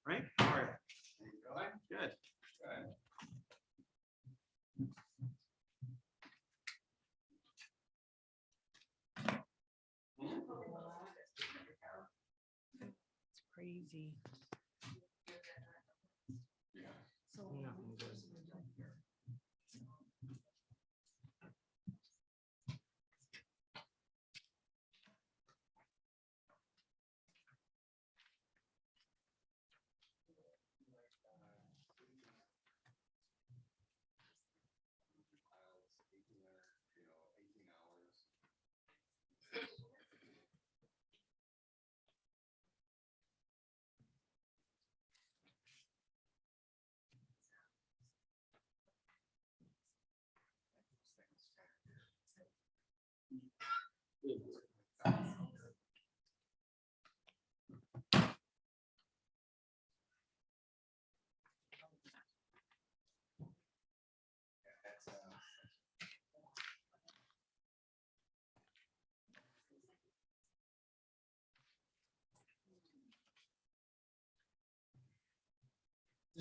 Right? All right. Good. It's crazy.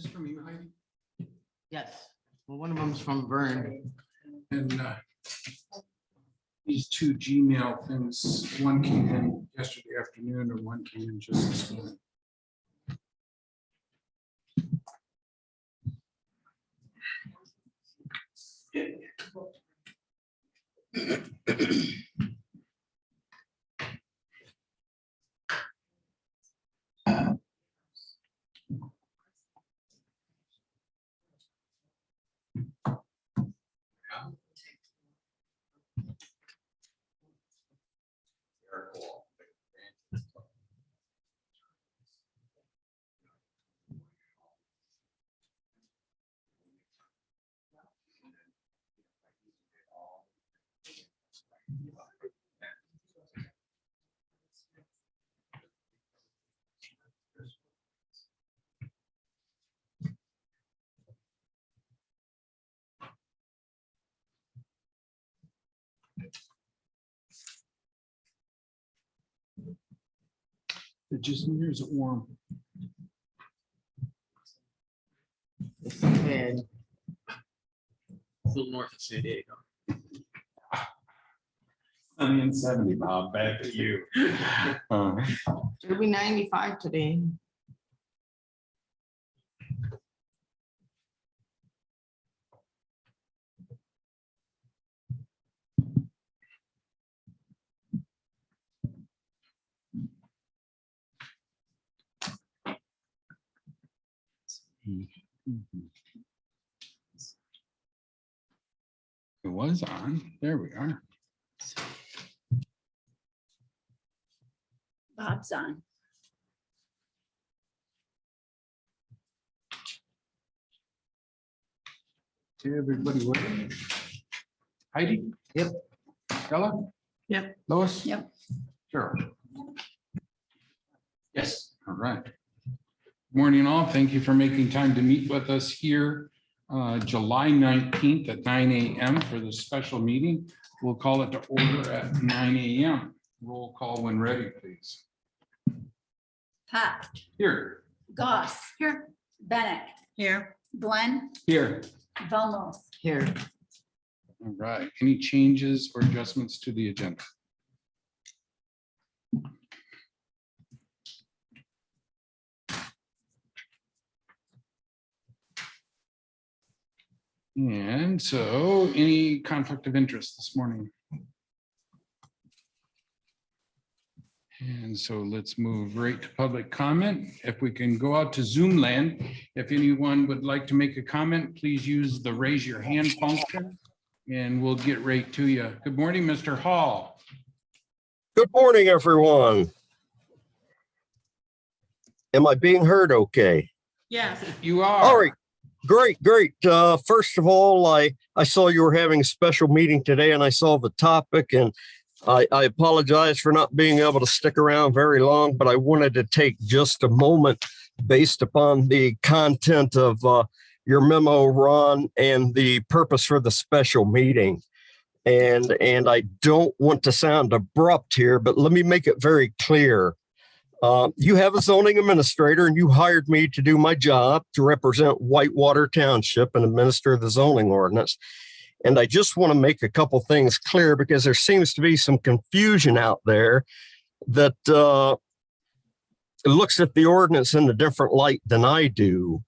This is from you, Heidi? Yes, well, one of them's from Vern. And these two Gmail things, one came in yesterday afternoon and one came in just this morning. It just nears warm. It's bad. A little north of San Diego. I'm in 70, Bob, back to you. It'll be 95 today. It was on. There we are. Bob's on. Okay, everybody, wait. Heidi? Yep. Stella? Yep. Lois? Yep. Sure. Yes. All right. Morning all. Thank you for making time to meet with us here July 19th at 9 a.m. for this special meeting. We'll call it to order at 9 a.m. Roll call when ready, please. Pat, Here. Goss. Here. Bennett, Here. Glenn, Here. Vamos. Here. All right. Any changes or adjustments to the agenda? And so, any conflict of interest this morning? And so let's move right to public comment. If we can go out to Zoom land, if anyone would like to make a comment, please use the raise your hand function and we'll get right to you. Good morning, Mr. Hall. Good morning, everyone. Am I being heard okay? Yes. You are. All right, great. First of all, I saw you were having a special meeting today and I saw the topic, and I apologize for not being able to stick around very long, but I wanted to take just a moment based upon the content of your memo, Ron, and the purpose for the special meeting. And I don't want to sound abrupt here, but let me make it very clear. You have a zoning administrator and you hired me to do my job to represent Whitewater Township and administer the zoning ordinance. And I just want to make a couple things clear because there seems to be some confusion out there that looks at the ordinance in a different light than I do.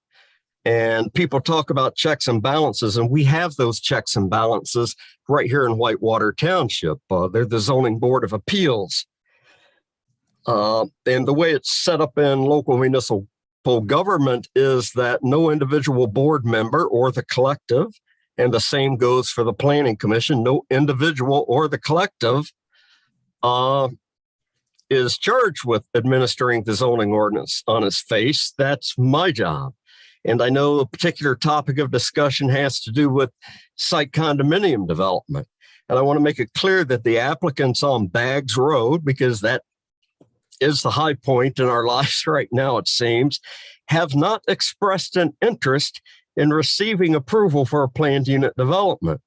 And people talk about checks and balances, and we have those checks and balances right here in Whitewater Township. They're the Zoning Board of Appeals. And the way it's set up in local municipal government is that no individual board member or the collective, and the same goes for the Planning Commission, no individual or the collective is charged with administering the zoning ordinance on its face. That's my job. And I know a particular topic of discussion has to do with site condominium development. And I want to make it clear that the applicants on Baggs Road, because that is the high point in our lives right now, it seems, have not expressed an interest in receiving approval for a planned unit development.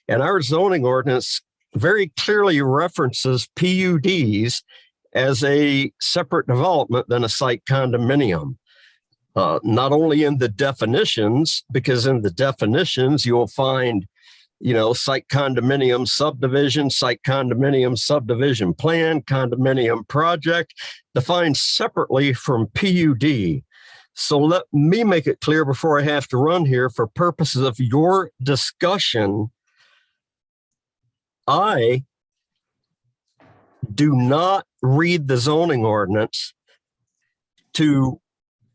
And our zoning ordinance very clearly references PUDs as a separate development than a site condominium. Not only in the definitions, because in the definitions you'll find, site condominium subdivision plan, condominium project, defined separately from PUD. So let me make it clear before I have to run here, for purposes of your discussion, I do not read the zoning ordinance to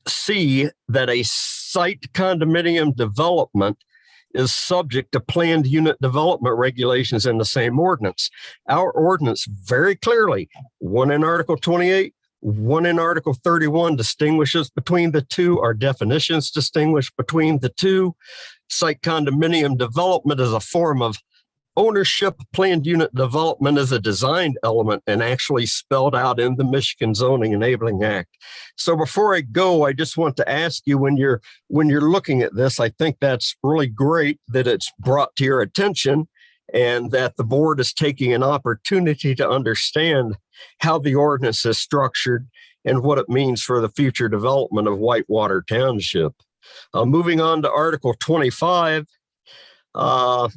see that a site condominium development is subject to planned unit development regulations in the same ordinance. Our ordinance very clearly, one in Article 28, one in Article 31, distinguishes between the two. Our definitions distinguish between the two. Site condominium development is a form of ownership. Planned unit development is a designed element and actually spelled out in the Michigan Zoning Enabling Act. So before I go, I just want to ask you, when you're looking at this, I think that's really great that it's brought to your attention and that the board is taking an opportunity to understand how the ordinance is structured and what it means for the future development of Whitewater Township. Moving on to Article 25, I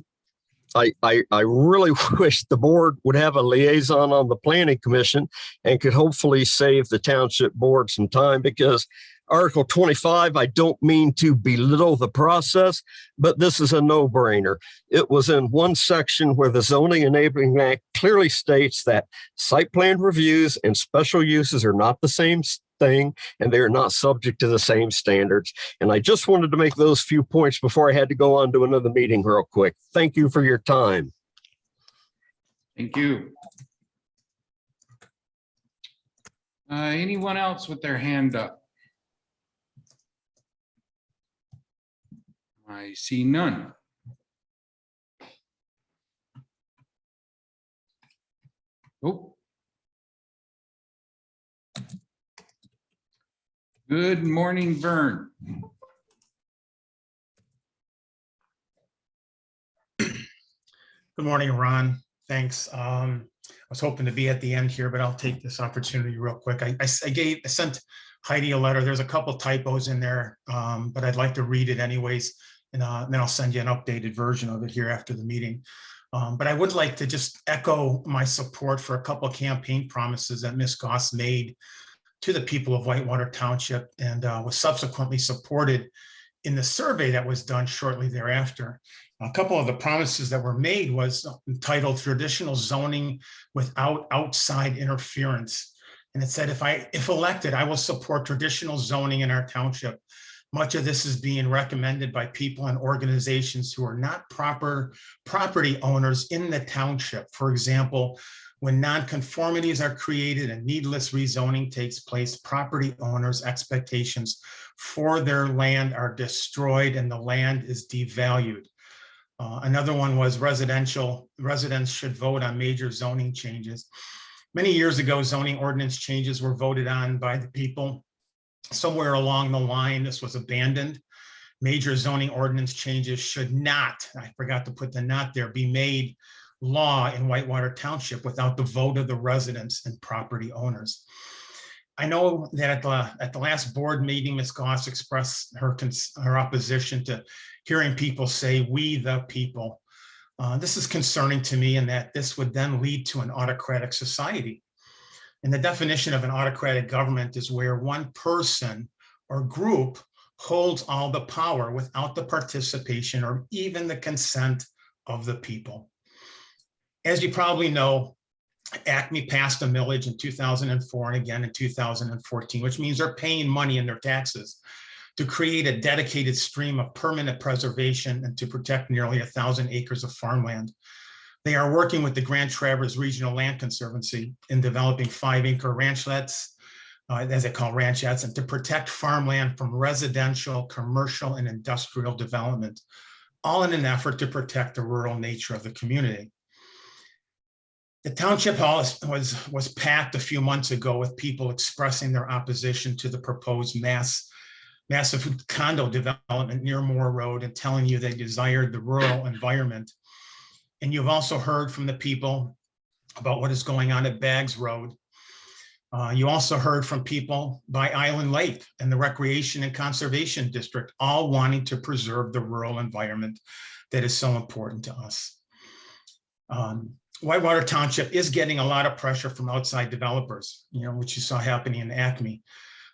really wish the board would have a liaison on the Planning Commission and could hopefully save the Township Board some time, because Article 25, I don't mean to belittle the process, but this is a no-brainer. It was in one section where the Zoning Enabling Act clearly states that site plan reviews and special uses are not the same thing, and they are not subject to the same standards. And I just wanted to make those few points before I had to go on to another meeting real quick. Thank you for your time. Thank you. Anyone else with their hand up? I see none. Oh. Good morning, Vern. Good morning, Ron. Thanks. I was hoping to be at the end here, but I'll take this opportunity real quick. I sent Heidi a letter. There's a couple typos in there, but I'd like to read it anyways. And then I'll send you an updated version of it here after the meeting. But I would like to just echo my support for a couple of campaign promises that Ms. Goss made to the people of Whitewater Township, and was subsequently supported in the survey that was done shortly thereafter. A couple of the promises that were made was entitled Traditional Zoning Without Outside Interference. And it said, if elected, I will support traditional zoning in our township. Much of this is being recommended by people and organizations who are not proper property owners in the township. For example, when nonconformities are created and needless rezoning takes place, property owners' expectations for their land are destroyed and the land is devalued. Another one was residents should vote on major zoning changes. Many years ago, zoning ordinance changes were voted on by the people. Somewhere along the line, this was abandoned. Major zoning ordinance changes should not, I forgot to put the not there, be made law in Whitewater Township without the vote of the residents and property owners. I know that at the last board meeting, Ms. Goss expressed her opposition to hearing people say, "we the people." This is concerning to me in that this would then lead to an autocratic society. And the definition of an autocratic government is where one person or group holds all the power without the participation or even the consent of the people. As you probably know, Acme passed a millage in 2004 and again in 2014, which means they're paying money in their taxes to create a dedicated stream of permanent preservation and to protect nearly 1,000 acres of farmland. They are working with the Grand Traverse Regional Land Conservancy in developing 5-acre ranchlets, as they call ranchettes, and to protect farmland from residential, commercial, and industrial development, all in an effort to protect the rural nature of the community. The township hall was packed a few months ago with people expressing their opposition to the proposed massive condo development near Moore Road and telling you they desired the rural environment. And you've also heard from the people about what is going on at Baggs Road. You also heard from people by Island Lake and the Recreation and Conservation District, all wanting to preserve the rural environment that is so important to us. Whitewater Township is getting a lot of pressure from outside developers, which you saw happening in Acme,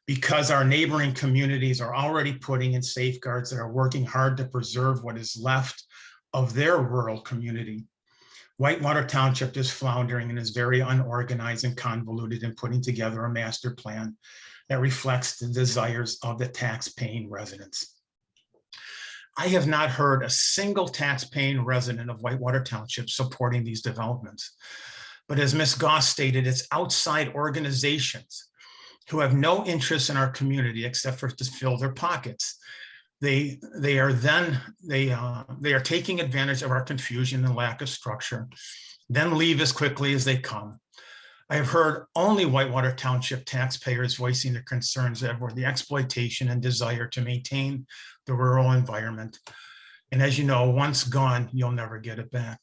because our neighboring communities are already putting in safeguards that are working hard to preserve what is left of their rural community. Whitewater Township is floundering and is very unorganized and convoluted in putting together a master plan that reflects the desires of the tax-paying residents. I have not heard a single tax-paying resident of Whitewater Township supporting these developments. But as Ms. Goss stated, it's outside organizations who have no interest in our community except for to fill their pockets. They are taking advantage of our confusion and lack of structure, then leave as quickly as they come. I have heard only Whitewater Township taxpayers voicing their concerns over the exploitation and desire to maintain the rural environment. And as you know, once gone, you'll never get it back.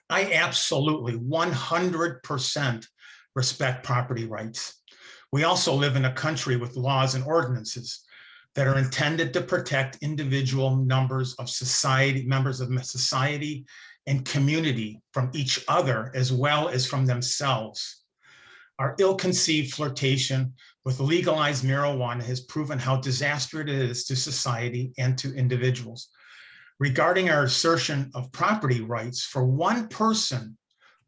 I absolutely 100% respect property rights. We also live in a country with laws and ordinances that are intended to protect individual members of society and community from each other, as well as from themselves. Our ill-conceived flirtation with legalized marijuana has proven how disastrous it is to society and to individuals. Regarding our assertion of property rights for one person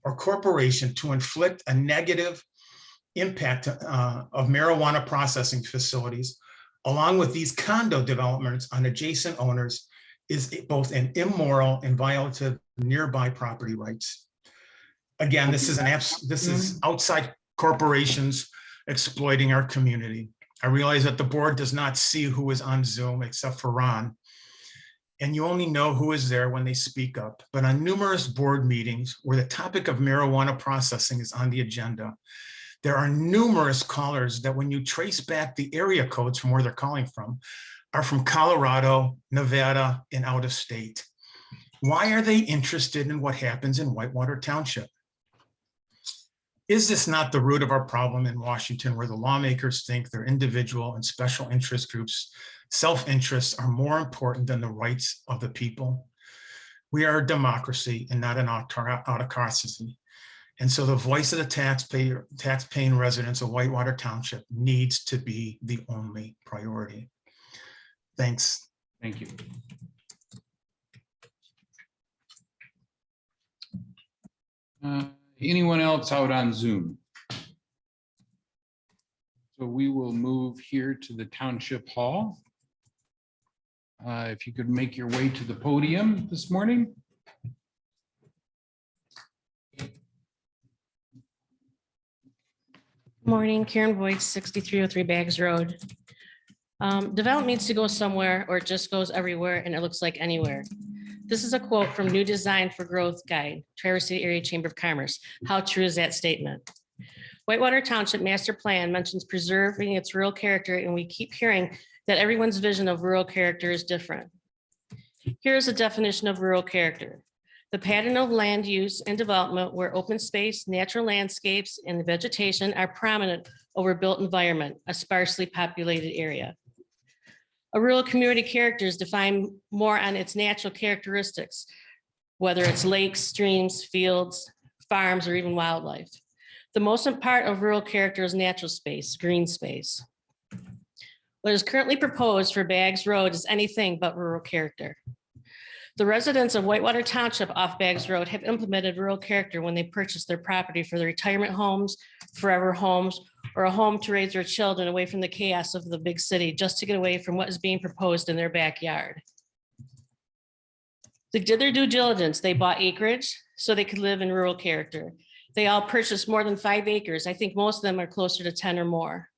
or corporation to inflict a negative impact of marijuana processing facilities, along with these condo developments on adjacent owners, is both an immoral and violative nearby property rights. Again, this is outside corporations exploiting our community. I realize that the board does not see who is on Zoom except for Ron, and you only know who is there when they speak up. But on numerous board meetings where the topic of marijuana processing is on the agenda, there are numerous callers that, when you trace back the area codes from where they're calling from, are from Colorado, Nevada, and out of state. Why are they interested in what happens in Whitewater Township? Is this not the root of our problem in Washington, where the lawmakers think their individual and special interest groups' self-interests are more important than the rights of the people? We are a democracy and not an autocracy. And so the voice of the tax-paying residents of Whitewater Township needs to be the only priority. Thanks. Thank you. Anyone else out on Zoom? So we will move here to the Township Hall. If you could make your way to the podium this morning. Morning, Karen Boyd, 6303 Bags Road. Development needs to go somewhere or it just goes everywhere and it looks like anywhere. This is a quote from New Design for Growth Guide, Traverse City Area Chamber of Commerce. How true is that statement? Whitewater Township Master Plan mentions preserving its rural character, and we keep hearing that everyone's vision of rural character is different. Here's a definition of rural character: the pattern of land use and development where open space, natural landscapes, and vegetation are prominent over built environment, a sparsely populated area. A rural community character is defined more on its natural characteristics, whether it's lakes, streams, fields, farms, or even wildlife. The most important part of rural character is natural space, green space. What is currently proposed for Baggs Road is anything but rural character. The residents of Whitewater Township off Baggs Road have implemented rural character when they purchased their property for their retirement homes, forever homes, or a home to raise their children away from the chaos of the big city, just to get away from what is being proposed in their backyard. They did their due diligence. They bought acreage so they could live in rural character. They all purchased more than 5 acres. I think most of them are closer to 10 or more.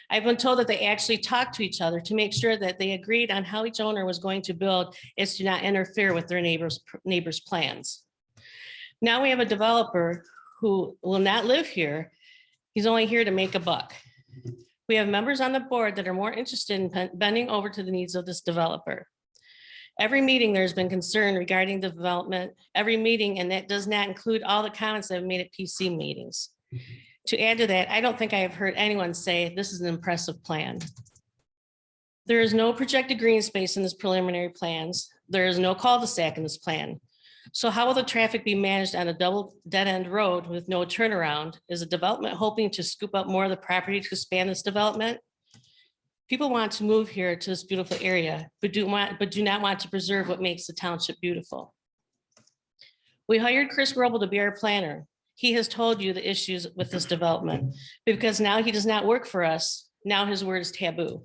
I've been told that they actually talked to each other to make sure that they agreed on how each owner was going to build is to not interfere with their neighbors' plans. Now we have a developer who will not live here. He's only here to make a buck. We have members on the board that are more interested in bending over to the needs of this developer. Every meeting, there's been concern regarding the development, every meeting, and that does not include all the comments that have made at PC meetings. To add to that, I don't think I have heard anyone say this is an impressive plan. There is no projected green space in this preliminary plans. There is no cul-de-sac in this plan. So how will the traffic be managed on a double dead-end road with no turnaround? Is the development hoping to scoop up more of the property to expand this development? People want to move here to this beautiful area, but do not want to preserve what makes the township beautiful. We hired Chris Grobel to be our planner. He has told you the issues with this development, because now he does not work for us. Now his word is taboo.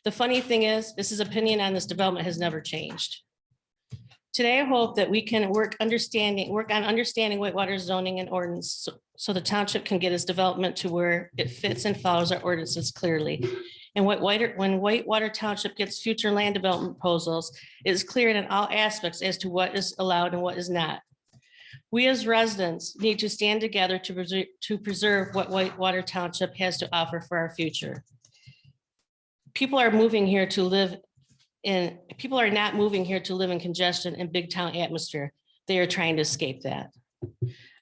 The funny thing is, his opinion on this development has never changed. Today, I hope that we can work on understanding Whitewater zoning and ordinance so the township can get its development to where it fits and follows our ordinances clearly. And when Whitewater Township gets future land development proposals, it is clear in all aspects as to what is allowed and what is not. We as residents need to stand together to preserve what Whitewater Township has to offer for our future. People are moving here to live in, people are not moving here to live in congestion and big town atmosphere. They are trying to escape that.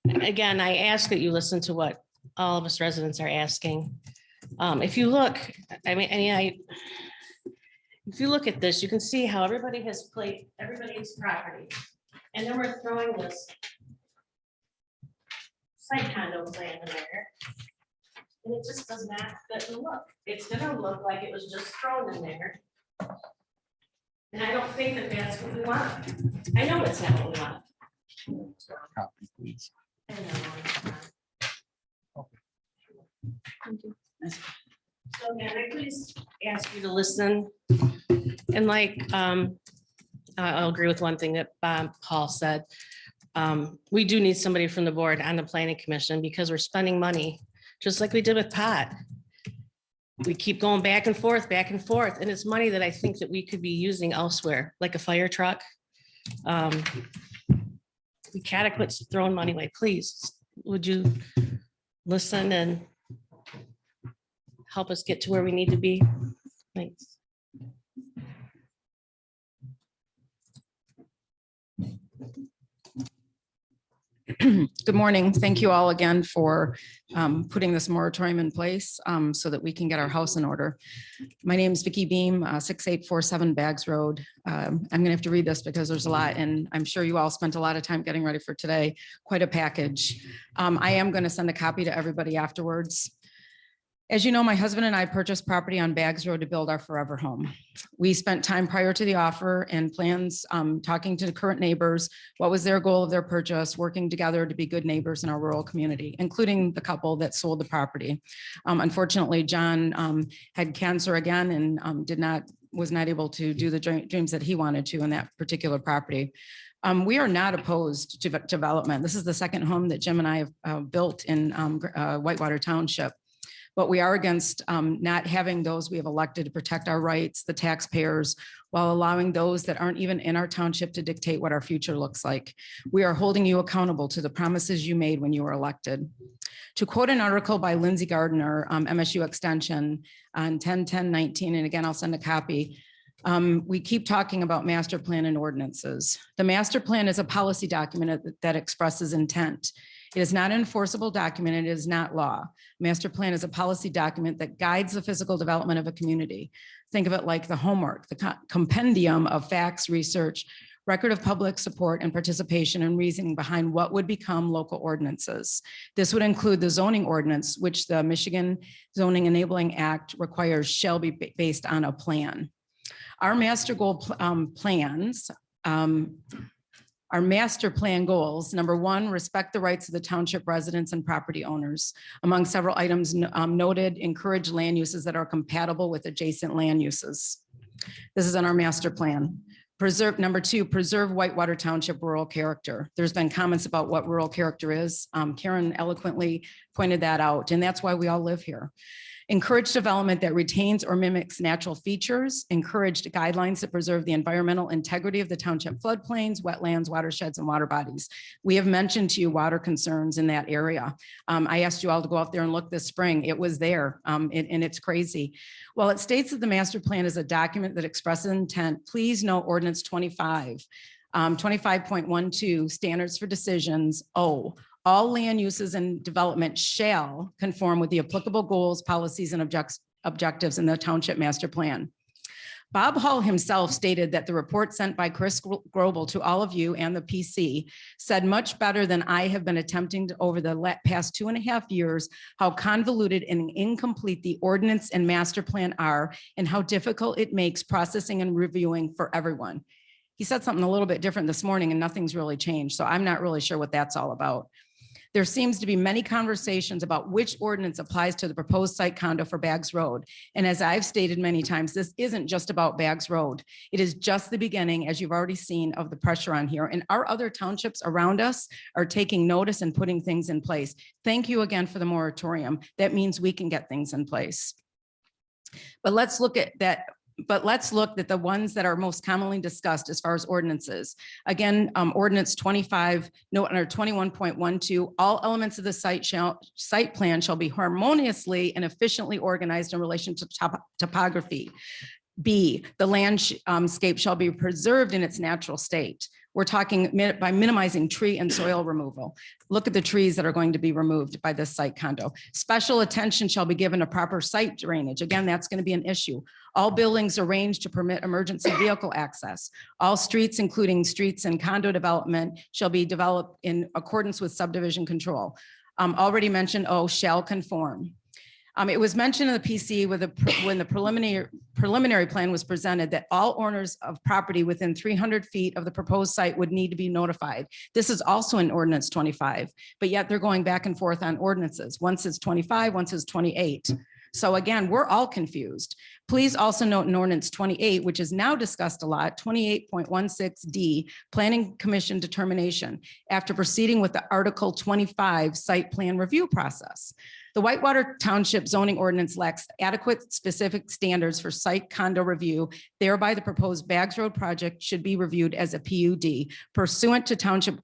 Again, I ask that you listen to what all of us residents are asking. If you look, if you look at this, you can see how everybody has played everybody's property. And then we're throwing this site condo plan in there. And it just does not fit the look. It's gonna look like it was just thrown in there. And I don't think that that's what we want. I know it's not what we want. Copy, please. I know. Thank you. So again, I please ask you to listen. And I'll agree with one thing that Paul said. We do need somebody from the board on the planning commission because we're spending money, just like we did with pot. We keep going back and forth, and it's money that I think that we could be using elsewhere, like a fire truck. We gotta quit throwing money away. Please, would you listen and help us get to where we need to be? Thanks. Good morning. Thank you all again for putting this moratorium in place so that we can get our house in order. My name is Vicky Beam, 6847 Bags Road. I'm going to have to read this because there's a lot, and I'm sure you all spent a lot of time getting ready for today. Quite a package. I am going to send a copy to everybody afterwards. As you know, my husband and I purchased property on Bags Road to build our forever home. We spent time prior to the offer and plans talking to the current neighbors, what was their goal of their purchase, working together to be good neighbors in our rural community, including the couple that sold the property. Unfortunately, John had cancer again and was not able to do the dreams that he wanted to in that particular property. We are not opposed to development. This is the second home that Jim and I have built in Whitewater Township. But we are against not having those we have elected to protect our rights, the taxpayers, while allowing those that aren't even in our township to dictate what our future looks like. We are holding you accountable to the promises you made when you were elected. To quote an article by Lindsay Gardner, MSU Extension on 10/10/19, and again, I'll send a copy. We keep talking about master plan and ordinances. The master plan is a policy document that expresses intent. It is not an enforceable document. It is not law. Master plan is a policy document that guides the physical development of a community. Think of it like the homework, the compendium of facts, research, record of public support and participation and reasoning behind what would become local ordinances. This would include the zoning ordinance, which the Michigan Zoning Enabling Act requires shall be based on a plan. Our master our master plan goals, number one, respect the rights of the township residents and property owners. Among several items noted, encourage land uses that are compatible with adjacent land uses. This is in our master plan. Number two, preserve Whitewater Township rural character. There's been comments about what rural character is. Karen eloquently pointed that out, and that's why we all live here. Encourage development that retains or mimics natural features. Encourage guidelines that preserve the environmental integrity of the township floodplains, wetlands, watersheds, and water bodies. We have mentioned to you water concerns in that area. I asked you all to go out there and look this spring. It was there, and it's crazy. While it states that the master plan is a document that expresses intent, please note ordinance 25.12, standards for decisions. All land uses and development shall conform with the applicable goals, policies, and objectives in the township master plan. Bob Hall himself stated that the report sent by Chris Grobel to all of you and the PC said much better than I have been attempting to over the past 2.5 years, how convoluted and incomplete the ordinance and master plan are and how difficult it makes processing and reviewing for everyone. He said something a little bit different this morning and nothing's really changed. So I'm not really sure what that's all about. There seems to be many conversations about which ordinance applies to the proposed site condo for Bags Road. And as I've stated many times, this isn't just about Bags Road. It is just the beginning, as you've already seen, of the pressure on here. And our other townships around us are taking notice and putting things in place. Thank you again for the moratorium. That means we can get things in place. But let's look at that. But let's look at the ones that are most commonly discussed as far as ordinances. Again, ordinance 21.12, all elements of the site plan shall be harmoniously and efficiently organized in relation to topography. B, the landscape shall be preserved in its natural state. We're talking by minimizing tree and soil removal. Look at the trees that are going to be removed by this site condo. Special attention shall be given to proper site drainage. Again, that's going to be an issue. All buildings arranged to permit emergency vehicle access. All streets, including streets and condo development, shall be developed in accordance with subdivision control. Already mentioned, shall conform. It was mentioned in the PC when the preliminary plan was presented that all owners of property within 300 feet of the proposed site would need to be notified. This is also in ordinance 25, but yet they're going back and forth on ordinances. Once it's 25, once it's 28. So again, we're all confused. Please also note in ordinance 28, which is now discussed a lot, 28.16D, Planning Commission determination after proceeding with the Article 25 site plan review process. The Whitewater Township zoning ordinance lacks adequate specific standards for site condo review. Thereby, the proposed Bags Road project should be reviewed as a PUD pursuant to Township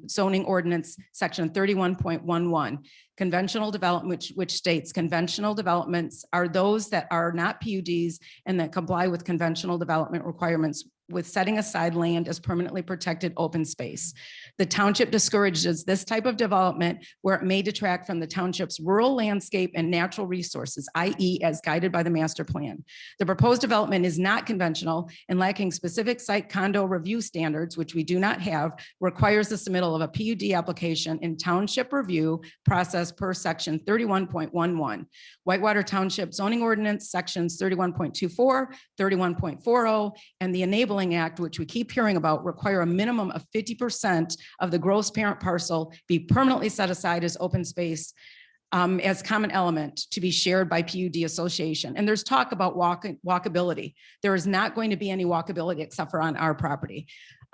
zoning ordinance section 31.11. Conventional development, which states conventional developments are those that are not PUDs and that comply with conventional development requirements with setting aside land as permanently protected open space. The township discourages this type of development where it may detract from the township's rural landscape and natural resources, i.e. as guided by the master plan. The proposed development is not conventional and lacking specific site condo review standards, which we do not have, requires the submittal of a PUD application in township review process per section 31.11. Whitewater Township zoning ordinance sections 31.24, 31.40, and the Enabling Act, which we keep hearing about, require a minimum of 50% of the gross parent parcel be permanently set aside as open space as common element to be shared by PUD association. And there's talk about walkability. There is not going to be any walkability except for on our property.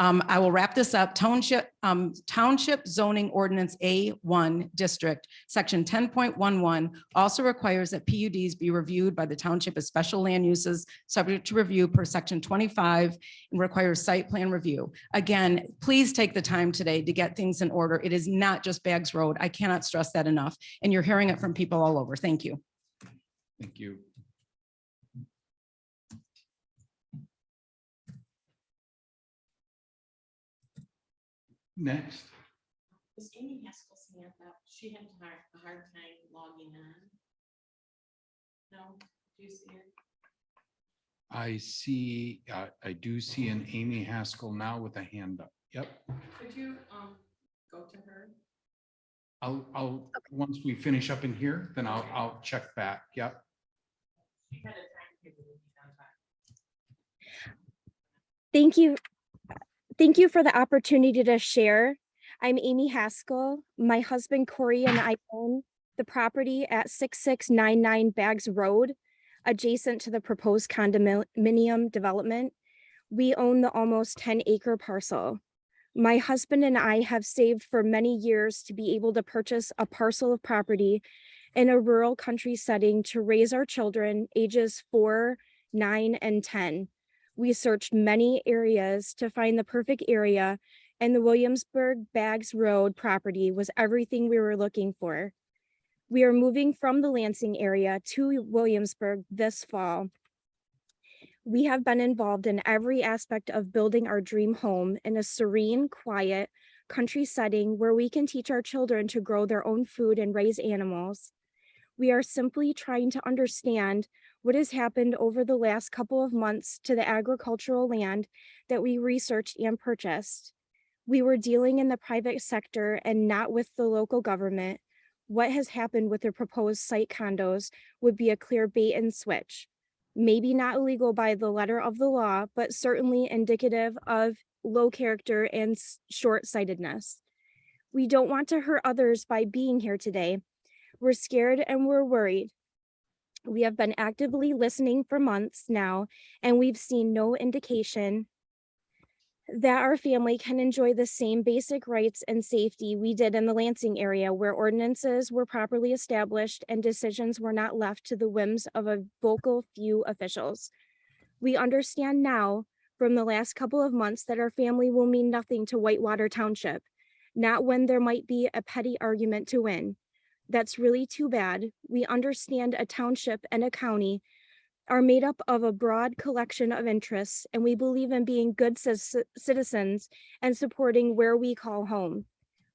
I will wrap this up. Township zoning ordinance A1 district, section 10.11 also requires that PUDs be reviewed by the township as special land uses subject to review per section 25 and requires site plan review. Again, please take the time today to get things in order. It is not just Baggs Road. I cannot stress that enough. And you're hearing it from people all over. Thank you. Thank you. Next. Was Amy Haskell's hand up? She had a hard time logging on. No, do you see her? I do see an Amy Haskell now with a hand up. Yep. Could you go to her? I'll, once we finish up in here, then I'll check back. Yep. She had a timetable to be done by. Thank you. Thank you for the opportunity to share. I'm Amy Haskell. My husband Corey and I own the property at 6699 Baggs Road, adjacent to the proposed condominium development. We own the almost 10-acre parcel. My husband and I have saved for many years to be able to purchase a parcel of property in a rural country setting to raise our children ages 4, 9, and 10. We searched many areas to find the perfect area, and the Williamsburg Baggs Road property was everything we were looking for. We are moving from the Lansing area to Williamsburg this fall. We have been involved in every aspect of building our dream home in a serene, quiet, country setting where we can teach our children to grow their own food and raise animals. We are simply trying to understand what has happened over the last couple of months to the agricultural land that we researched and purchased. We were dealing in the private sector and not with the local government. What has happened with the proposed site condos would be a clear bait and switch. Maybe not illegal by the letter of the law, but certainly indicative of low character and short-sightedness. We don't want to hurt others by being here today. We're scared and we're worried. We have been actively listening for months now, and we've seen no indication that our family can enjoy the same basic rights and safety we did in the Lansing area, where ordinances were properly established and decisions were not left to the whims of a vocal few officials. We understand now from the last couple of months that our family will mean nothing to Whitewater Township, not when there might be a petty argument to win. That's really too bad. We understand a township and a county are made up of a broad collection of interests, and we believe in being good citizens and supporting where we call home.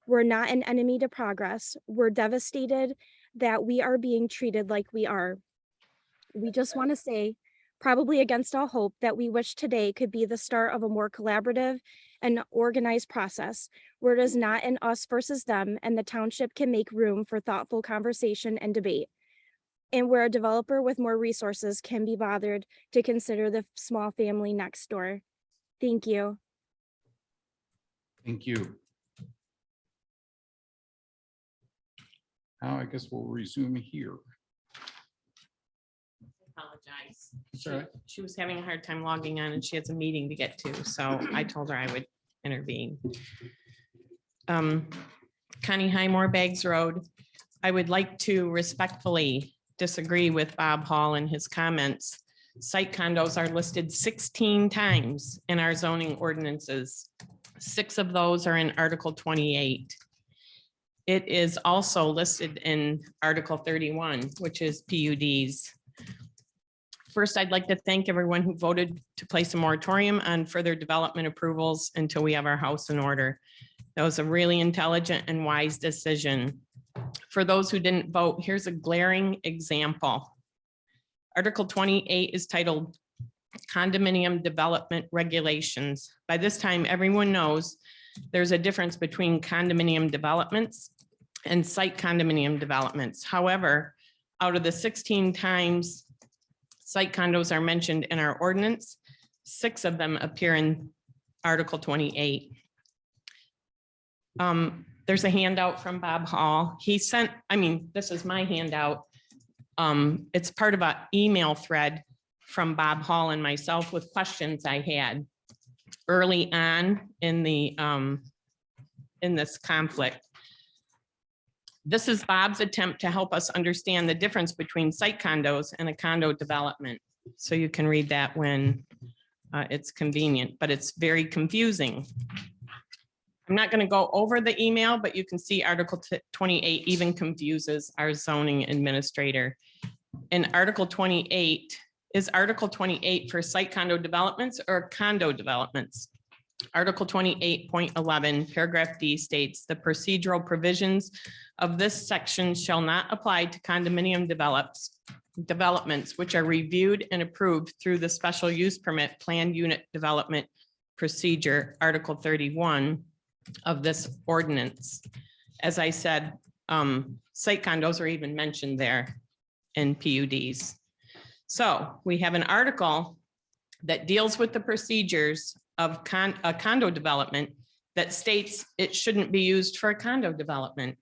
We're not an enemy to progress. We're devastated that we are being treated like we are. We just want to say, probably against all hope, that we wish today could be the start of a more collaborative and organized process where it is not an us versus them, and the township can make room for thoughtful conversation and debate, and where a developer with more resources can be bothered to consider the small family next door. Thank you. Thank you. Now I guess we'll resume here. Apologize. It's all right. She was having a hard time logging on and she has a meeting to get to, so I told her I would intervene. Connie Highmore, Baggs Road. I would like to respectfully disagree with Bob Hall and his comments. Site condos are listed 16 times in our zoning ordinances. 6 of those are in Article 28. it is also listed in Article 31, which is PUDs. First, I'd like to thank everyone who voted to place a moratorium on further development approvals until we have our house in order. That was a really intelligent and wise decision. For those who didn't vote, here's a glaring example. Article 28 is titled Condominium Development Regulations. By this time, everyone knows there's a difference between condominium developments and site condominium developments. However, out of the 16 times site condos are mentioned in our ordinance, 6 of them appear in Article 28. There's a handout from Bob Hall. He sent, this is my handout. It's part of an email thread from Bob Hall and myself with questions I had early on in the in this conflict. This is Bob's attempt to help us understand the difference between site condos and a condo development. So you can read that when it's convenient, but it's very confusing. I'm not going to go over the email, but you can see Article 28 even confuses our zoning administrator. In Article 28, is Article 28 for site condo developments or condo developments? Article 28.11, paragraph D states the procedural provisions of this section shall not apply to condominium developments which are reviewed and approved through the special use permit planned unit development procedure, Article 31 of this ordinance. As I said, site condos are even mentioned there in PUDs. So we have an article that deals with the procedures of a condo development that states it shouldn't be used for a condo development.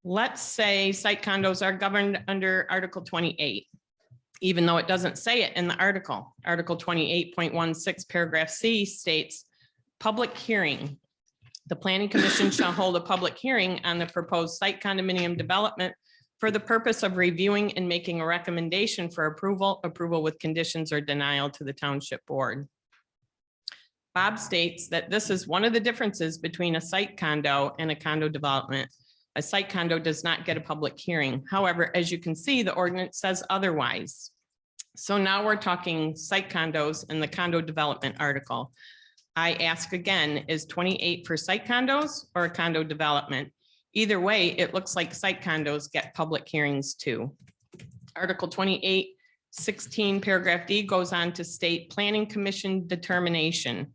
Let's say site condos are governed under Article 28, even though it doesn't say it in the article. Article 28.16 paragraph C states public hearing. The Planning Commission shall hold a public hearing on the proposed site condominium development for the purpose of reviewing and making a recommendation for approval with conditions or denial to the Township Board. Bob states that this is one of the differences between a site condo and a condo development. A site condo does not get a public hearing. However, as you can see, the ordinance says otherwise. So now we're talking site condos in the condo development article. I ask again, is 28 for site condos or a condo development? Either way, it looks like site condos get public hearings too. Article 28.16 paragraph D goes on to state Planning Commission determination.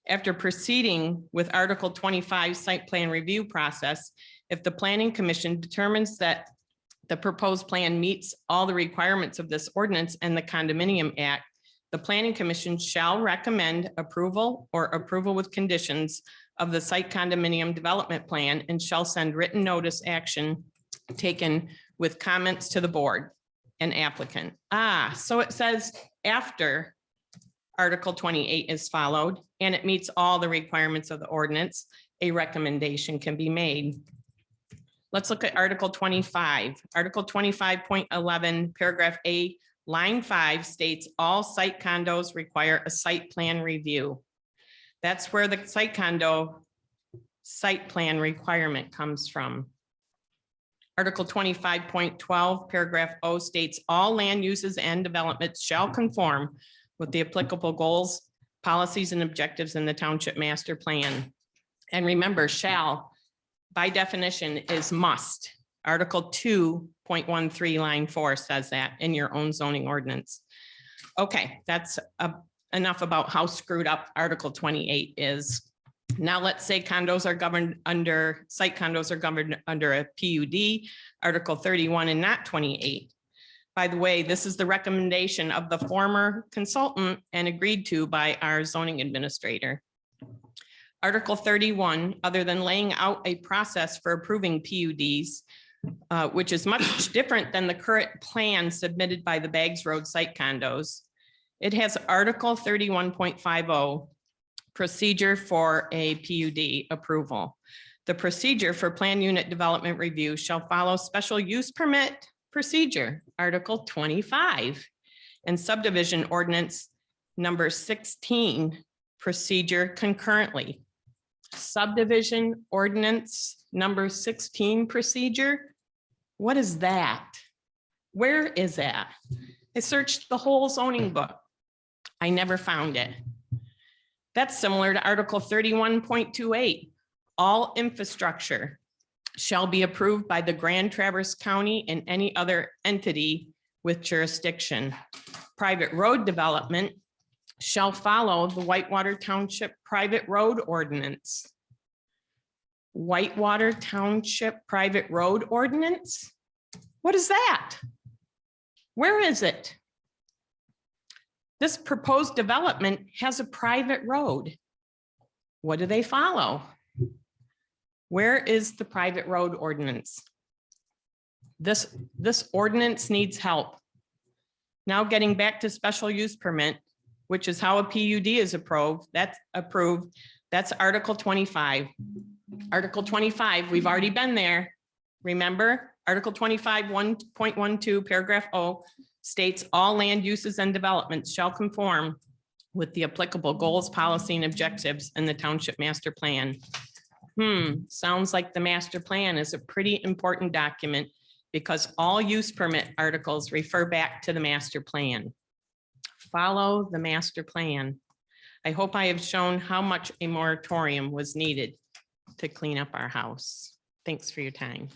After proceeding with Article 25 site plan review process, if the Planning Commission determines that the proposed plan meets all the requirements of this ordinance and the Condominium Act, the Planning Commission shall recommend approval or approval with conditions of the site condominium development plan and shall send written notice action taken with comments to the board and applicant. So it says after Article 28 is followed and it meets all the requirements of the ordinance, a recommendation can be made. Let's look at Article 25. Article 25.11, paragraph A, line 5 states all site condos require a site plan review. That's where the site condo site plan requirement comes from. Article 25.12, paragraph O states all land uses and developments shall conform with the applicable goals, policies, and objectives in the township master plan. And remember, shall, by definition, is must. Article 2.13, line 4 says that in your own zoning ordinance. Okay, that's enough about how screwed up Article 28 is. Now let's say condos are governed under, site condos are governed under a PUD, Article 31 and not 28. By the way, this is the recommendation of the former consultant and agreed to by our zoning administrator. Article 31, other than laying out a process for approving PUDs, which is much different than the current plan submitted by the Baggs Road site condos, it has Article 31.50, procedure for a PUD approval. The procedure for plan unit development review shall follow special use permit procedure, Article 25, and subdivision ordinance number 16 procedure concurrently. subdivision ordinance number 16 procedure. What is that? Where is that? I searched the whole zoning book. I never found it. That's similar to Article 31.28. All infrastructure shall be approved by the Grand Traverse County and any other entity with jurisdiction. Private road development shall follow the Whitewater Township Private Road Ordinance. Whitewater Township Private Road Ordinance? What is that? Where is it? This proposed development has a private road. What do they follow? Where is the private road ordinance? This ordinance needs help. Now getting back to special use permit, which is how a PUD is approved. That's Article 25. Article 25, we've already been there. Remember, Article 25, 1.12, paragraph O states all land uses and developments shall conform with the applicable goals, policy, and objectives in the township master plan. Sounds like the master plan is a pretty important document because all use permit articles refer back to the master plan. Follow the master plan. I hope I have shown how much a moratorium was needed to clean up our house. Thanks for your time.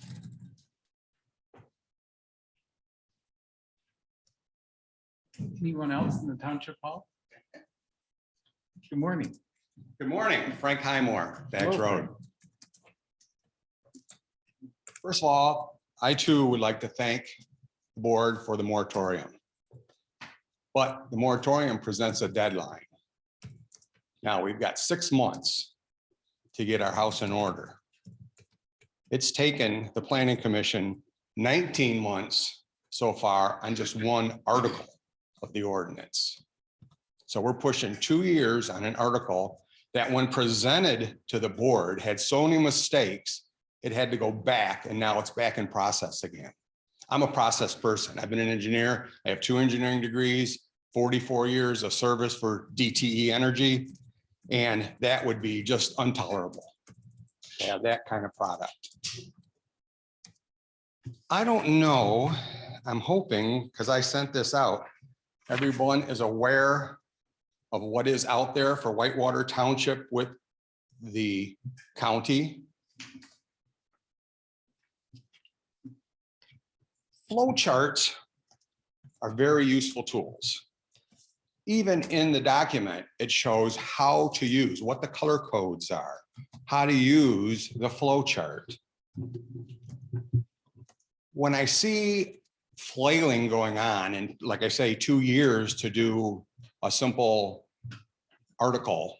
Anyone else in the township hall? Good morning. Good morning, Frank Highmore, Bags Hello, Road. First of all, I too would like to thank the board for the moratorium. But the moratorium presents a deadline. Now, we've got 6 months to get our house in order. It's taken the planning commission 19 months so far on just one article of the ordinance. So we're pushing 2 years on an article that when presented to the board had so many mistakes, it had to go back and now it's back in process again. I'm a process person. I've been an engineer. I have 2 engineering degrees, 44 years of service for DTE Energy. And that would be just intolerable to have that kind of product. I don't know, I'm hoping, because I sent this out, everyone is aware of what is out there for Whitewater Township with the county. Flow charts are very useful tools. Even in the document, it shows how to use, what the color codes are, how to use the flow chart. When I see flailing going on, and like I say, 2 years to do a simple article,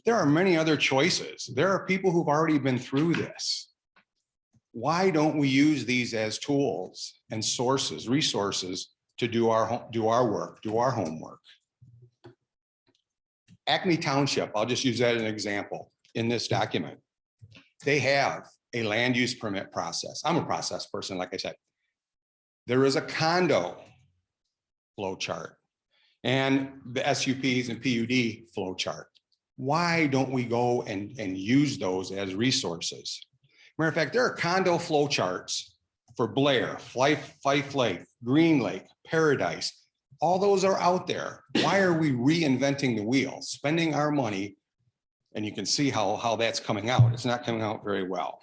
there are many other choices. There are people who've already been through this. Why don't we use these as tools and sources, resources to do our work, do our homework? Acme Township, I'll just use that as an example in this document. They have a land use permit process. I'm a process person, like I said. There is a condo flow chart and the SUPs and PUD flow chart. Why don't we go and use those as resources? Matter of fact, there are condo flow charts for Blair, Fife Lake, Green Lake, Paradise. All those are out there. Why are we reinventing the wheel, spending our money? And you can see how that's coming out. It's not coming out very well.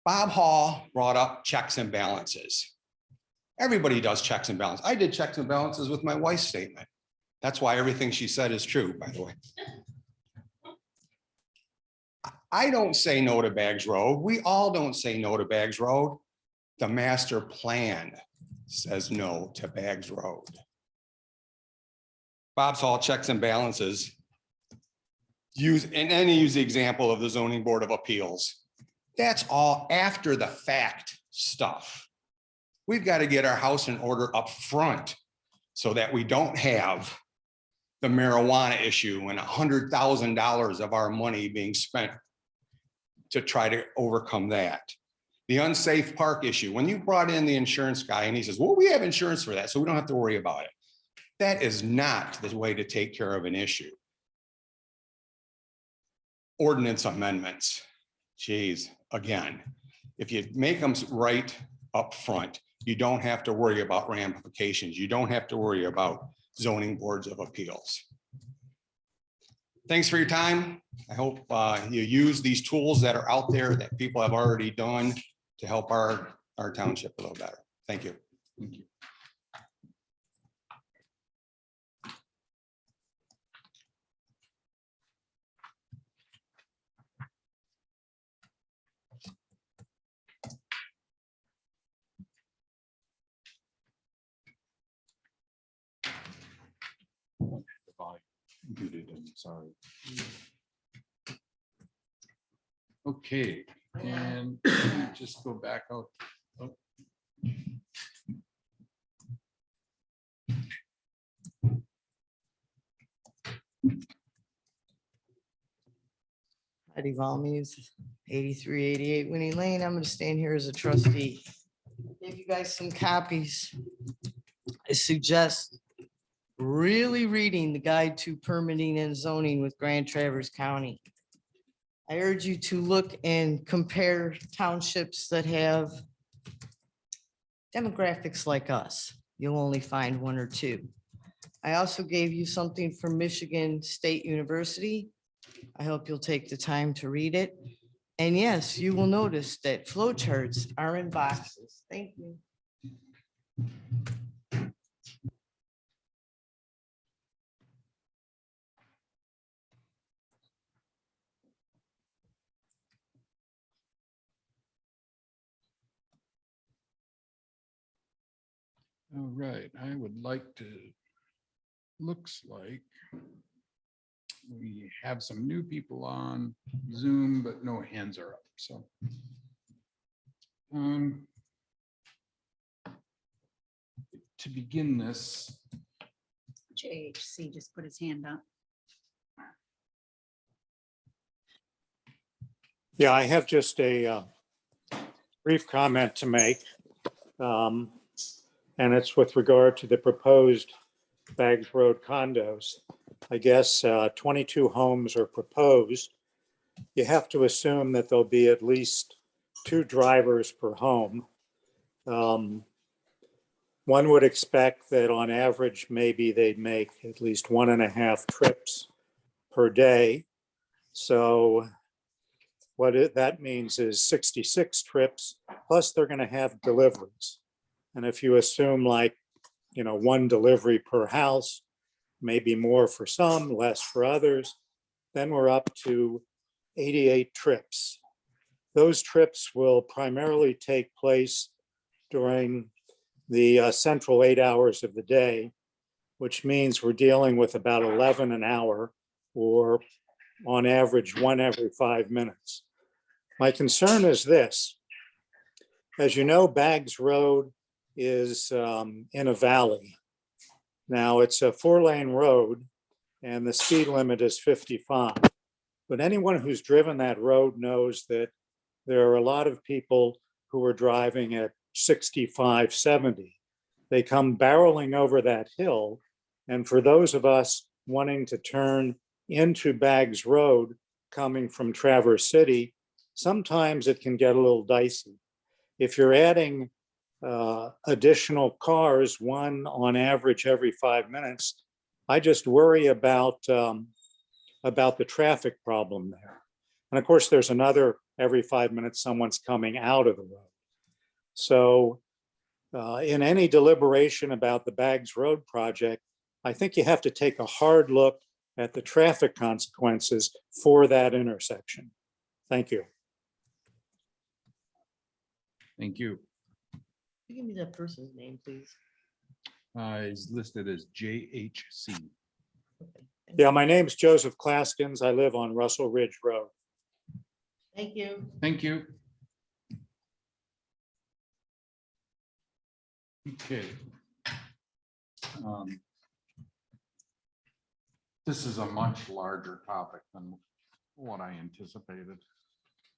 Bob Hall brought up checks and balances. Everybody does checks and balances. I did checks and balances with my wife's statement. That's why everything she said is true, by the way. I don't say no to Bags Road. We all don't say no to Bags Road. The master plan says no to Bags Road. Bob's Hall checks and balances. Use the example of the Zoning Board of Appeals. That's all after the fact stuff. We've got to get our house in order up front so that we don't have the marijuana issue and $100,000 of our money being spent to try to overcome that. The unsafe park issue, when you brought in the insurance guy and he says, well, we have insurance for that, so we don't have to worry about it. That is not the way to take care of an issue. ordinance amendments. Geez, again, if you make them right up front, you don't have to worry about ramifications. You don't have to worry about zoning boards of appeals. Thanks for your time. I hope you use these tools that are out there that people have already done to help our township a little better. Thank you. Thank you. Muted, I'm sorry. Okay, and just go back out. Oh. Heidi Valmies, 8388 Winnie Lane. I'm going to stand here as a trustee. Gave you guys some copies. I suggest really reading the Guide to Permitting and Zoning with Grand Traverse County. I urge you to look and compare townships that have demographics like us. You'll only find one or two. I also gave you something from Michigan State University. I hope you'll take the time to read it. And yes, you will notice that flowcharts are in boxes. Thank you. All right, I would like to, looks like we have some new people on Zoom, but no hands are up, so. To begin this, JHC just put his hand up. Yeah, I have just a brief comment to make. And it's with regard to the proposed Baggs Road condos. I guess 22 homes are proposed. You have to assume that there'll be at least 2 drivers per home. One would expect that on average, maybe they'd make at least 1.5 trips per day. So what that means is 66 trips, plus they're going to have deliveries. And if you assume like, 1 delivery per house, maybe more for some, less for others, then we're up to 88 trips. Those trips will primarily take place during the central 8 hours of the day, which means we're dealing with about 11 an hour, or on average, 1 every 5 minutes. My concern is this. As you know, Baggs Road is in a valley. Now it's a 4-lane road and the speed limit is 55. But anyone who's driven that road knows that there are a lot of people who are driving at 65, 70. They come barreling over that hill. And for those of us wanting to turn into Baggs Road coming from Traverse City, sometimes it can get a little dicey. If you're adding additional cars, 1 on average every 5 minutes, I just worry about the traffic problem there. And of course, there's another every 5 minutes, someone's coming out of the road. So in any deliberation about the Baggs Road project, I think you have to take a hard look at the traffic consequences for that intersection. Thank you. thank you. Give me that person's name, please. Is listed as JHC. Yeah, my name's Joseph Claskins. I live on Russell Ridge Road. Thank you. Thank you. Okay. This is a much larger topic than what I anticipated.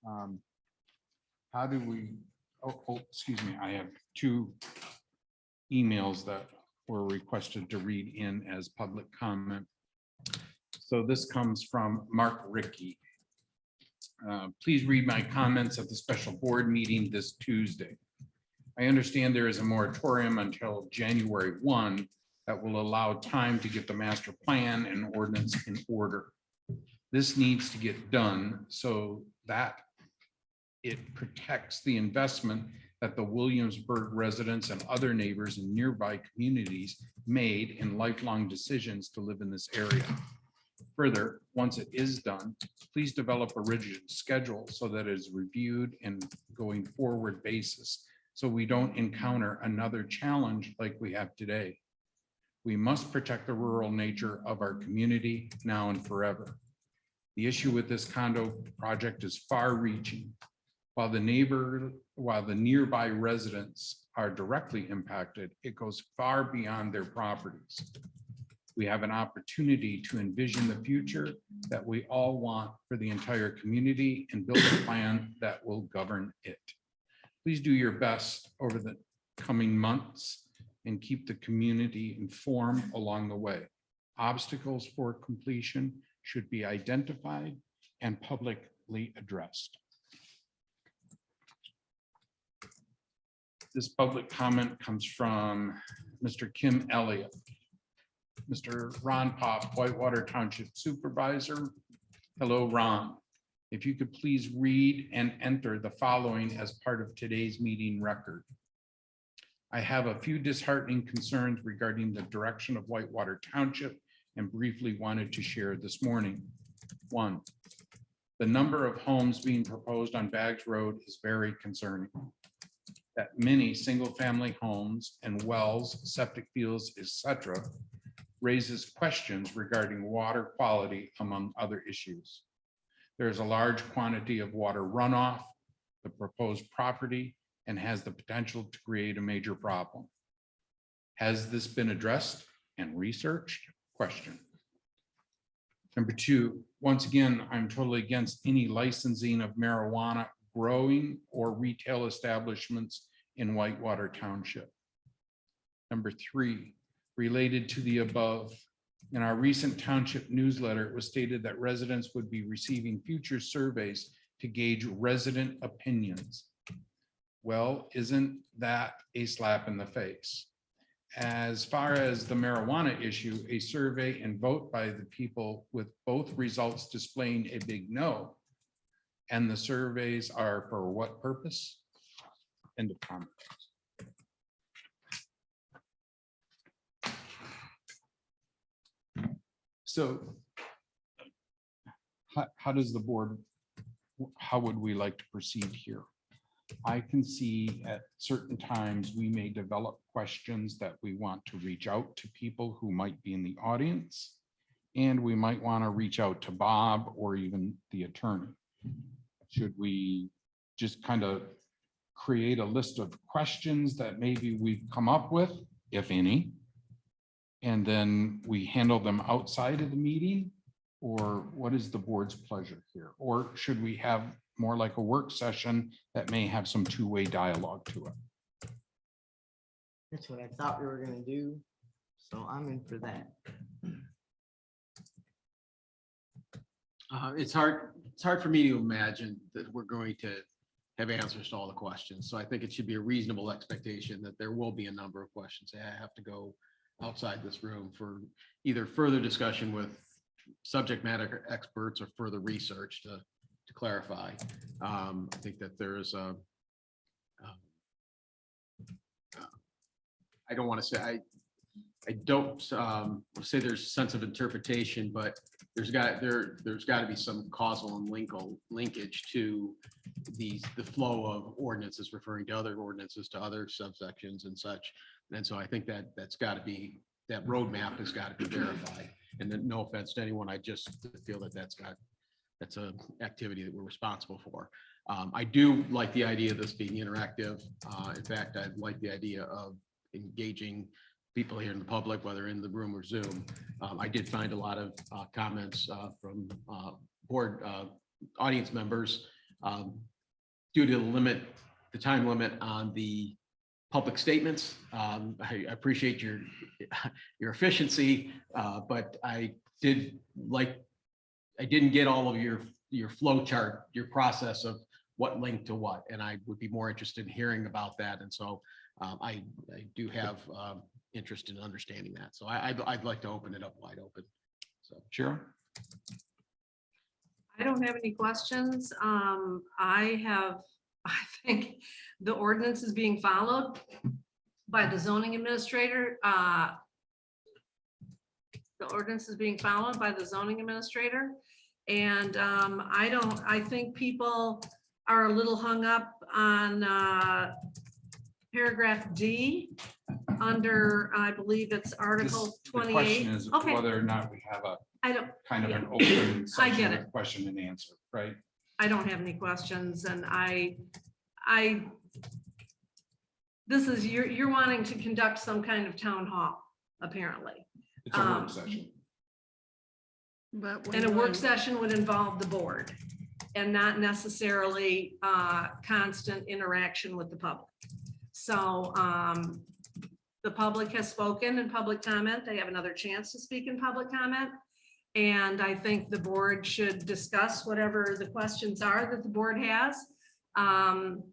How do we, excuse me, I have 2 emails that were requested to read in as public comment. So this comes from Mark Rickey. Please read my comments at the special board meeting this Tuesday. I understand there is a moratorium until January 1 that will allow time to get the master plan and ordinance in order. This needs to get done so that it protects the investment that the Williamsburg residents and other neighbors in nearby communities made in lifelong decisions to live in this area. Further, once it is done, please develop a rigid schedule so that it is reviewed and going forward basis, so we don't encounter another challenge like we have today. We must protect the rural nature of our community now and forever. The issue with this condo project is far-reaching. While the nearby residents are directly impacted, it goes far beyond their properties. We have an opportunity to envision the future that we all want for the entire community and build a plan that will govern it. Please do your best over the coming months and keep the community informed along the way. Obstacles for completion should be identified and publicly addressed. This public comment comes from Mr. Kim Elliott. Mr. Ron Pop, Whitewater Township Supervisor. Hello, Ron. If you could please read and enter the following as part of today's meeting record. I have a few disheartening concerns regarding the direction of Whitewater Township and briefly wanted to share this morning. 1, the number of homes being proposed on Baggs Road is very concerning. That many single-family homes and wells, septic fields, etc., raises questions regarding water quality, among other issues. There is a large quantity of water runoff, the proposed property, and has the potential to create a major problem. Has this been addressed and researched? Question. Number 2, once again, I'm totally against any licensing of marijuana growing or retail establishments in Whitewater Township. Number 3, related to the above, in our recent township newsletter, it was stated that residents would be receiving future surveys to gauge resident opinions. Well, isn't that a slap in the face? As far as the marijuana issue, a survey and vote by the people with both results displaying a big no. And the surveys are for what purpose? End of comment. So how does the board, how would we like to proceed here? I can see at certain times we may develop questions that we want to reach out to people who might be in the audience. And we might want to reach out to Bob or even the attorney. Should we just kind of create a list of questions that maybe we've come up with, if any, and then we handle them outside of the meeting? Or what is the board's pleasure here? Or should we have more like a work session that may have some two-way dialogue to it? That's what I thought we were gonna do, so I'm in for that. It's hard for me to imagine that we're going to have answers to all the questions. So I think it should be a reasonable expectation that there will be a number of questions. I have to go outside this room for either further discussion with subject matter experts or further research to clarify. I think that there's a, I don't want to say, I don't say there's a sense of interpretation, but there's got to be some causal and linkage to the flow of ordinances referring to other ordinances to other subsections and such. And so I think that that roadmap has got to be verified. And then, no offense to anyone, I just feel that that's an activity that we're responsible for. I do like the idea of this being interactive. In fact, I like the idea of engaging people here in the public, whether in the room or Zoom. I did find a lot of comments from board audience members due to the time limit on the public statements. I appreciate your efficiency, but I didn't get all of your your flow chart, your process of what link to what, and I would be more interested in hearing about that. And so I do have interest in understanding that. So I'd like to open it up wide open. So Cheryl? I don't have any questions. I think the ordinance is being followed by the zoning administrator. The ordinance is being followed by the zoning administrator. And I think people are a little hung up on paragraph D under, I believe it's Article This- the 28. question is Okay, whether or not we have a I don't, kind of yeah. an open I get section it. of question and answer, right? I don't have any questions, and this is, you're wanting to conduct some kind of town hall, apparently. It's a work session. But And a work session would involve the board and not necessarily constant interaction with the public. So the public has spoken in public comment. They have another chance to speak in public comment. And I think the board should discuss whatever the questions are that the board has. And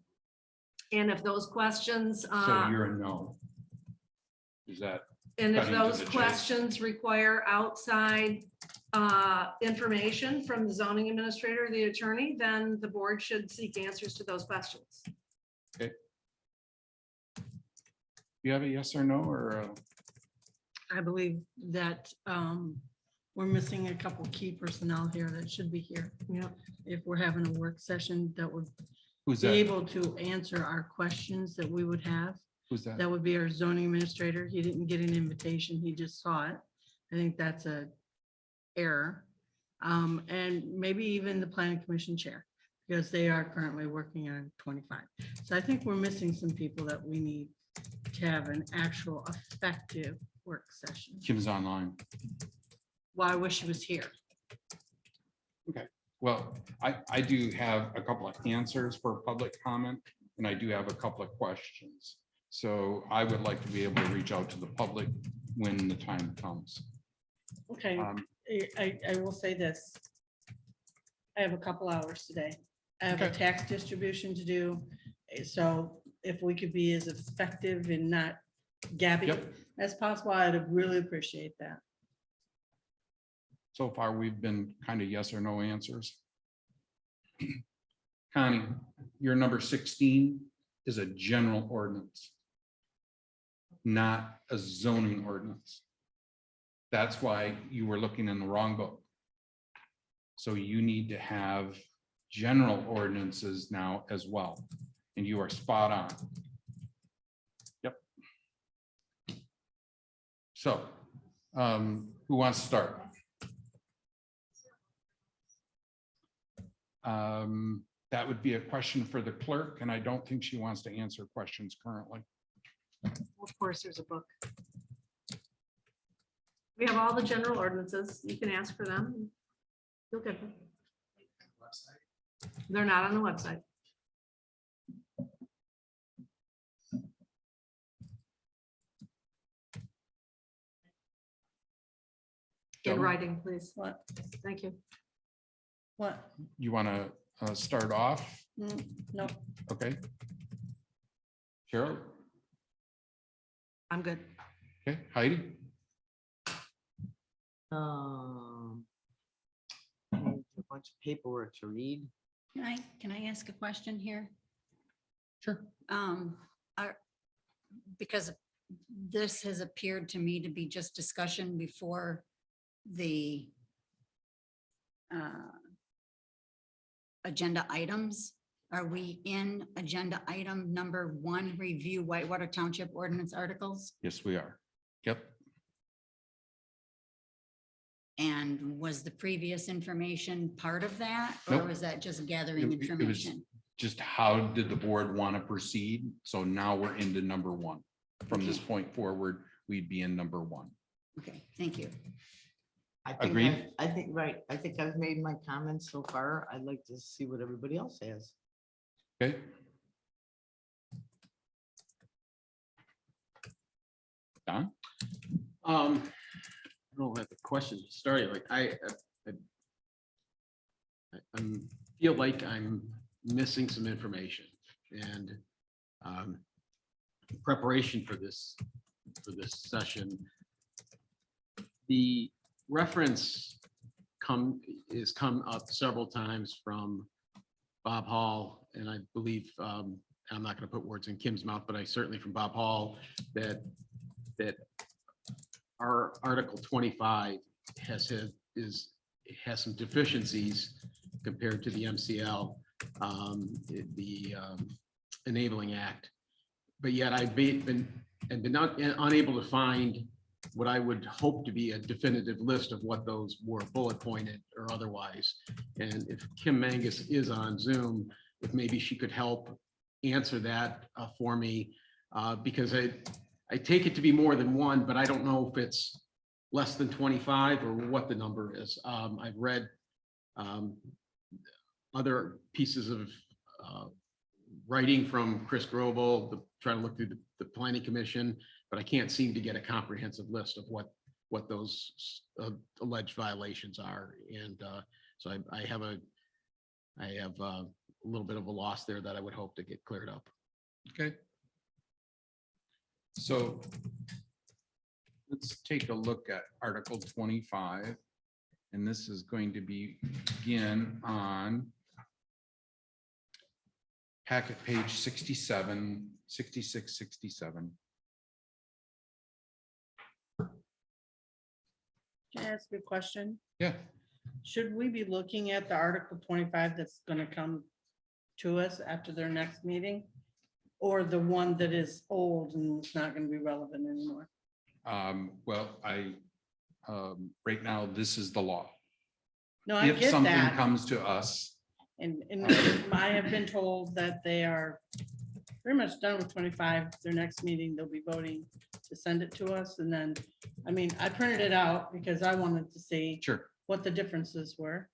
if those questions, So you're a no. Is that, and if cutting to those the chase. questions require outside information from the zoning administrator, or the attorney, then the board should seek answers to those questions. you have a yes or no, or I believe that we're missing a couple key personnel here that should be here. Yeah. If we're having a work session that would who's be that? able to answer our questions that we would have. Who's that? That would be our zoning administrator. He didn't get an invitation. He just saw it. I think that's a error. And maybe even the planning commission chair, because they are currently working on 25. So I think we're missing some people that we need to have an actual effective work session. Kim's online. Well, I wish she was here. Well, I do have a couple of answers for public comment, and I do have a couple of questions. So I would like to be able to reach out to the public when the time comes. Okay, I will say this. I have a couple hours today. I have a Okay. tax distribution to do. So if we could be as effective and not gabbing Yep. as possible, I'd really appreciate that. So far, we've been kind of yes or no answers. Connie, your number 16 is a general ordinance, not a zoning ordinance. That's why you were looking in the wrong book. So you need to have general ordinances now as well, and you are spot on. Yep. So, who wants to start? That would be a question for the clerk, and I don't think she wants to answer questions currently. Of course, there's a book. We have all the general ordinances. You can ask for them. You'll get them. They're not on the website. In Joe? writing, please. What? Thank you. What? You want to start off? No, Okay. Cheryl? I'm good. Okay, Heidi? A bunch of paperwork to read. Can I ask a question here? Sure. Because this has appeared to me to be just discussion before the agenda items. Are we in agenda item number 1, review Whitewater Township ordinance articles? Yes, we are. Yep. And was the previous information part of that? Or Nope. was that just gathering It was information? just how did the board want to proceed? So now we're into number 1. From this point forward, we'd be in number 1. Okay, thank you. I think Agreed. I think, right, I think I've made my comments so far. I'd like to see what everybody else has. Okay. Don? I don't have the question started, like I feel like I'm missing some information, and preparation for this session. The reference is come up several times from Bob Hall, and I believe, I'm not going to put words in Kim's mouth, but I certainly from Bob Hall, that our Article 25 has some deficiencies compared to the MCL, the Enabling Act. But yet I've been unable to find what I would hope to be a definitive list of what those were, bullet pointed or otherwise. And if Kim Mangus is on Zoom, if maybe she could help answer that for me, because I take it to be more than one, but I don't know if it's less than 25 or what the number is. I've read other pieces of writing from Chris Grobel, trying to look through the Planning Commission, but I can't seem to get a comprehensive list of what those alleged violations are. And so I have a little bit of a loss there that I would hope to get cleared up. Okay. So let's take a look at Article 25. And this is going to begin on packet page 67, 66, 67. Can I ask you a question? Yeah. Should we be looking at the Article 25 that's going to come to us after their next meeting? Or the one that is old and it's not going to be relevant anymore? Well, right now, this is the law. No, I If get something that. comes to us, And I have been told that they are pretty much done with 25. Their next meeting, they'll be voting to send it to us. And then, I mean, I printed it out because I wanted to see sure. what the differences were.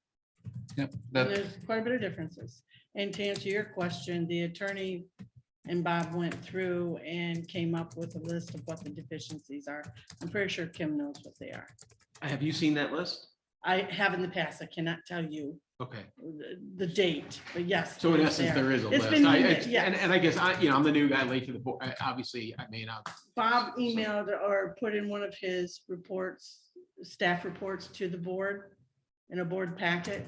Yep. And there's quite a bit of differences. And to answer your question, the attorney and Bob went through and came up with a list of what the deficiencies are. I'm pretty sure Kim knows what they are. Have you seen that list? I have in the past. I cannot tell you Okay. the date, but yes. So in it's essence, there is a It's list. been And yes. I guess I'm the new guy late to the board. Obviously, I may not. Bob emailed or put in one of his reports, staff reports to the board in a board packet.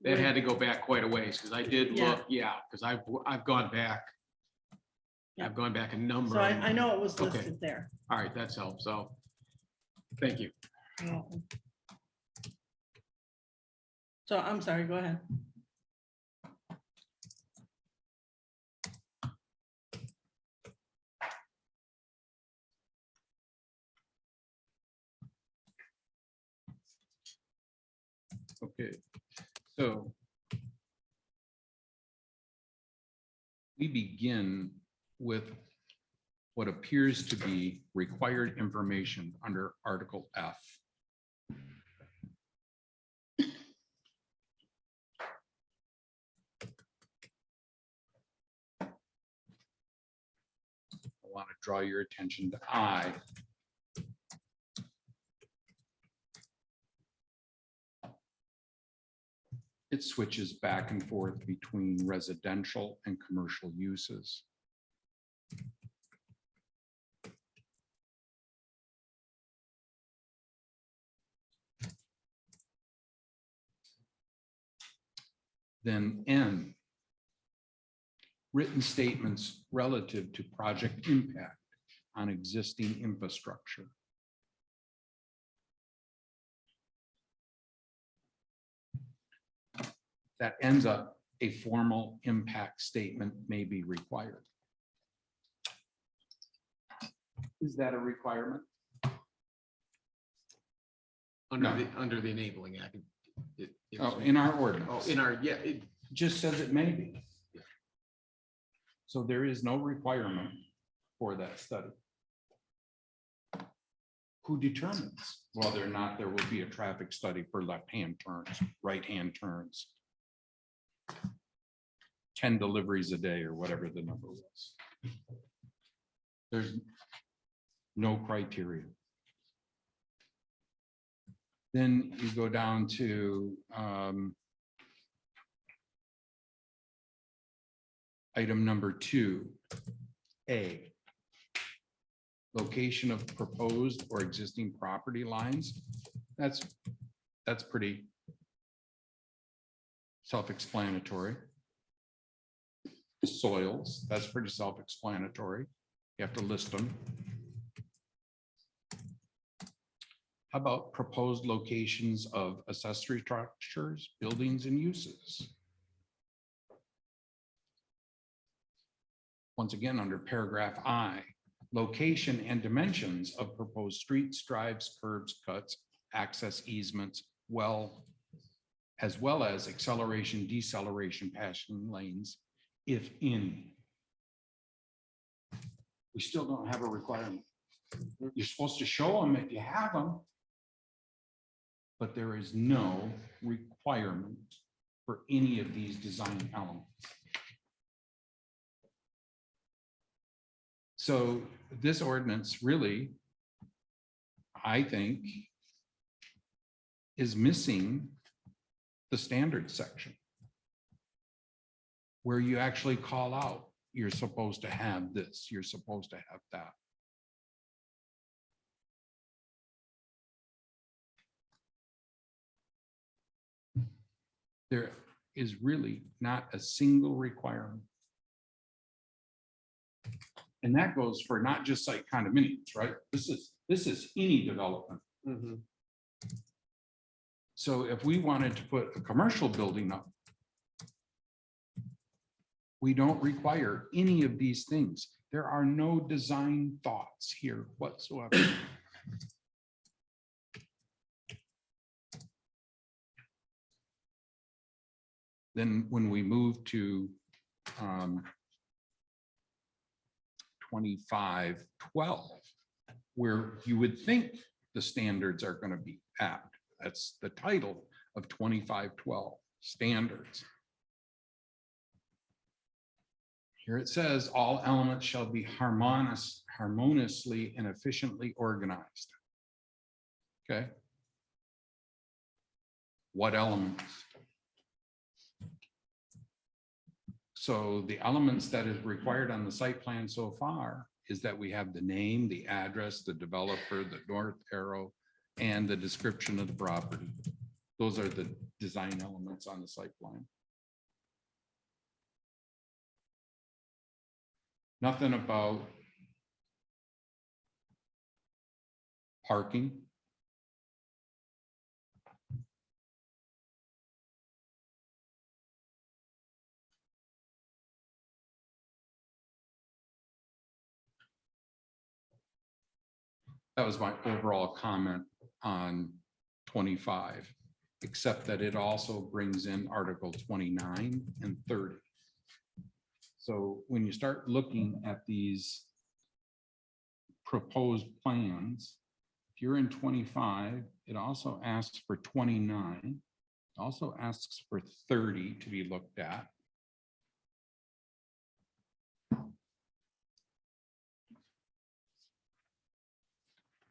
That had to go back quite a ways, because I did Yeah. look, because I've gone back. Yeah. I've gone back a number. So of- I know it was Okay. listed there. All right, that's helped. So, thank you. So I'm sorry, go ahead. Okay, so we begin with what appears to be required information under Article F. I want to draw your attention to I. It switches back and forth between residential and commercial uses. Then N, written statements relative to project impact on existing infrastructure. That ends up a formal impact statement may be required. Is that a requirement? No. Under the Enabling Act. Oh, in our ordinance. Oh, in our, yeah, it Just says it may be. So there is no requirement for that study. Who determines whether or not there will be a traffic study for left-hand turns, right-hand turns? 10 deliveries a day or whatever the number was. There's no criteria. Then you go down to Item number 2A. Location of proposed or existing property lines. That's pretty self-explanatory. Soils, that's pretty self-explanatory. You have to list them. How about proposed locations of accessory structures, buildings, and uses? Once again, under paragraph I, location and dimensions of proposed streets, drives, curbs, cuts, access easements, as well as acceleration, deceleration, passing lanes, if any. We still don't have a requirement. You're supposed to show them if you have them, but there is no requirement for any of these design elements. So this ordinance really, I think, is missing the standards section, where you actually call out, you're supposed to have this, you're supposed to have that. There is really not a single requirement. And that goes for not just site condominiums, right? This is any development. So if we wanted to put a commercial building up, we don't require any of these things. There are no design thoughts here whatsoever. Then when we move to 2512, where you would think the standards are going to be at, that's the title of 2512, standards. Here it says, all elements shall be harmoniously and efficiently organized. Okay. What elements? So the elements that is required on the site plan so far is that we have the name, the address, the developer, the north arrow, and the description of the property. Those are the design elements on the site plan. Nothing about parking. That was my overall comment on 25, except that it also brings in Article 29 and 30. So when you start looking at these proposed plans, if you're in 25, it also asks for 29, it also asks for 30 to be looked at.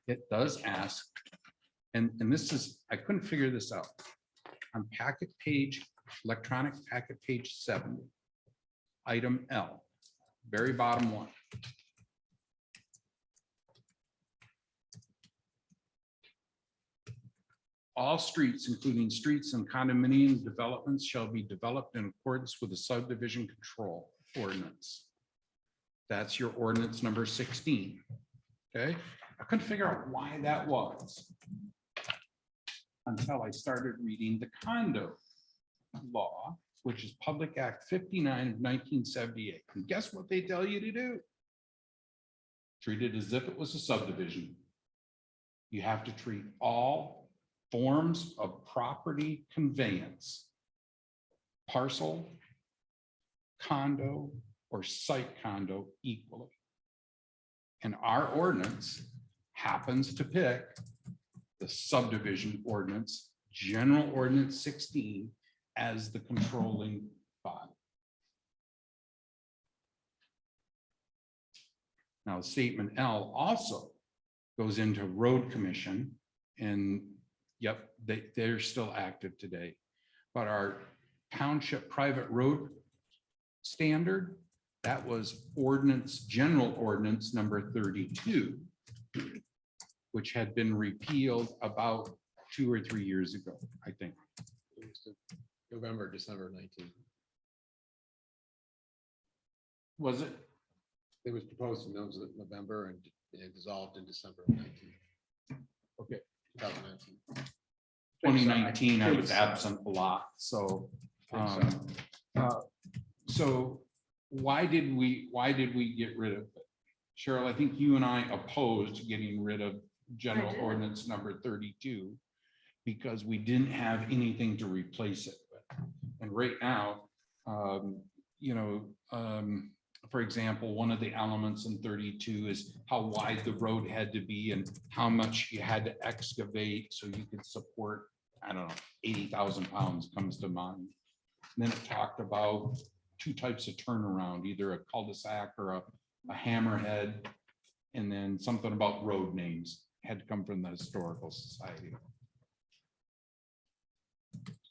It does ask, and this is, I couldn't figure this out. On packet page, electronic packet page 70, item L, very bottom one. All streets, including streets and condominium developments, shall be developed in accordance with the subdivision control ordinance. That's your ordinance number 16. Okay. I couldn't figure out why that was until I started reading the condo law, which is Public Act 59 of 1978. And guess what they tell you to do? Treat it as if it was a subdivision. You have to treat all forms of property conveyance, parcel, condo, or site condo equally. And our ordinance happens to pick the subdivision ordinance, general ordinance 16, as the controlling body. Now, statement L also goes into road commission, and yep, they're still active today. But our township private road standard That was ordinance, general ordinance number 32, which had been repealed about 2 or 3 years ago, I think. November, December 19th. Was it? It was proposed in November and dissolved in December of 19. Okay. 2019. 2019, I was absent a lot, so. So why did we get rid of it? Cheryl, I think you and I opposed getting rid of general did. ordinance number 32 because we didn't have anything to replace it with. And right now, for example, one of the elements in 32 is how wide the road had to be and how much you had to excavate so you could support, I don't know, 80,000 pounds comes to mind. And then it talked about 2 types of turnaround, either a cul-de-sac or a hammerhead, and then something about road names had to come from the Historical Society.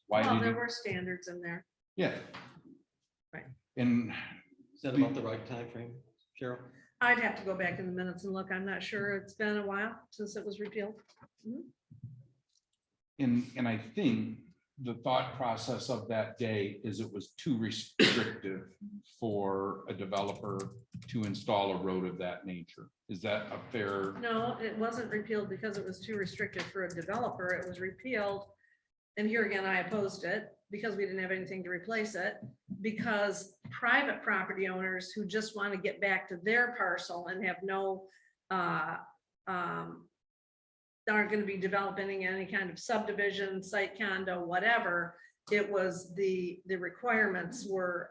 Why Well, did there you? were standards in there. Yeah. Right. And Is that about the right time frame, Cheryl? I'd have to go back in the minutes and look. I'm not sure. It's been a while since it was repealed. And I think the thought process of that day is it was too restrictive for a developer to install a road of that nature. Is that a fair? No, it wasn't repealed because it was too restrictive for a developer. It was repealed. And here again, I opposed it because we didn't have anything to replace it. Because private property owners who just want to get back to their parcel and have no, aren't going to be developing any kind of subdivision, site condo, whatever. It was the requirements were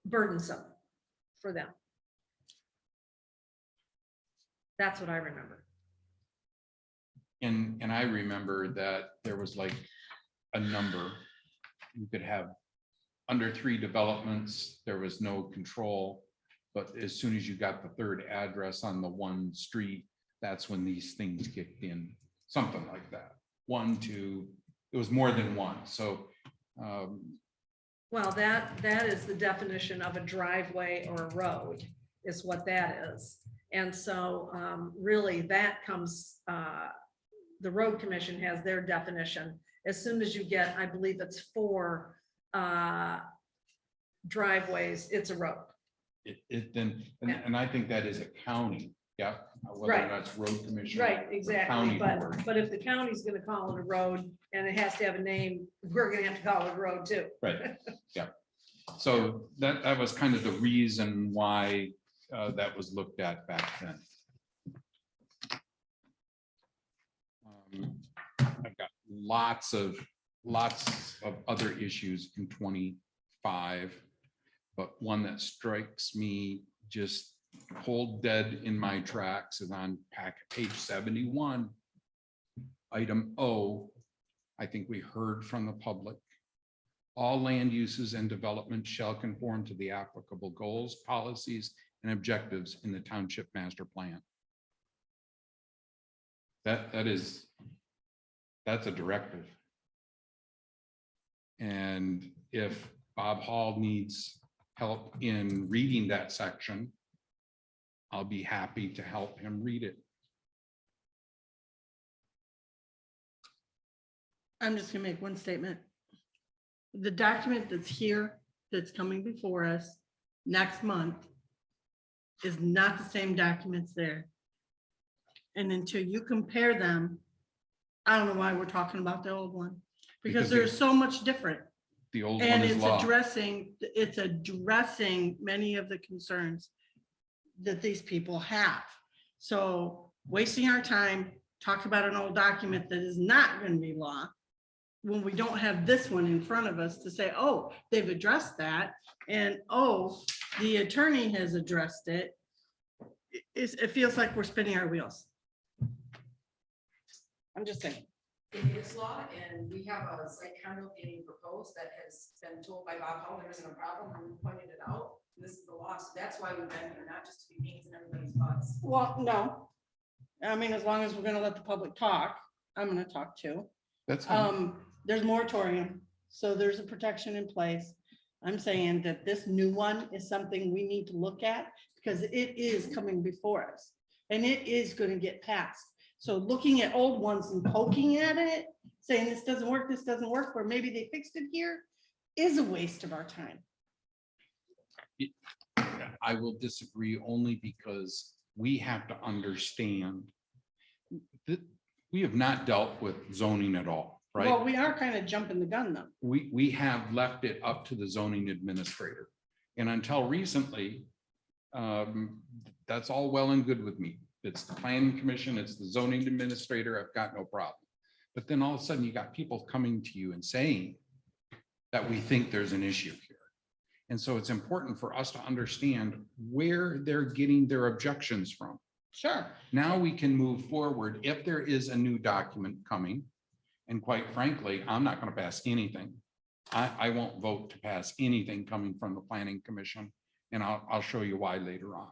burdensome for them. That's what I remember. And I remember that there was like a number. You could have under 3 developments, there was no control. But as soon as you got the 3rd address on the one street, that's when these things kicked in, something like that. 1, 2, it was more than 1. So Well, that is the definition of a driveway or a road is what that is. And so really that comes, the road commission has their definition. As soon as you get, I believe it's 4 driveways, it's a road. And I think that is a county, yeah. Whether Right. that's road commission. Right, or exactly. county board. But if the county's gonna call it a road and it has to have a name, we're gonna have to call it a road too. Right, yeah. So that was kind of the reason why that was looked at back then. I've got lots of other issues in 25, but one that strikes me just cold dead in my tracks is on page 71. Item O, I think we heard from the public. All land uses and development shall conform to the applicable goals, policies, and objectives in the township master plan. That's a directive. And if Bob Hall needs help in reading that section, I'll be happy to help him read it. I'm just gonna make one statement. The document that's here, that's coming before us next month is not the same documents there. And until you compare them, I don't know why we're talking about the old one, because Because there's so much different. The old one And is it's law. addressing many of the concerns that these people have. So wasting our time talking about an old document that is not going to be law, when we don't have this one in front of us to say, oh, they've addressed that, and oh, the attorney has addressed it. It feels like we're spinning our wheels. I'm just saying. It is law, and we have a site condo being proposed that has been told by Bob Hall there isn't a problem, and we pointed it out. This is the law, so that's why we've been here, not just to be beans in everybody's butts. Well, no. I mean, as long as we're gonna let the public talk, I'm gonna talk too. That's fine. There's moratorium, so there's a protection in place. I'm saying that this new one is something we need to look at because it is coming before us and it is going to get passed. So looking at old ones and poking at it, saying this doesn't work, or maybe they fixed it here, is a waste of our time. I will disagree only because we have to understand that we have not dealt with zoning at all, right? Well, we are kind of jumping the gun though. We have left it up to the zoning administrator. And until recently, that's all well and good with me. It's the planning commission, it's the zoning administrator, I've got no problem. But then all of a sudden you got people coming to you and saying that we think there's an issue here. And so it's important for us to understand where they're getting their objections from. Sure. Now we can move forward if there is a new document coming. And quite frankly, I'm not going to pass anything. I won't vote to pass anything coming from the planning commission. And I'll show you why later on.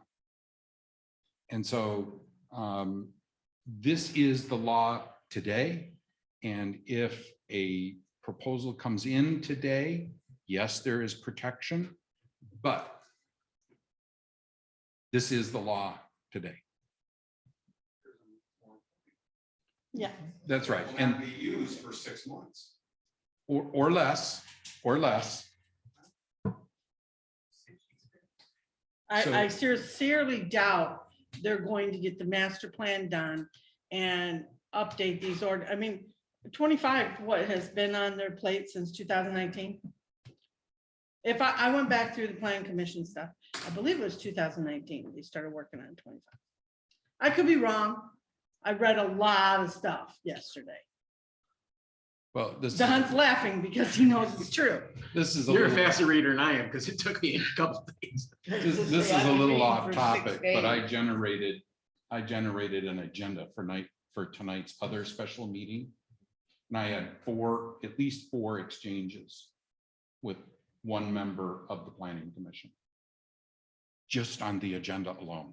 And so this is the law today. And if a proposal comes in today, yes, there is protection, but this is the law today. Yeah. That's right. Will And not be used for 6 months. or less. I sincerely doubt they're going to get the master plan done and update these order. I mean, 25, what has been on their plate since 2019? If I went back through the plan commission stuff, I believe it was 2019, they started working on 25. I could be wrong. I read a lot of stuff yesterday. Well, Don's laughing because he knows it's true. This is You're a faster reader than I am because it took me a couple of days. This is a little off topic, but I generated an agenda for tonight's other special meeting. And I had at least four exchanges with one member of the planning commission. Just on the agenda alone.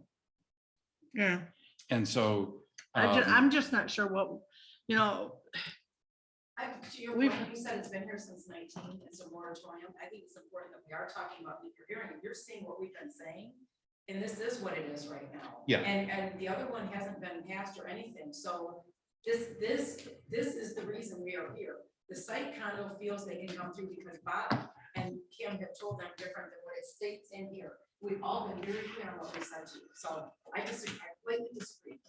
Yeah. And so. I'm just not sure what, you know. To your point, you said it's been here since 19, it's a moratorium. I think it's important that we are talking about what you're hearing. You're seeing what we've been saying, and this is what it is right now. Yeah. And the other one hasn't been passed or anything. So this is the reason we are here. The site condo feels they can come through because Bob and Kim have told them different than what it states in here. We've all been very clear on what we said to you. So I completely disagree.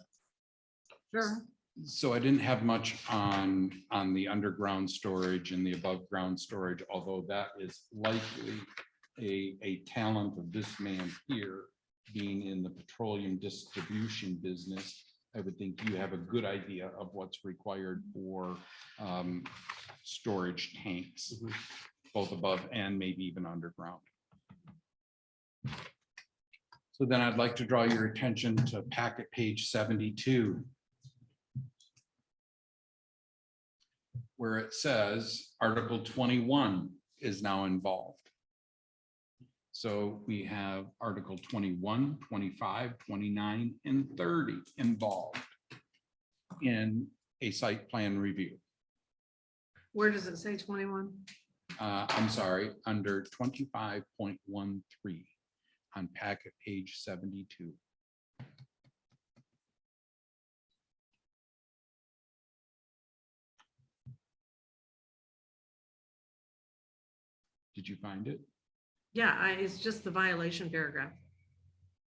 Sure. So I didn't have much on the underground storage and the above ground storage, although that is likely a talent of this man here being in the petroleum distribution business. I would think you have a good idea of what's required for storage tanks, both above and maybe even underground. So then I'd like to draw your attention to packet page 72. Where it says Article 21 is now involved. So we have Article 21, 25, 29, and 30 involved in a site plan review. Where does it say 21? I'm sorry, under 25.13 on packet page 72. Did you find it? Yeah, it's just the violation paragraph.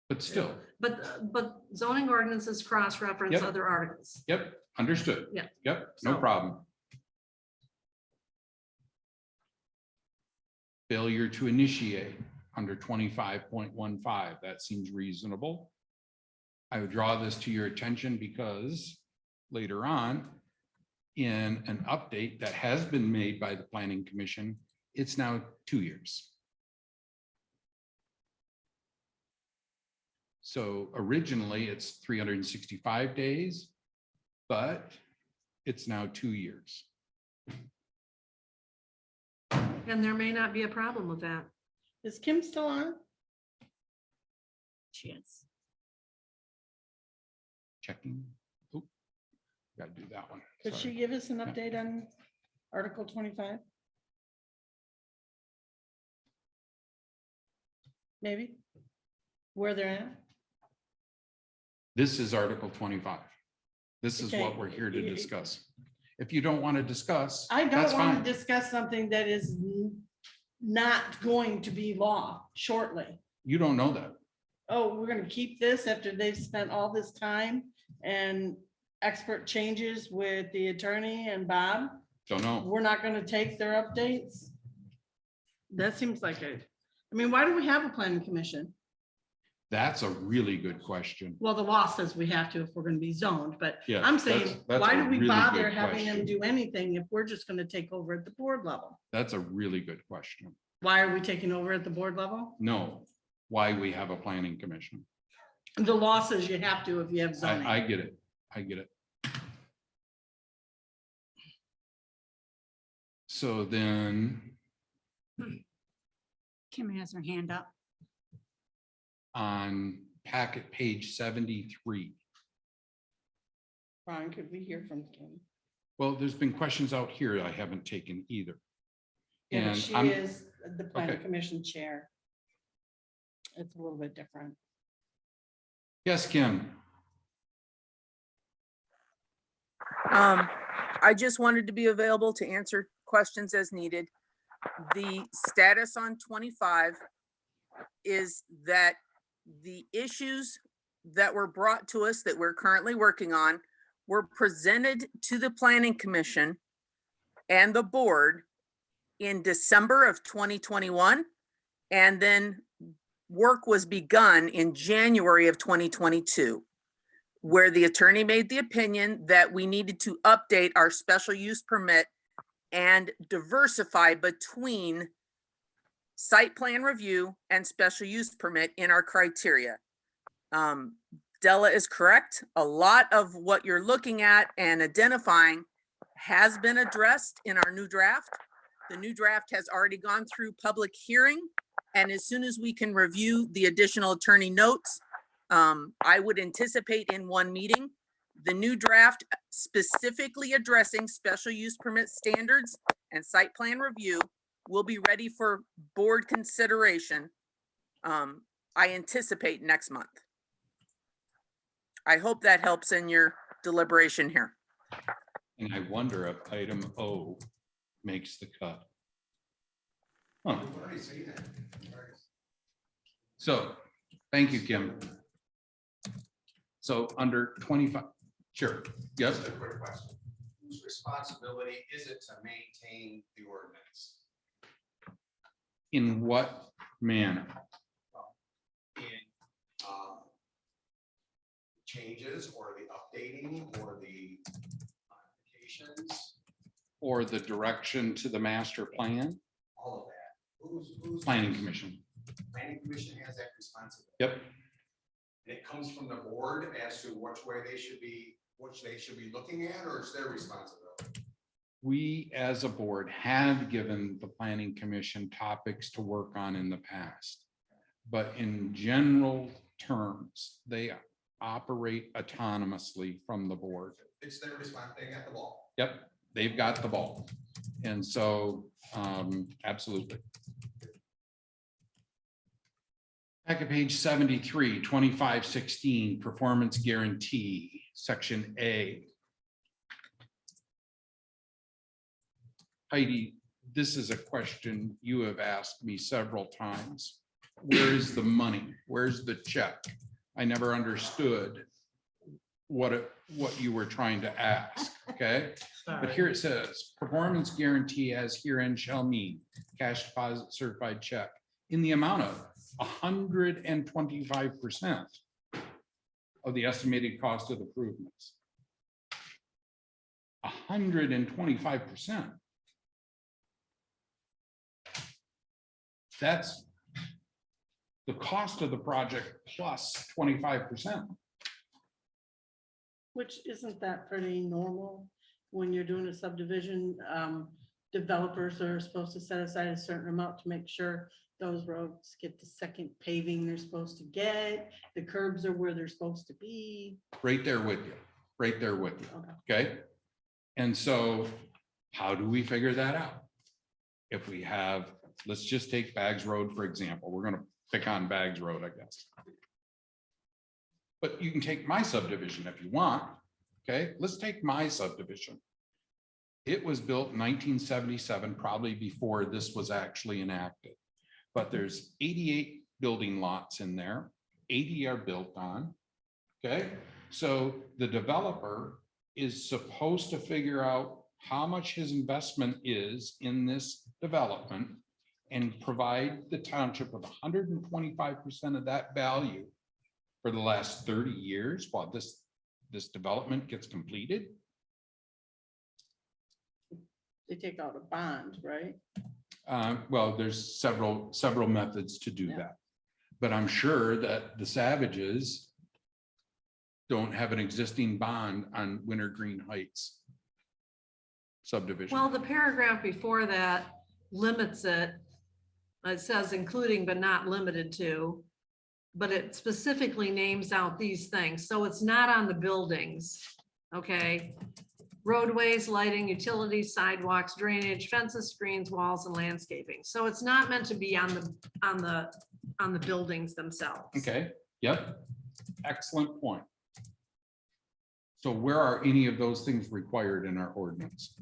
But still. But zoning ordinances cross-reference Yep. other articles. Yep, understood. Yeah. Yep, no So- problem. Failure to initiate under 25.15, that seems reasonable. I would draw this to your attention because later on, in an update that has been made by the Planning Commission, it's now 2 years. So originally it's 365 days, but it's now 2 years. And there may not be a problem with that. Is Kim still on? She is. Checking. Oop, gotta do that one. Could Sorry. she give us an update on Article 25? maybe? Where they're at? This is Article 25. This is what Okay. we're here to discuss. If you don't want to discuss, I that's don't want fine. to discuss something that is not going to be law shortly. You don't know that. Oh, we're gonna keep this after they've spent all this time and expert changes with the attorney and Bob? Don't know. We're not gonna take their updates? That seems like I mean, why do we have a planning commission? That's a really good question. Well, the law says we have to if we're gonna be zoned, but Yeah, I'm that's- saying, that's why a do we really bother good having them question. do anything if we're just gonna take over at the board level? That's a really good question. Why are we taking over at the board level? No, why we have a planning commission. The law says you have to if you have zoning. I get it. I get it. So then Kim has her hand up. on packet page 73. Ron, could we hear from Kim? Well, there's been questions out here I haven't taken either. Yeah, but And she I'm- is the planning Okay. commission chair. It's a little bit different. Yes, Kim. I just wanted to be available to answer questions as needed. The status on 25 is that the issues that were brought to us that we're currently working on were presented to the Planning Commission and the board in December of 2021. And then work was begun in January of 2022, where the attorney made the opinion that we needed to update our special use permit and diversify between site plan review and special use permit in our criteria. Della is correct. A lot of what you're looking at and identifying has been addressed in our new draft. The new draft has already gone through public hearing. And as soon as we can review the additional attorney notes, I would anticipate in one meeting, the new draft specifically addressing special use permit standards and site plan review will be ready for board consideration. I anticipate next month. I hope that helps in your deliberation here. And I wonder if item O makes the cut. Huh. So, thank you, Kim. So under 25, sure, yes. Just a quick question. Whose responsibility is it to maintain the ordinance? In what manner? In changes or the updating or the modifications, Or the direction to the master plan? all of that? Who's Planning Commission. Planning Commission has that responsibility. Yep. And it comes from the board as to which way they should be, which they should be looking at, or it's their responsibility? We, as a board, have given the Planning Commission topics to work on in the past. But in general terms, they operate autonomously from the board. It's their response, they got the ball. Yep, they've got the ball. And so, absolutely. Back at page 73, 2516, performance guarantee, section A. Heidi, this is a question you have asked me several times. Where is the money? Where's the check? I never understood what you were trying to ask, okay? But here it says, performance guarantee as herein shall mean cash deposit certified check in the amount of 125% of the estimated cost of the improvements. 125%. That's the cost of the project plus 25%. Which isn't that pretty normal when you're doing a subdivision? Developers are supposed to set aside a certain amount to make sure those roads get the second paving they're supposed to get. The curbs are where they're supposed to be. Right there with you, right there with you, okay? And so how do we figure that out? If we have, let's just take Baggs Road, for example, we're gonna pick on Bags Road, I guess. But you can take my subdivision if you want. Okay, let's take my subdivision. It was built in 1977, probably before this was actually enacted. But there's 88 building lots in there, 80 are built on. Okay, so the developer is supposed to figure out how much his investment is in this development and provide the township with 125% of that value for the last 30 years while this development gets completed. They take out a bond, right? Well, there's several methods to do Yeah. that. But I'm sure that the Savages don't have an existing bond on Wintergreen Heights subdivision. Well, the paragraph before that limits it. It says including but not limited to, but it specifically names out these things. So it's not on the buildings, okay? Roadways, lighting, utilities, sidewalks, drainage, fences, screens, walls, and landscaping. So it's not meant to be on the buildings themselves. Okay, yep, excellent point. So where are any of those things required in our ordinance?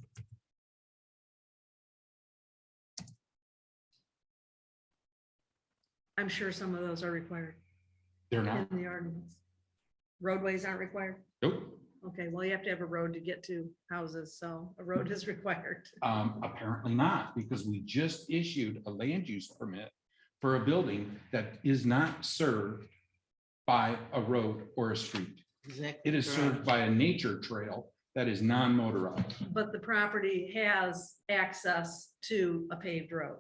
I'm sure some of those are required They're not. in the ordinance. Roadways aren't required. Nope. Okay, well, you have to have a road to get to houses, so a road is required. Apparently not, because we just issued a land use permit for a building that is not served by a road or a street. Exactly. It is served by a nature trail that is non-motorized. But the property has access to a paved road.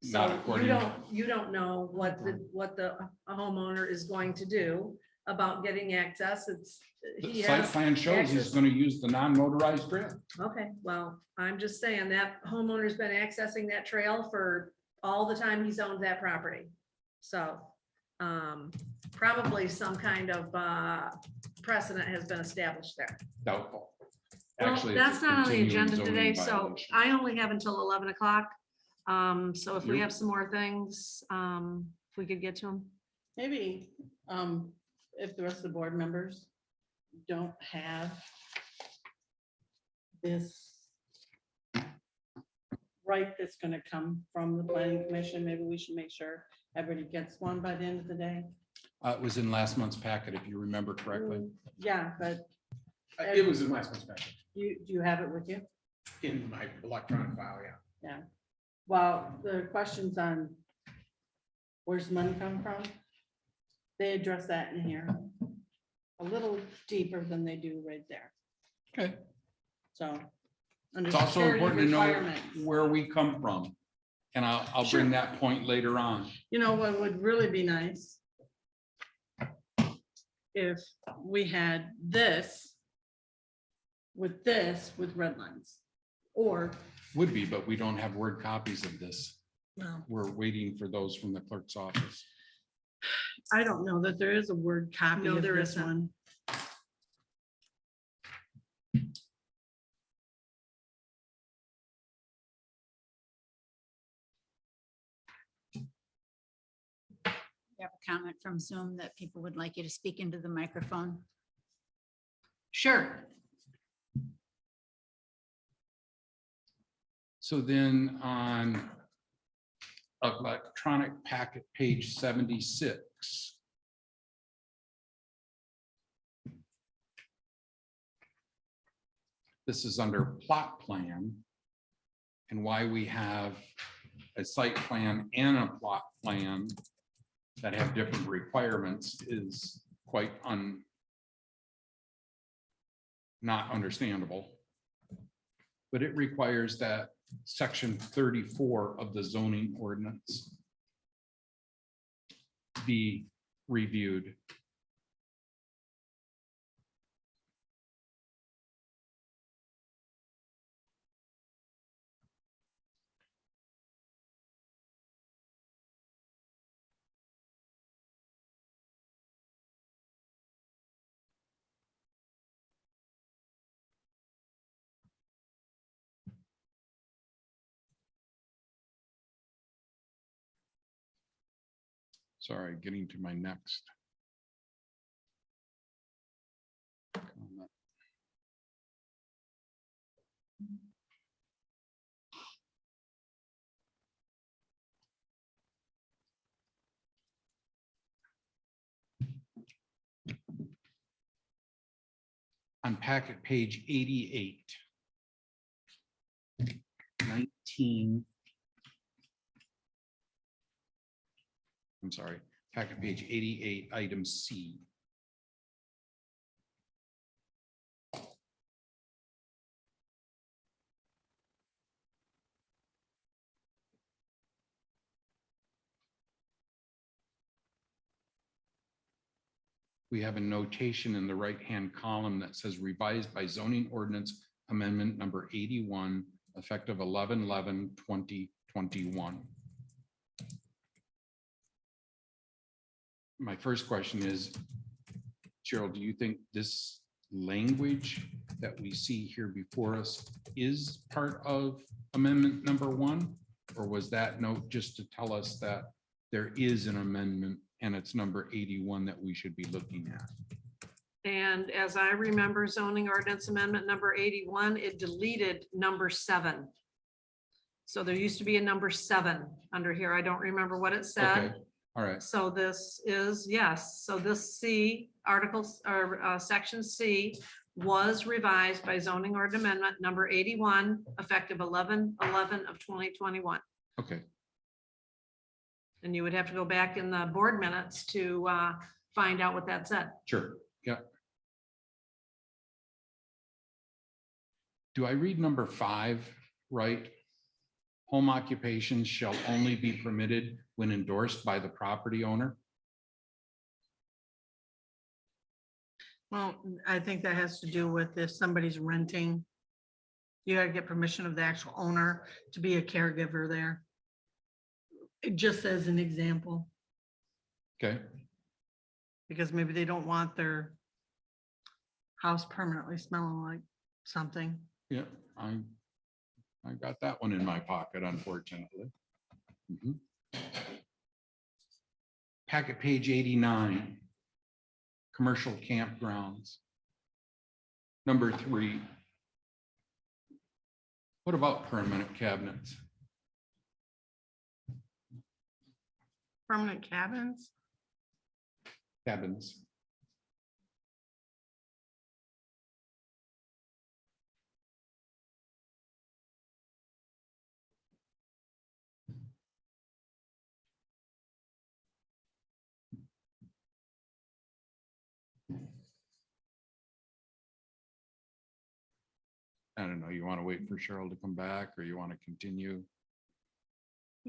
Not So according- you don't know what the homeowner is going to do about getting access. The He site has plan shows he's access. going to use the non-motorized trail. Okay, well, I'm just saying that homeowner's been accessing that trail for all the time he's owned that property. So, probably some kind of, precedent has been established there. Doubtful. Well, Actually, it's that's a not on the continuing agenda zoning today, so violation. I only have until 11 o'clock. So if we You- have some more things, if we could get to them. Maybe, if the rest of the board members don't have this right that's gonna come from the planning commission, maybe we should make sure everybody gets one by the end of the day. It was in last month's packet, if you remember correctly. Yeah, but It was in last month's packet, do you have it with you? in my electronic file, yeah. Yeah. Well, the questions on where's the money come from? They address that in here a little deeper than they do right there. Okay. So. under It's also security important to know requirements, where we come from. And I'll Sure. bring that point later on. You know, what would really be nice? If we had this with red lines, or, Would be, but we don't have word copies of this. well, We're waiting for those from the clerk's office. I don't know that there is a word copy No, of there this isn't. one. You have a comment from Zoom that people would like you to speak into the microphone. Sure. So then on electronic packet, page 76. This is under plot plan. And why we have a site plan and a plot plan that have different requirements is quite not understandable. But it requires that section 34 of the zoning ordinance be reviewed. Sorry, getting to my next. comment. On packet page 88. 19. I'm sorry, packet page 88, item C. We have a notation in the right-hand column that says revised by zoning ordinance amendment number 81, effective 11/11/2021. My first question is, Cheryl, do you think this language that we see here before us is part of amendment number 1? Or was that note just to tell us that there is an amendment and it's number 81 that we should be looking at? And as I remember zoning ordinance amendment number 81, it deleted number 7. So there used to be a number 7 under here. I don't remember what it said. Okay, all right. So this is, yes, so this C, articles, or section C was revised by zoning ordinance amendment number 81, effective 11/11/2021. Okay, And you would have to go back in the board minutes to find out what that said. sure, yeah. Do I read number 5 right? Home occupations shall only be permitted when endorsed by the property owner? Well, I think that has to do with if somebody's renting. You gotta get permission of the actual owner to be a caregiver there. It just as an example, Okay, because maybe they don't want their house permanently smelling like something. yeah, I got that one in my pocket, unfortunately. Mhm. Packet page 89. Commercial campgrounds. Number 3. What about permanent cabinets? Permanent cabins? Cabins. I don't know, you want to wait for Cheryl to come back or you want to continue?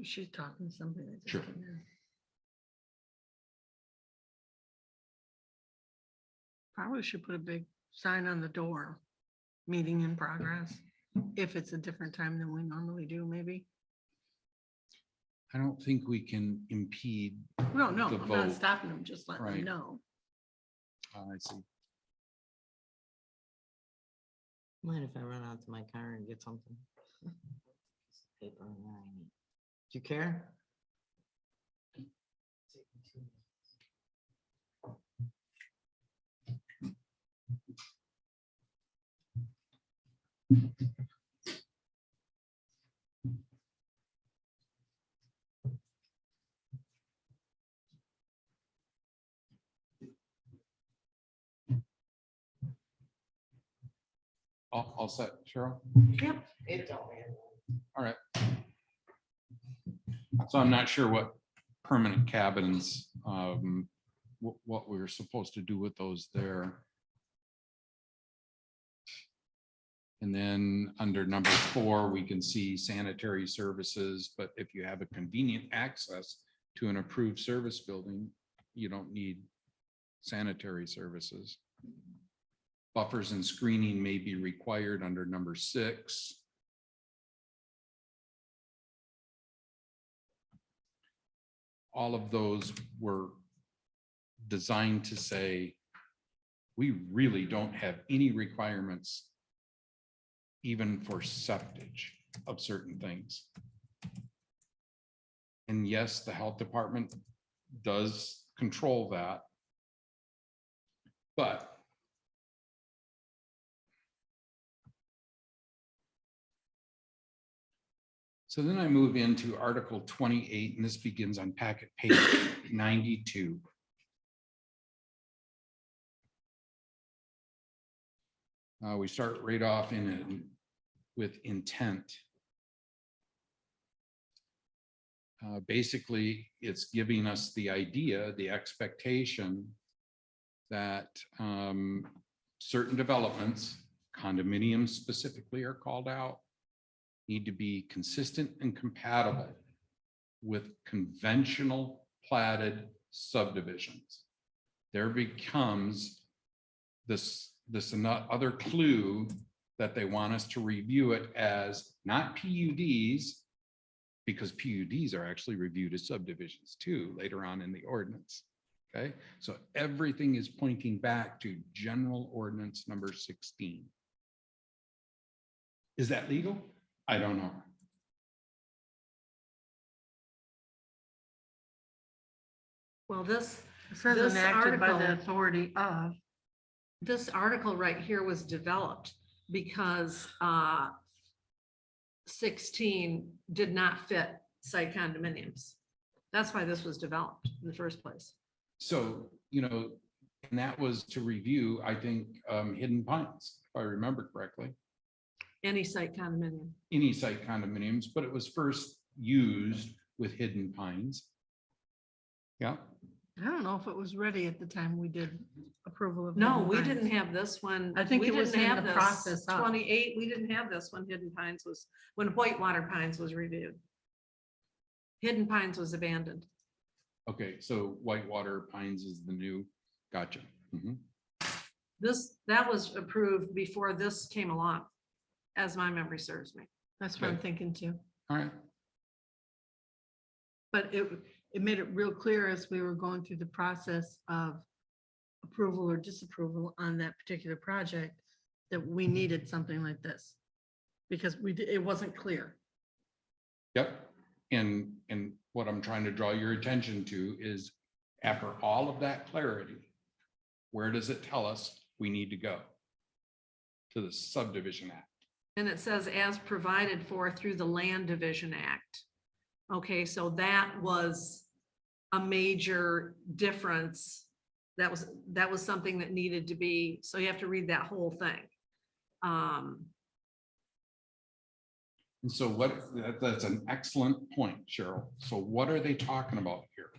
She's talking to somebody. I think, Sure. in there. Probably should put a big sign on the door, meeting in progress, if it's a different time than we normally do, maybe. I don't think we can impede. No, no, the I'm not vote. stopping them, just letting them Right. know. I see. Mind if I run out to my car and get something? Paper and there I need. Do you care? All set, Cheryl? Yep. It don't matter. All right. So I'm not sure what permanent cabins, what we're supposed to do with those there. And then under number 4, we can see sanitary services, but if you have a convenient access to an approved service building, you don't need sanitary services. Buffers and screening may be required under number 6. All of those were designed to say, we really don't have any requirements even for septage of certain things. And yes, the health department does control that. But so then I move into Article 28, and this begins on packet page 92. We start right off with intent. Basically, it's giving us the idea, the expectation that certain developments, condominiums specifically, are called out, need to be consistent and compatible with conventional platted subdivisions. There becomes this other clue that they want us to review it as not PUDs, because PUDs are actually reviewed as subdivisions too later on in the ordinance. Okay, so everything is pointing back to general ordinance number 16. Is that legal? I don't know. Well, this It says This enacted by the article- authority of. this article right here was developed because 16 did not fit site condominiums. That's why this was developed in the first place. So, and that was to review, I think, Hidden Pines, if I remember correctly, Any site condominium. any site condominiums, but it was first used with Hidden Pines. Yeah, I don't know if it was ready at the time we did approval of. No, Hidden we Pines. didn't have this one. I think we it was didn't in have the this. process of. 28, we didn't have this when Hidden Pines was, when Whitewater Pines was reviewed. Hidden Pines was abandoned. okay, so Whitewater Pines is the new, gotcha. Mhm. That was approved before this came along, as my memory serves me. That's what I'm Okay. thinking too. All right, But it made it real clear as we were going through the process of approval or disapproval on that particular project that we needed something like this. Because it wasn't clear. yep. And what I'm trying to draw your attention to is, after all of that clarity, where does it tell us we need to go? To the Subdivision Act. And it says as provided for through the Land Division Act. Okay, so that was a major difference. That was something that needed to be, so you have to read that whole thing. And so that's an excellent point, Cheryl. So what are they talking about here?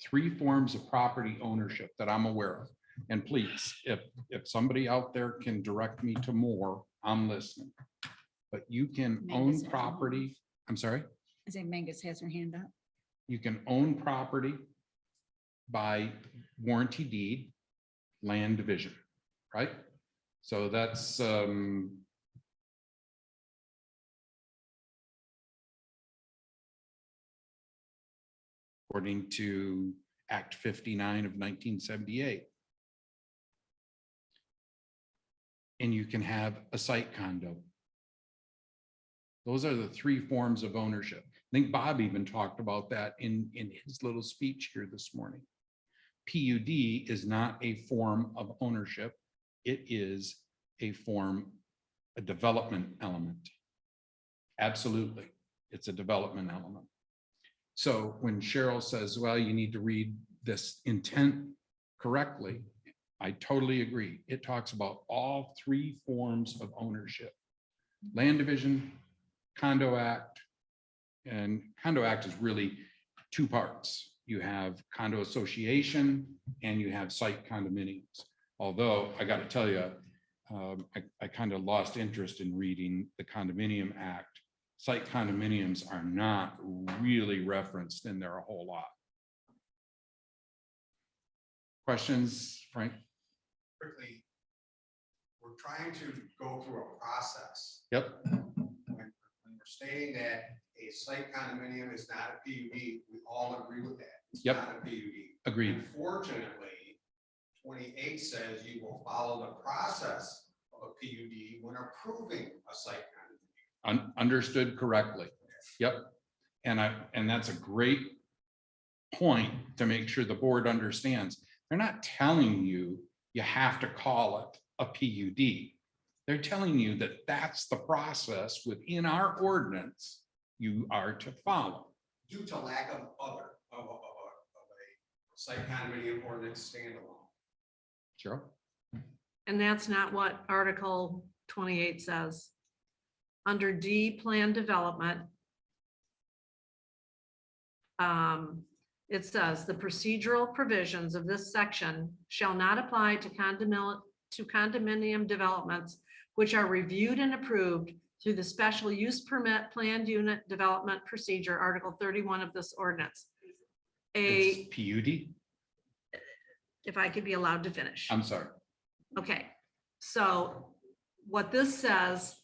3 forms of property ownership that I'm aware of. And please, if somebody out there can direct me to more, I'm listening. But you can Mangus own has her hand property, I'm sorry, I think Mangus has her hand up. you can own property by warranty deed, land division, right? So that's according to Act 59 of 1978. And you can have a site condo. Those are the 3 forms of ownership. I think Bob even talked about that in his little speech here this morning. PUD is not a form of ownership. It is a development element. Absolutely, it's a development element. So when Cheryl says, well, you need to read this intent correctly, I totally agree. It talks about all 3 forms of ownership: land division, condo act. And condo act is really 2 parts. You have condo association and you have site condominiums. Although I got to tell you, I kind of lost interest in reading the Condominium Act. Site condominiums are not really referenced in there a whole lot. Questions, Frank? Quickly, we're trying to go through a process. Yep. When we're saying that a site condominium is not a PUD, we all agree with that. It's Yep. not a PUD. Agreed. Unfortunately, 28 says you will follow the process of a PUD when approving a site condominium. Understood correctly. Yep. And that's a great point to make sure the board understands. They're not telling you you have to call it a PUD. They're telling you that that's the process within our ordinance you are to follow. Due to lack of a site condominium ordinance standalone. Sure. And that's not what Article 28 says. Under D, plan development, it says the procedural provisions of this section shall not apply to condominium developments which are reviewed and approved through the special use permit planned unit development procedure, Article 31 of this ordinance. It's PUD. If I could be allowed to finish. I'm sorry. Okay, so what this says,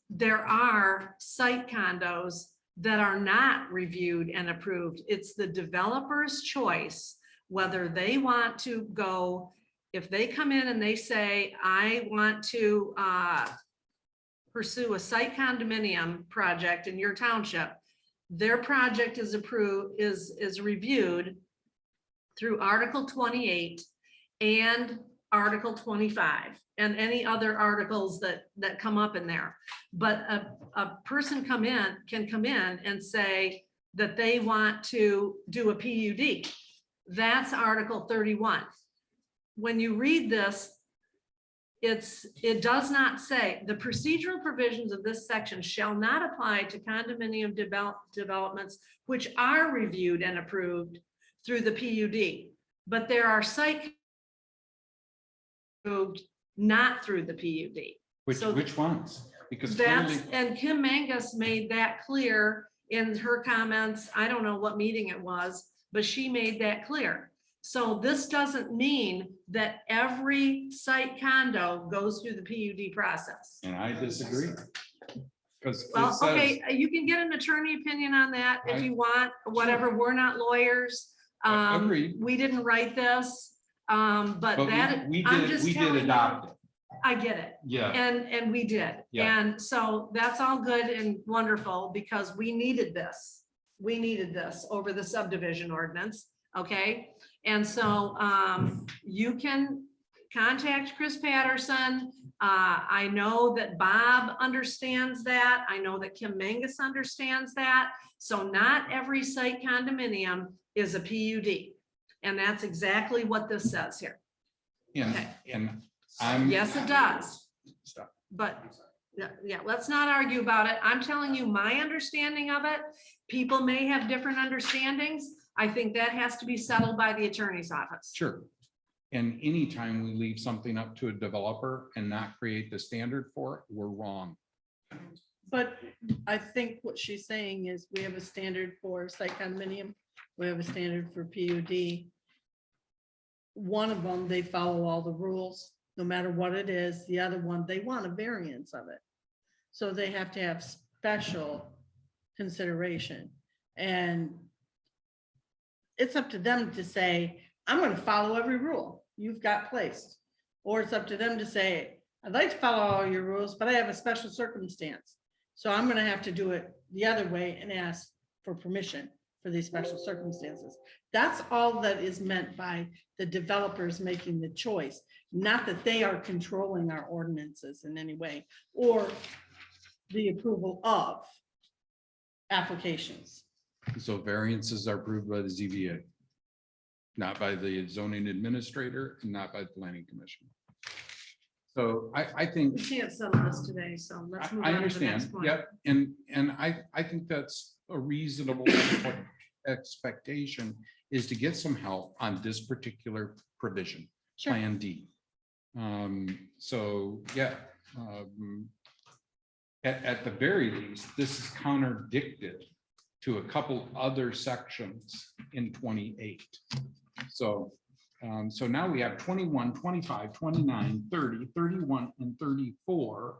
there are site condos that are not reviewed and approved. It's the developer's choice whether they want to go, if they come in and they say, I want to pursue a site condominium project in your township, their project is approved, is reviewed through Article 28 and Article 25 and any other articles that come up in there. But a person can come in and say that they want to do a PUD. That's Article 31. When you read this, it does not say the procedural provisions of this section shall not apply to condominium developments which are reviewed and approved through the PUD, but there are site approved not through the PUD. Which ones? Because That's, clearly, and Kim Mangus made that clear in her comments. I don't know what meeting it was, but she made that clear. So this doesn't mean that every site condo goes through the PUD process. and I disagree. Because Well, okay, you can get an attorney opinion on that if you want, whatever. We're not lawyers. Agreed. We didn't write this, but that, we I'm did, just we did telling you. adopt it. I get it. Yeah. And we did. Yeah. And so that's all good and wonderful because we needed this. We needed this over the subdivision ordinance. Okay. And so you can contact Chris Patterson. I know that Bob understands that. I know that Kim Mangus understands that. So not every site condominium is a PUD. And that's exactly what this says here. And I'm. Yes, it does. Stop. But yeah, let's not argue about it. I'm telling you my understanding of it. People may have different understandings. I think that has to be settled by the attorney's office. Sure. And anytime we leave something up to a developer and not create the standard for it, we're wrong. But I think what she's saying is we have a standard for site condominium. We have a standard for PUD. One of them, they follow all the rules, no matter what it is. The other one, they want a variance of it. So they have to have special consideration. And it's up to them to say, I'm going to follow every rule you've got placed. Or it's up to them to say, I'd like to follow all your rules, but I have a special circumstance. So I'm going to have to do it the other way and ask for permission for these special circumstances. That's all that is meant by the developers making the choice, not that they are controlling our ordinances in any way or the approval of applications. So variances are approved by the ZBA, not by the zoning administrator and not by the planning commission. So I think. We can't settle this today, so let's move I on to the next understand, point. yep, and I think that's a reasonable expectation is to get some help on this particular provision, Sure. Plan D. So, yeah. At the very least, this is contradicted to a couple other sections in 28. So so now we have 21, 25, 29, 30, 31, and 34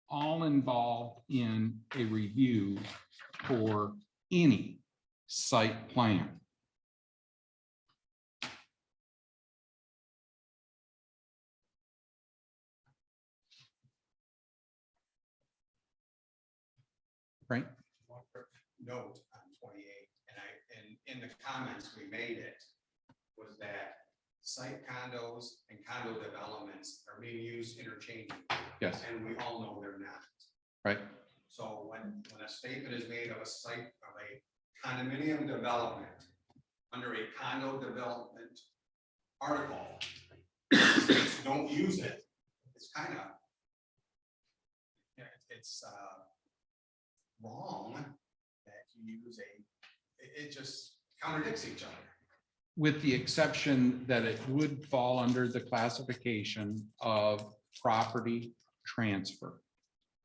all involved in a review for any site plan. Right? Note on 28 and in the comments we made it, was that site condos and condo developments are being used interchangeably. Yes. And we all know they're not. Right. So when a statement is made of a site, of a condominium development, under a condo development article, states don't use it, it's kind of, it's wrong that you use it just contradicts each other. With the exception that it would fall under the classification of property transfer.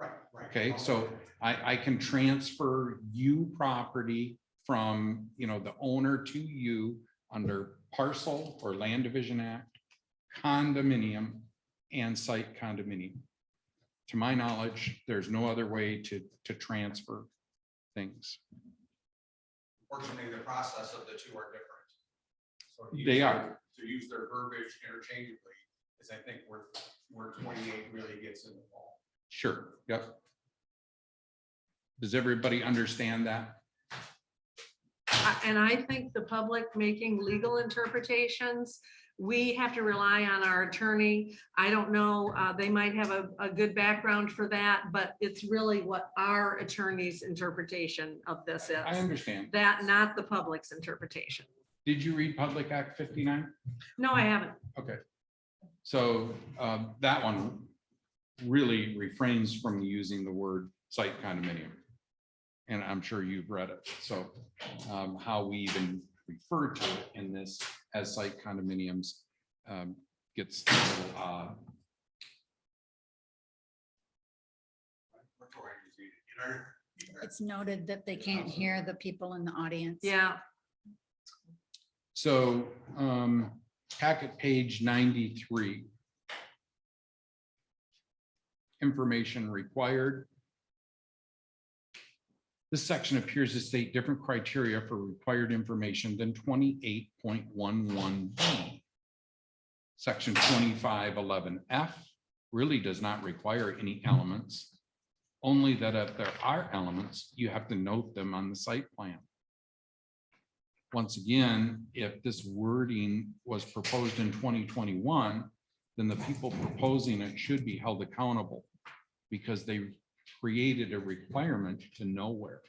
Right. Okay, so I can transfer you property from, the owner to you under parcel or land division act, condominium, and site condominium. To my knowledge, there's no other way to transfer things. Unfortunately, the process of the two are different. So to They use are. To use their verbiage interchangeably is, I think, where 28 really gets in the ball. Sure, yep. Does everybody understand that? And I think the public making legal interpretations, we have to rely on our attorney. I don't know, they might have a good background for that, but it's really what our attorney's interpretation of this is. I understand. That, not the public's interpretation. Did you read Public Act 59? No, I haven't. Okay. So that one really refrains from using the word site condominium. And I'm sure you've read it. So how we even refer to it in this as site condominiums gets a little odd. It's noted that they can't hear the people in the audience. Yeah. So packet page 93. Information required. This section appears to state different criteria for required information than 28.11B. Section 2511F really does not require any elements, only that if there are elements, you have to note them on the site plan. Once again, if this wording was proposed in 2021, then the people proposing it should be held accountable because they created a requirement to nowhere.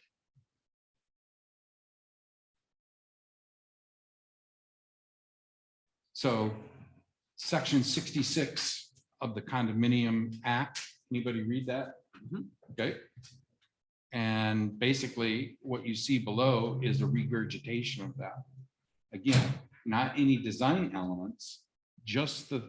So section 66 of the Condominium Act, anybody read that? Okay. And basically what you see below is a regurgitation of that. Again, not any design elements, just the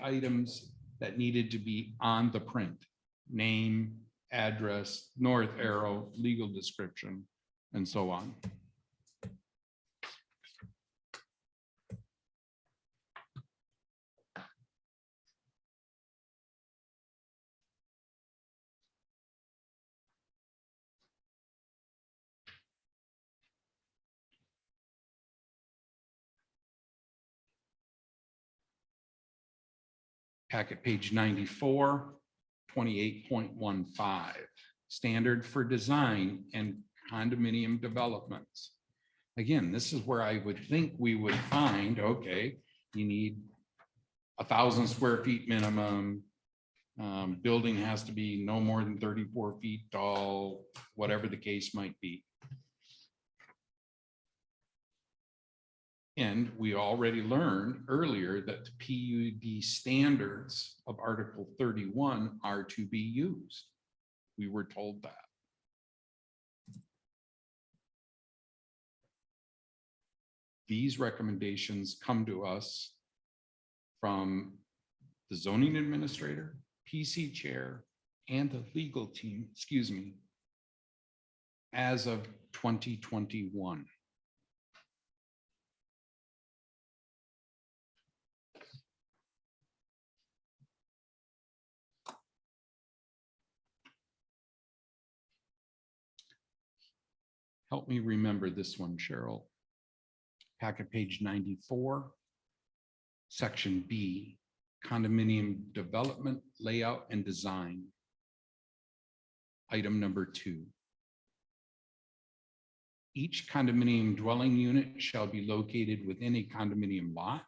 items that needed to be on the print. Name, address, north arrow, legal description, and so on. Packet page 94, 28.15, standard for design and condominium developments. Again, this is where I would think we would find, okay, you need 1,000 square feet minimum. Building has to be no more than 34 feet tall, whatever the case might be. And we already learned earlier that the PUD standards of Article 31 are to be used. We were told that. These recommendations come to us from the zoning administrator, PC chair, and the legal team, as of 2021. Help me remember this one, Cheryl. Packet page 94, section B, condominium development, layout, and design. Item number 2. Each condominium dwelling unit shall be located within a condominium lot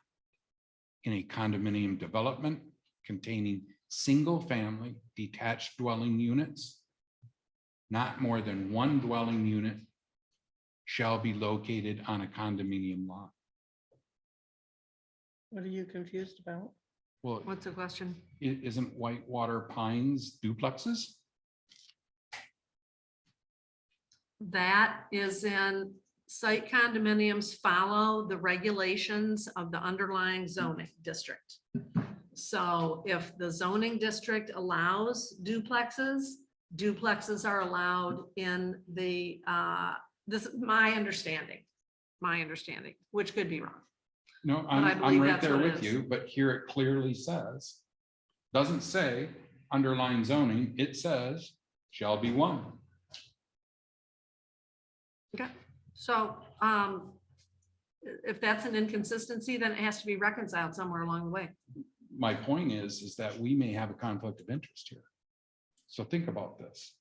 in a condominium development containing single-family detached dwelling units. Not more than one dwelling unit shall be located on a condominium lot. What are you confused about? Well, What's the question? isn't Whitewater Pines duplexes? That is in site condominiums follow the regulations of the underlying zoning district. So if the zoning district allows duplexes, duplexes are allowed in the, this is my understanding, which could be wrong. No, I I'm believe right that's there what it with is. you, but here it clearly says, doesn't say underlying zoning, it says shall be one. Okay, so if that's an inconsistency, then it has to be reconciled somewhere along the way. My point is that we may have a conflict of interest here. So think about this.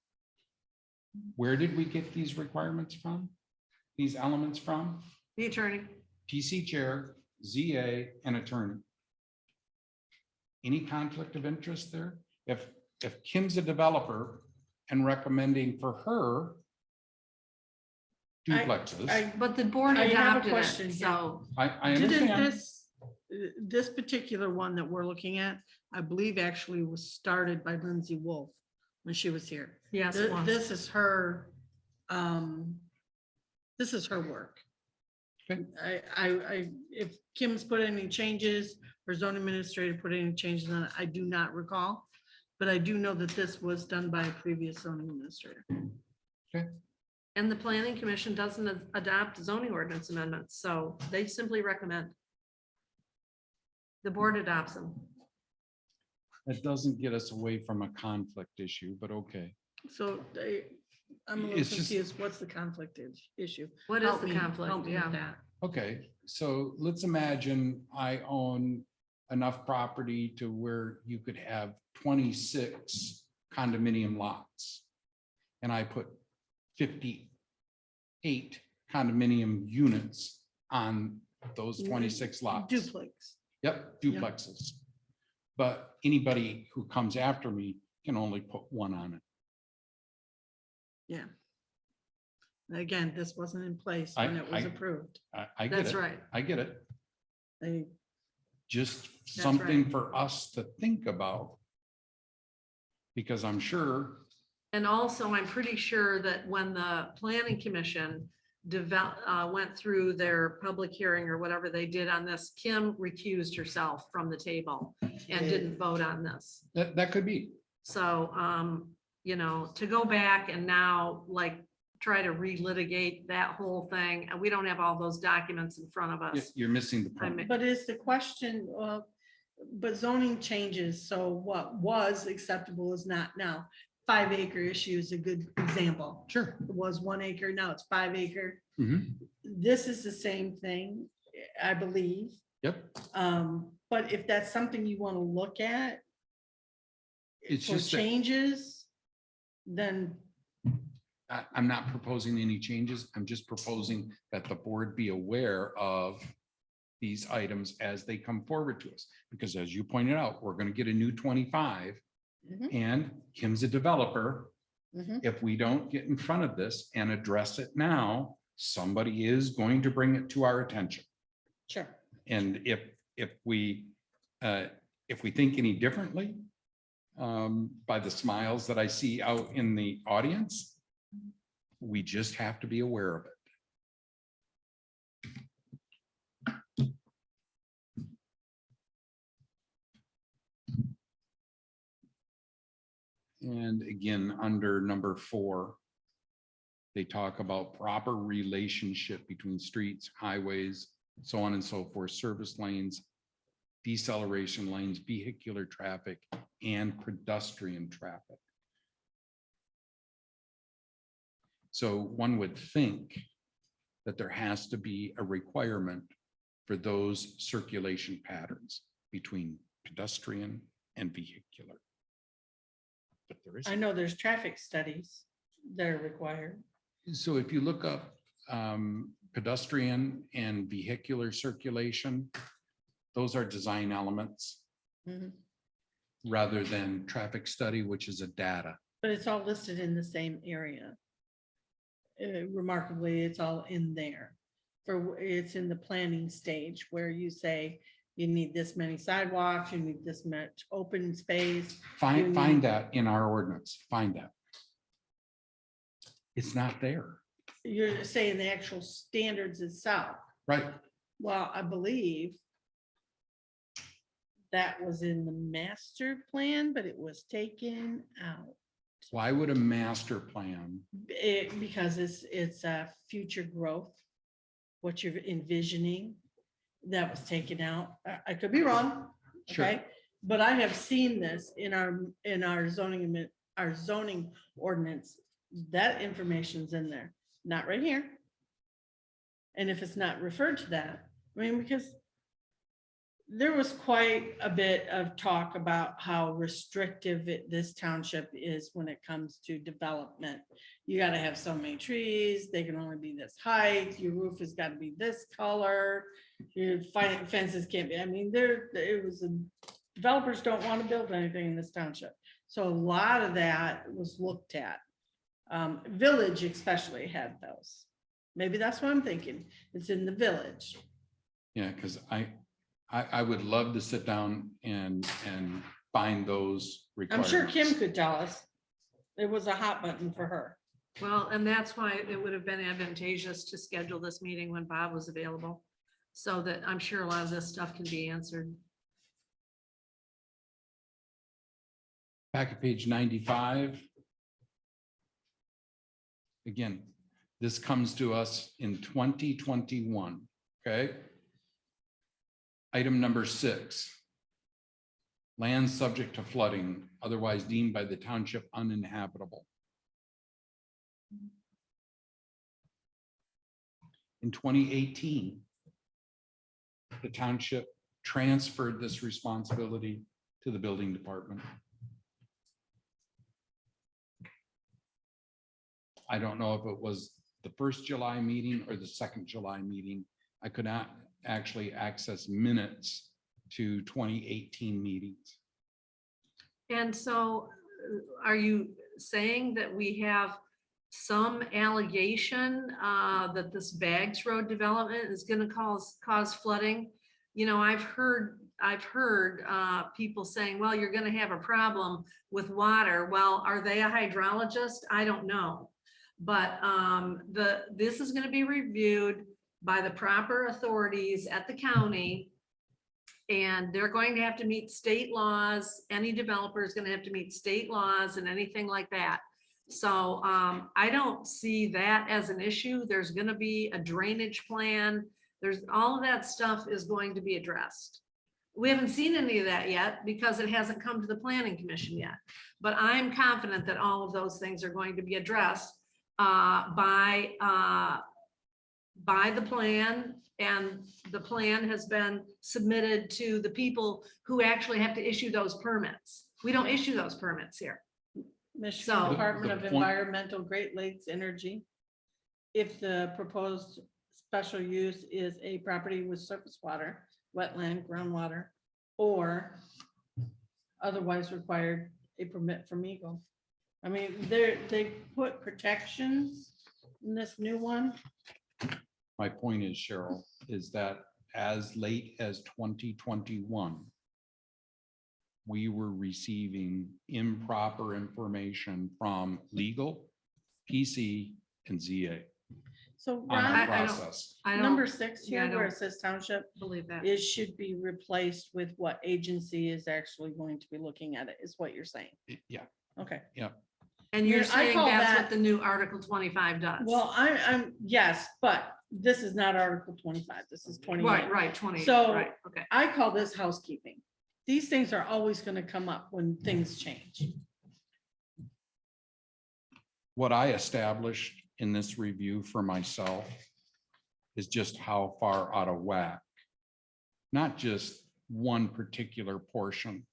Where did we get these requirements from? These elements from? The attorney. PC chair, ZA, and attorney. Any conflict of interest there? If Kim's a developer and recommending for her duplexes, But the board I have a adopted question it, here. so. I Didn't understand. this particular one that we're looking at, I believe actually was started by Lindsay Wolf when she was here. Yes, it was. This is her, this is her work. Okay. If Kim's put any changes or zone administrator put any changes on it, I do not recall. But I do know that this was done by a previous zoning administrator. Okay. And the planning commission doesn't adopt zoning ordinance amendments, so they simply recommend. The board adopts them. That doesn't get us away from a conflict issue, but okay. So I'm a little It's just- confused. What's the conflict issue? What is Help the me- conflict? help me with Yeah. that. Okay, so let's imagine I own enough property to where you could have 26 condominium lots. And I put 58 condominium units on those 26 lots. Duplex. Yep, duplexes. But anybody who comes after me can only put one on it. Yeah. Again, this wasn't in place when it was approved. I get That's it. right. I get it. They- Just That's something right. for us to think about. Because I'm sure, And also, I'm pretty sure that when the planning commission went through their public hearing or whatever they did on this, Kim recused herself from the table and didn't vote on this. that could be. So, you know, to go back and now like try to relitigate that whole thing, and we don't have all those documents in front of us. You're missing the point. But is the question, but zoning changes, so what was acceptable is not now. 5 acre issue is a good example. Sure. It was 1 acre, now it's 5 acre. Mhm. This is the same thing, I believe. Yep. But if that's something you want to look at It's for just that changes, then I'm not proposing any changes. I'm just proposing that the board be aware of these items as they come forward to us. Because as you pointed out, we're going to get a new 25 Mhm. and Kim's a developer. Mhm. If we don't get in front of this and address it now, somebody is going to bring it to our attention. sure. And if we think any differently, by the smiles that I see out in the audience, we just have to be aware of it. And again, under number 4, they talk about proper relationship between streets, highways, so on and so forth, service lanes, deceleration lanes, vehicular traffic, and pedestrian traffic. So one would think that there has to be a requirement for those circulation patterns between pedestrian and vehicular. But there I isn't. know there's traffic studies that are required. So if you look up pedestrian and vehicular circulation. Those are design elements Mhm. rather than traffic study, which is a data. But it's all listed in the same area. Remarkably, it's all in there. It's in the planning stage where you say you need this many sidewalks, you need this much open space. Find that in our ordinance, find that. It's not there, You're saying the actual standards itself. right? Well, I believe that was in the master plan, but it was taken out. Why would a master plan? Because it's a future growth, what you're envisioning, that was taken out. I could be wrong, Sure. okay? But I have seen this in our zoning ordinance. That information's in there, not right here. And if it's not referred to that, I mean, because there was quite a bit of talk about how restrictive this township is when it comes to development. You gotta have so many trees, they can only be this height, your roof has gotta be this color, your fences can't be, I mean, developers don't wanna build anything in this township. So a lot of that was looked at. Village especially had those. Maybe that's what I'm thinking. It's in the village. Yeah, because I would love to sit down and find those I'm requirements. sure Kim could tell us. It was a hot button for her. Well, and that's why it would have been advantageous to schedule this meeting when Bob was available. So that I'm sure a lot of this stuff can be answered. Back at page 95. Again, this comes to us in 2021, okay? Item number 6. Land subject to flooding, otherwise deemed by the township uninhabitable. In 2018, the township transferred this responsibility to the building department. I don't know if it was the first July meeting or the second July meeting. I could not actually access minutes to 2018 meetings. And so are you saying that we have some allegation that this Bags Road development is going to cause flooding? You know, I've heard people saying, well, you're going to have a problem with water. Well, are they a hydrologist? I don't know. But this is going to be reviewed by the proper authorities at the county. And they're going to have to meet state laws. Any developer is going to have to meet state laws and anything like that. So I don't see that as an issue. There's going to be a drainage plan. There's all of that stuff is going to be addressed. We haven't seen any of that yet because it hasn't come to the planning commission yet. But I'm confident that all of those things are going to be addressed by the plan, and the plan has been submitted to the people who actually have to issue those permits. We don't issue those permits here. Michigan So- Department The of point- Environmental Great Lakes Energy. If the proposed special use is a property with surface water, wetland, groundwater, or otherwise required a permit from Eagle. I mean, they put protections in this new one. My point is, Cheryl, is that as late as 2021, we were receiving improper information from legal, PC, and ZA So on our Ron, process. I don't number 6 yeah, I here, where don't it says township, believe that. it should be replaced with what agency is actually going to be looking at it, is what you're saying. Yeah, Okay. yeah. And you're I saying call that's that- what the new Article 25 does? Well, I'm, yes, but this is not Article 25. This is 28. Right, 20, So- right, okay. I call this housekeeping. These things are always going to come up when things change. What I established in this review for myself is just how far out of whack, not just one particular portion,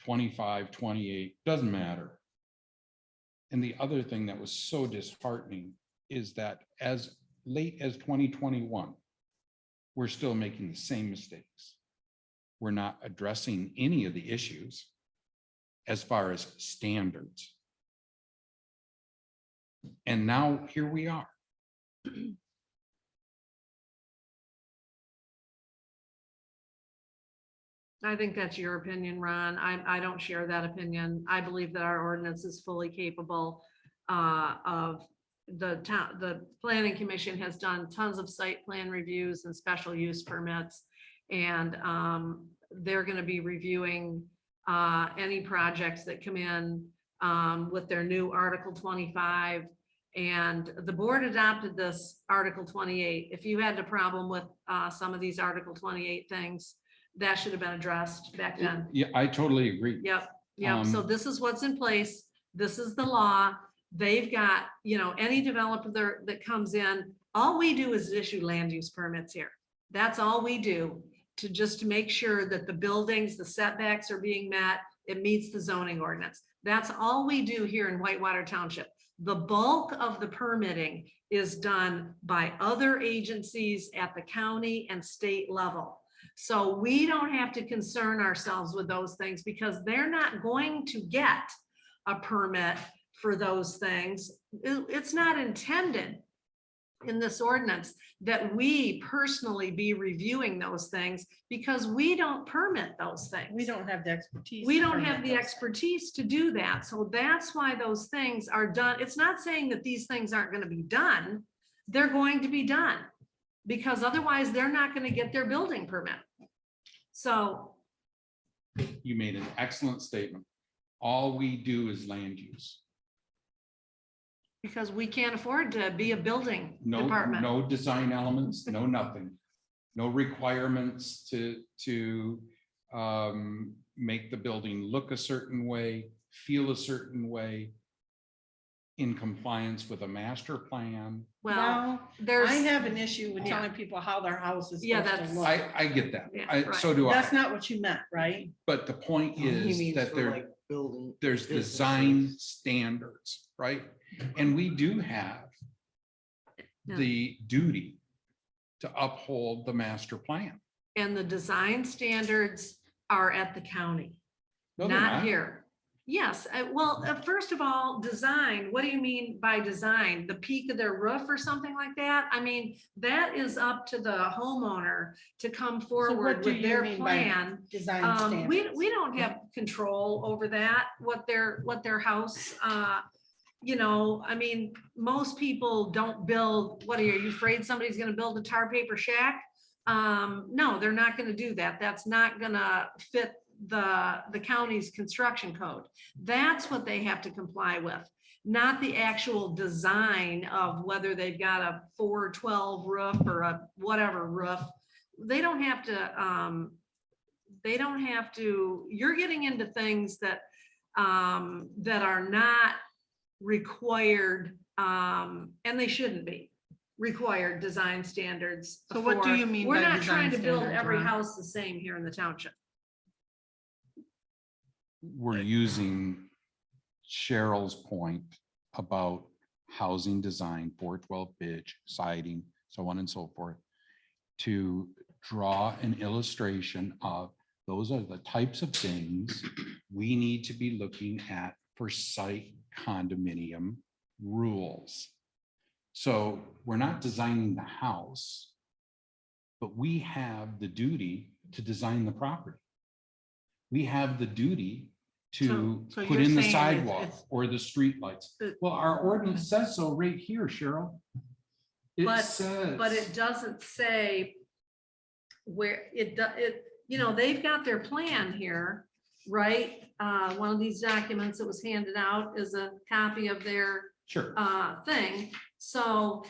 25, 28, doesn't matter. And the other thing that was so disheartening is that as late as 2021, we're still making the same mistakes. We're not addressing any of the issues as far as standards. And now here we are. I think that's your opinion, Ron. I don't share that opinion. I believe that our ordinance is fully capable of the town. The planning commission has done tons of site plan reviews and special use permits. And they're going to be reviewing any projects that come in with their new Article 25. And the board adopted this Article 28. If you had a problem with some of these Article 28 things, that should have been addressed back then. Yeah, I totally agree. Yep, yep. So this is what's in place. This is the law. They've got, you know, any developer that comes in, all we do is issue land use permits here. That's all we do to make sure that the buildings, the setbacks are being met. It meets the zoning ordinance. That's all we do here in Whitewater Township. The bulk of the permitting is done by other agencies at the county and state level. So we don't have to concern ourselves with those things because they're not going to get a permit for those things. It's not intended in this ordinance that we personally be reviewing those things because we don't permit those things. We don't have the expertise. We to don't permit have the those. expertise to do that. So that's why those things are done. It's not saying that these things aren't going to be done. They're going to be done because otherwise they're not going to get their building permit. So You made an excellent statement. All we do is land use. because we can't afford to be a building No, department. no design elements, no nothing. No requirements to make the building look a certain way, feel a certain way, in compliance with a master plan. Well, Now, there's. I have an issue with Yeah. telling people how their house is Yeah, supposed to that's- look. I get that. Yeah, I, right. so do I. That's not what you meant, right? But the point He is means that for, there, like, building there's businesses. design standards, right? And we do have Yeah. the duty to uphold the master plan. And the design standards are at the county, No, they're not here. Yes, well, first of all, design, what do you mean by design? The peak of their roof or something like that? I mean, that is up to the homeowner to come So forward what do with you their mean by plan. design We standards? don't have control over that, what their house, you know, I mean, most people don't build, what are you afraid somebody's gonna build a tar paper shack? No, they're not gonna do that. That's not gonna fit the county's construction code. That's what they have to comply with, not the actual design of whether they've got a 412 roof or a whatever roof. They don't have to, you're getting into things that are not required, and they shouldn't be required design standards. So what do for- you mean We're by not design trying to build standards, every Ron? house the same here in the township. We're using Cheryl's point about housing design, 412 pitch, siding, so on and so forth, to draw an illustration of those are the types of things we need to be looking at for site condominium rules. So we're not designing the house, but we have the duty to design the property. We have the duty to So put you're in the saying sidewalk it's- or the streetlights. Well, our ordinance says so right here, Cheryl. It But says. it doesn't say where you know, they've got their plan here, right? One of these documents that was handed out is a copy of their Sure. thing. So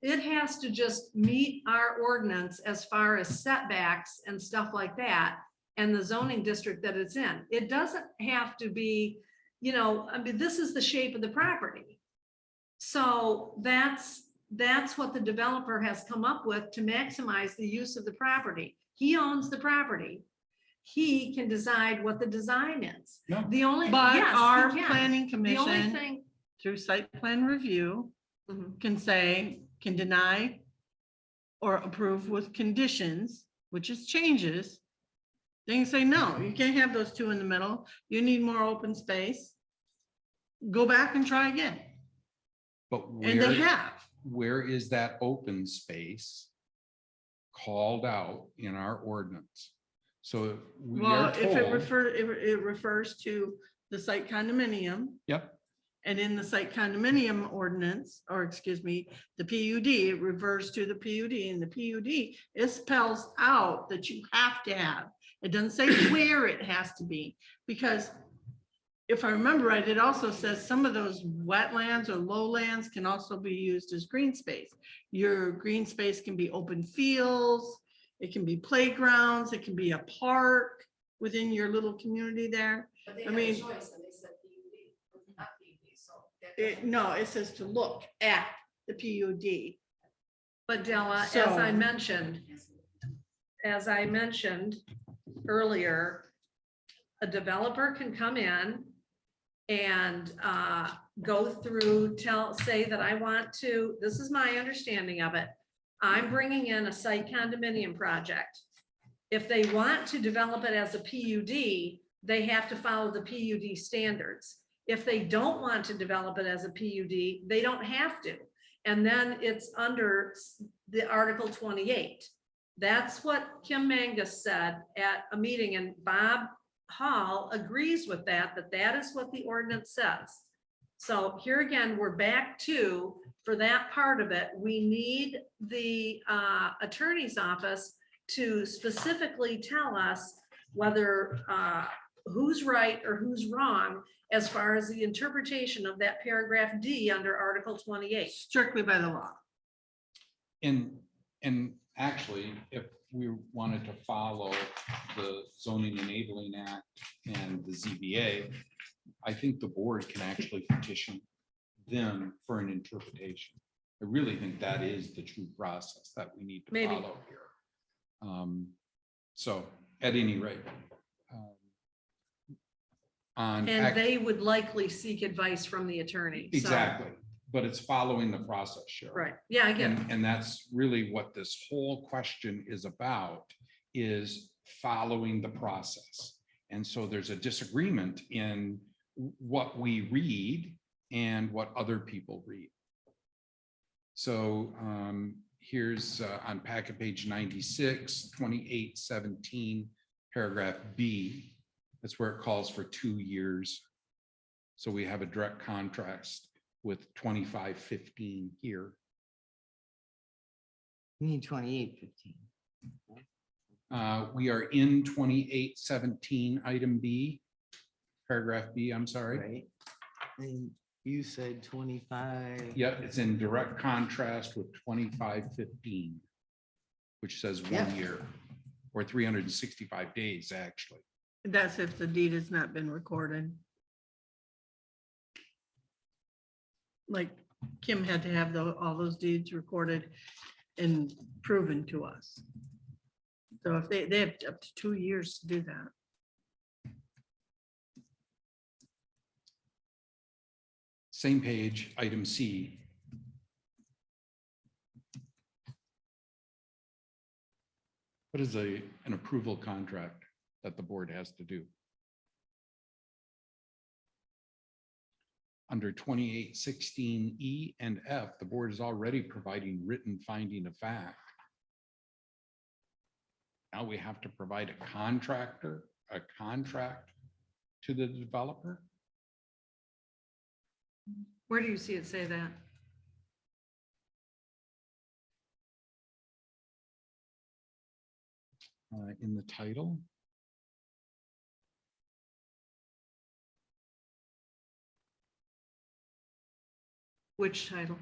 it has to just meet our ordinance as far as setbacks and stuff like that, and the zoning district that it's in. It doesn't have to be, you know, I mean, this is the shape of the property. So that's what the developer has come up with to maximize the use of the property. He owns the property. He can decide what the design is. No. The only, But yes, he our can. planning The only commission, thing, through site plan review, can say, can deny or approve with conditions, which is changes. They can say, no, you can't have those two in the middle. You need more open space. Go back and try again. But And they where, have. where is that open space called out in our ordinance? So we Well, are if it told, it refers to the site condominium, yep, and in the site condominium ordinance, or excuse me, the PUD, it refers to the PUD, and the PUD, it spells out that you have to have. It doesn't say where it has to be, because if I remember right, it also says some of those wetlands or lowlands can also be used as green space. Your green space can be open fields, it can be playgrounds, it can be a park within your little community there. I mean, no, it says to look at the PUD. But Della, So- as I mentioned earlier, a developer can come in and go through, say that I want to, this is my understanding of it. I'm bringing in a site condominium project. If they want to develop it as a PUD, they have to follow the PUD standards. If they don't want to develop it as a PUD, they don't have to. And then it's under the Article 28. That's what Kim Mangus said at a meeting, and Bob Hall agrees with that, that is what the ordinance says. So here again, we're back to, for that part of it, we need the attorney's office to specifically tell us whether who's right or who's wrong as far as the interpretation of that paragraph D under Article 28. Strictly by the law. and actually, if we wanted to follow the zoning enabling act and the ZBA, I think the board can actually petition them for an interpretation. I really think that is the true process that we need to Maybe. follow here. So at any rate. On And they would likely seek advice from the attorney. So- exactly, but it's following the process, Cheryl. Right, yeah, I get it. And that's really what this whole question is about, is following the process. And so there's a disagreement in what we read and what other people read. So here's on packet page 96, 2817, paragraph B. That's where it calls for 2 years. So we have a direct contrast with 2515 here. You need 2815. We are in 2817, item B, paragraph B, I'm sorry. Right. And you said 25. Yep, it's in direct contrast with 2515, which says 1 Yeah. year or 365 days, actually. That's if the deed has not been recorded. Like Kim had to have all those deeds recorded and proven to us. So if they have up to 2 years to do that. Same page, item C. What is an approval contract that the board has to do? Under 2816 E and F, the board is already providing written finding of fact. Now we have to provide a contract to the developer. Where do you see it say that? In the title. Which title?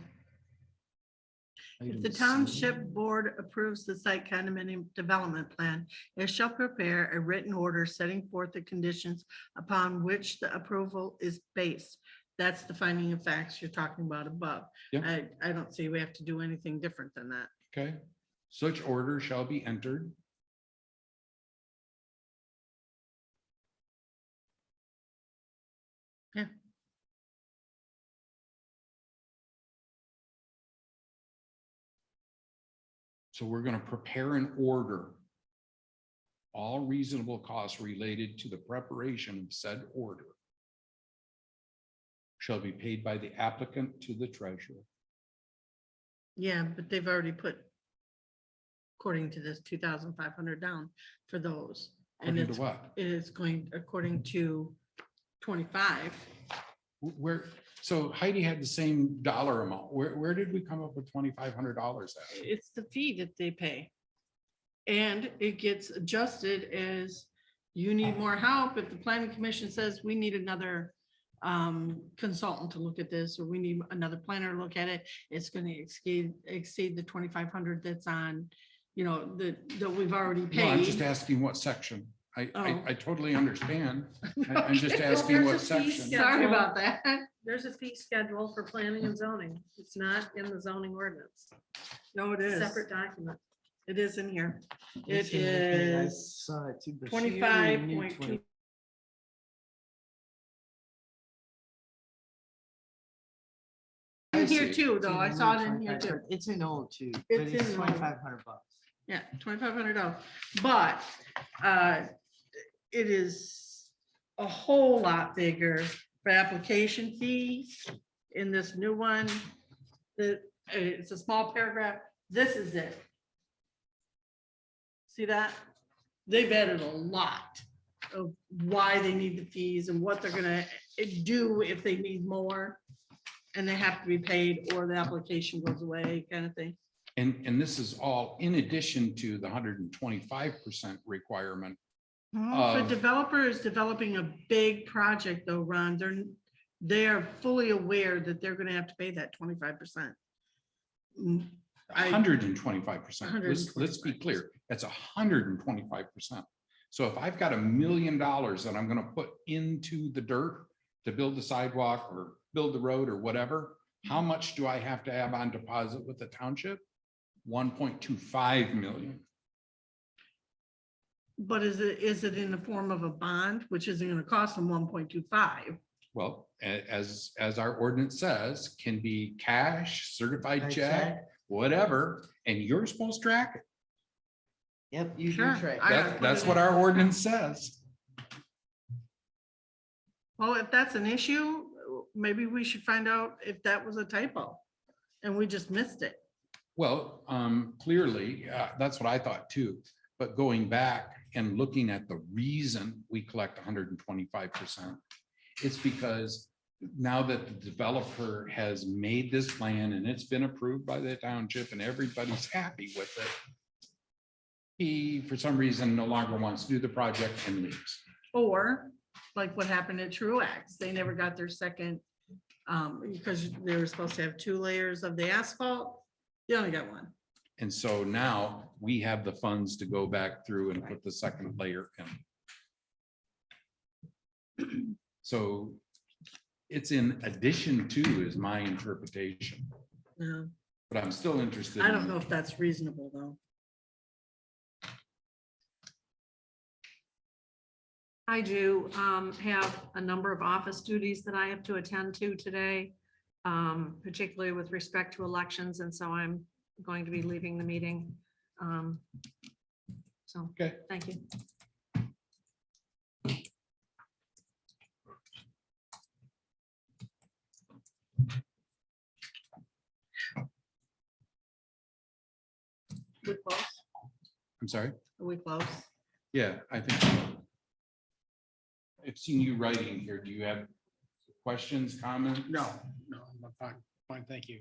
If Item the C. township board approves the site condominium development plan, it shall prepare a written order setting forth the conditions upon which the approval is based. That's the finding of facts you're talking about above. Yep. I don't see we have to do anything different than that. Okay, such order shall be entered. Yeah. So we're going to prepare an order. All reasonable costs related to the preparation of said order shall be paid by the applicant to the treasurer. Yeah, but they've already put, according to this, 2,500 down for those. And According to it's, what? it is going, according to 25. Where, so Heidi had the same dollar amount. Where did we come up with $2,500 at? It's the fee that they pay. And it gets adjusted as you need more help. If the planning commission says we need another consultant to look at this, or we need another planner to look at it, it's going to exceed the 2,500 that's on, you know, that we've already No, I'm just paid. asking what section. I Oh. totally understand. I'm just asking there's what a fee section. schedule. Sorry about that. There's a fee schedule for planning and zoning. It's not in the zoning ordinance. No, it is. Separate document. It is in here. It's It in the thing, I is saw it too, but she only knew 25.2. 20. In here see. too, It's though. I in saw the it in here 25, too. It's in old too, but It's it's in old. $2,500. Yeah, $2,500. But it is a whole lot bigger for application fees in this new one. It's a small paragraph. This is it. See that? They've added a lot of why they need the fees and what they're gonna do if they need more. And they have to be paid or the application goes away, kind of thing. And this is all in addition to the 125% requirement. For developers developing a big project though, Ron, they are fully aware that they're gonna have to pay that 25%. 125%. Let's be clear. That's 125%. So if I've got $1 million that I'm going to put into the dirt to build the sidewalk or build the road or whatever, how much do I have to have on deposit with the township? 1.25 million. But is it in the form of a bond, which isn't gonna cost them 1.25? Well, as our ordinance says, can be cash, certified check, whatever, and you're supposed to track it. Yep, you Sure. do track. That's what our ordinance says. Well, if that's an issue, maybe we should find out if that was a typo and we just missed it. Well, clearly, that's what I thought too. But going back and looking at the reason we collect 125%, it's because now that the developer has made this plan and it's been approved by the township and everybody's happy with it, he, for some reason, no longer wants to do the project and leaves. Or like what happened at Truax, they never got their second, because they were supposed to have 2 layers of the asphalt. They only got 1. And so now we have the funds to go back through and put the second layer in. So it's in addition to is my interpretation, Yeah. but I'm still interested. I don't know if that's reasonable though. I do have a number of office duties that I have to attend to today, particularly with respect to elections, and so I'm going to be leaving the meeting. So, okay, thank you. We close? I'm sorry. Are we close? Yeah, I think so. I've seen you writing here. Do you have questions, comments? No, I'm fine, thank you.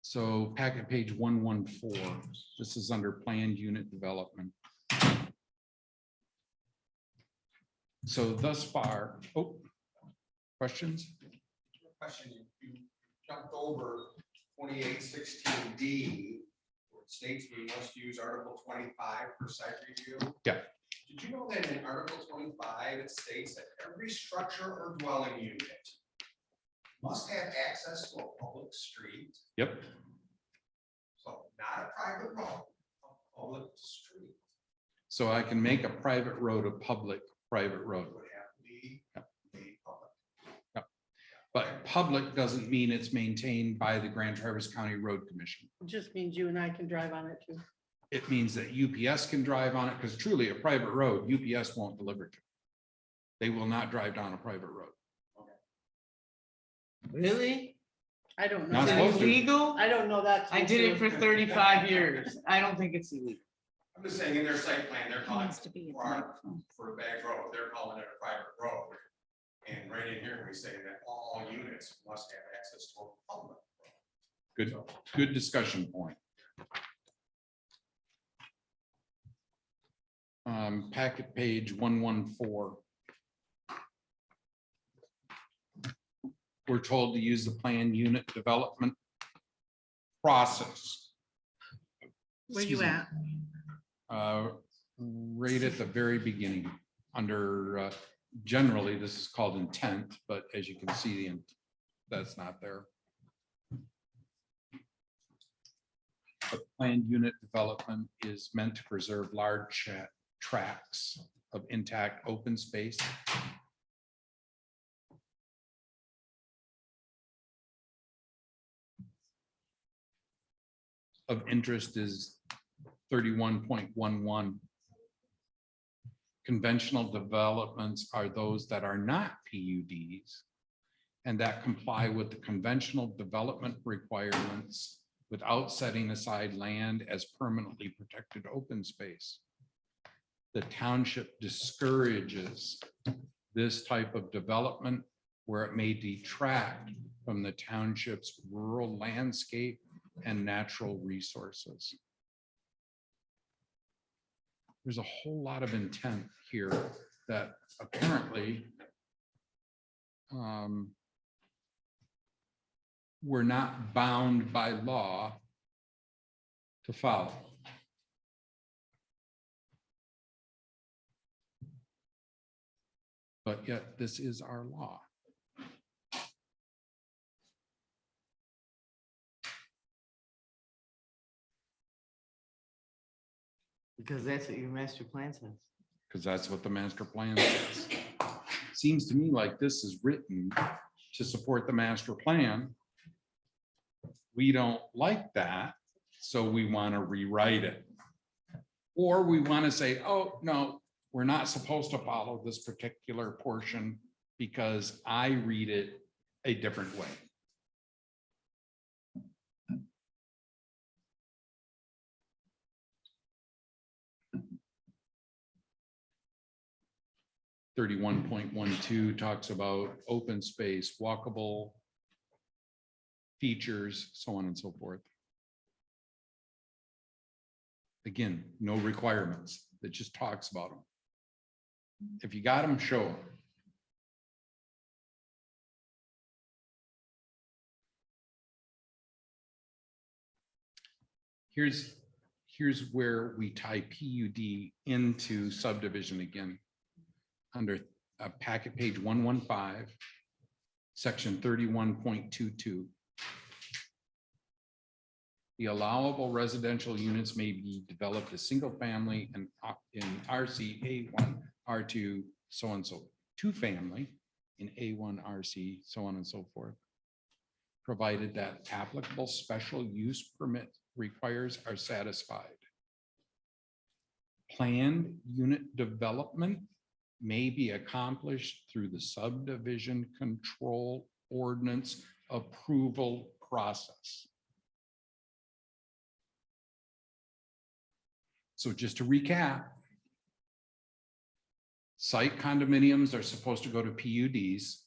So packet page 114, this is under planned unit development. So thus far, questions? Question, you jumped over 2816D, where it states we must use Article 25 for site review. Yeah. Did you know that in Article 25, it states that every structure or dwelling unit must have access to a public street? Yep. So not a private road, a public street. So I can make a private road a public private road. Would have to be made public. public doesn't mean it's maintained by the Grand Traverse County Road Commission. It just means you and I can drive on it too. It means that UPS can drive on it, because truly a private road, UPS won't deliver to. They will not drive down a private road. Really? I don't know. Not supposed to. Illegal? I don't know that. I did it for 35 years. I don't think it's illegal. I'm just saying in their site plan, they're calling Needs to be at the for microphone. the Bags Road, they're calling it a private road. And right in here, we say that all units must have access to a public road. Good discussion point. Packet page 114. We're told to use the plan unit development process. Where you Excuse me. at? Right at the very beginning, under, generally, this is called intent, but as you can see, that's not there. The planned unit development is meant to preserve large tracts of intact open space. Of interest is 31.11. Conventional developments are those that are not PUDs and that comply with the conventional development requirements without setting aside land as permanently protected open space. The township discourages this type of development where it may detract from the township's rural landscape and natural resources. There's a whole lot of intent here that apparently we're not bound by law to follow. But yet this is our law. Because that's what your master plan says. Because that's what the master plan says. Seems to me like this is written to support the master plan. We don't like that, so we want to rewrite it. Or we want to say, oh, no, we're not supposed to follow this particular portion because I read it a different way. .12 talks about open space, walkable features, so on and so forth. Again, no requirements. It just talks about them. If you got them, show them. Here's where we tie PUD into subdivision again. Under packet page 115, section 31.22. The allowable residential units may be developed as single family and in RC A1, R2, so and so, two family in A1, RC, so on and so forth, provided that applicable special use permit requires are satisfied. Planned unit development may be accomplished through the subdivision control ordinance approval process. So just to recap, site condominiums are supposed to go to PUDs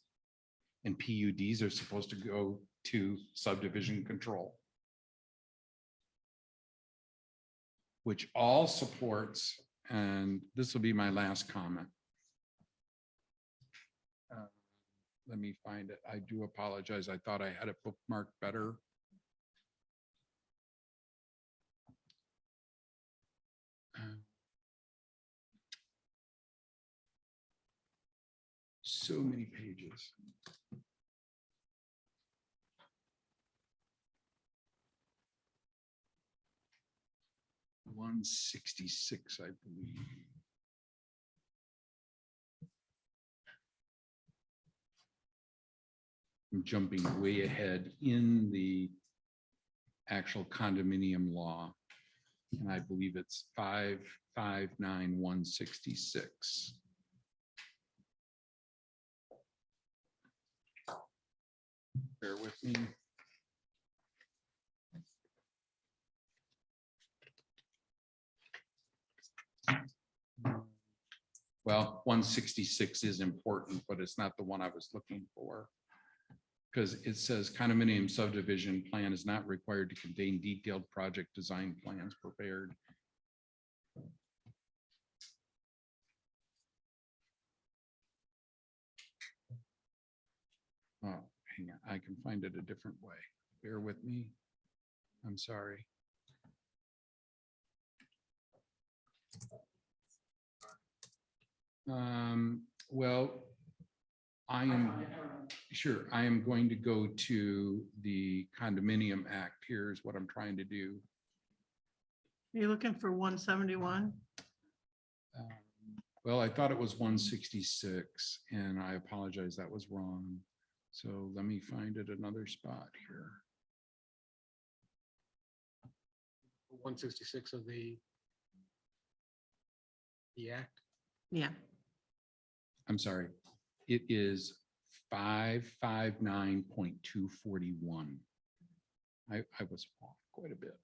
and PUDs are supposed to go to subdivision control, which all supports, and this will be my last comment. Let me find it. I do apologize. I thought I had it bookmarked better. So many pages. .166, I believe. I'm jumping way ahead in the actual condominium law. And I believe it's 559166. Bear with me. Well, 166 is important, but it's not the one I was looking for. Because it says condominium subdivision plan is not required to contain detailed project design plans prepared. Oh, hang on, I can find it a different way. Bear with me. I'm sorry. Well, I am sure I am going to go to the Condominium Act. Here's what I'm trying to do. Are you looking for 171? Well, I thought it was 166 and I apologize, that was wrong. So let me find it another spot here. 166 of the act. Yeah. I'm sorry, it is 559.241. I was off quite a bit.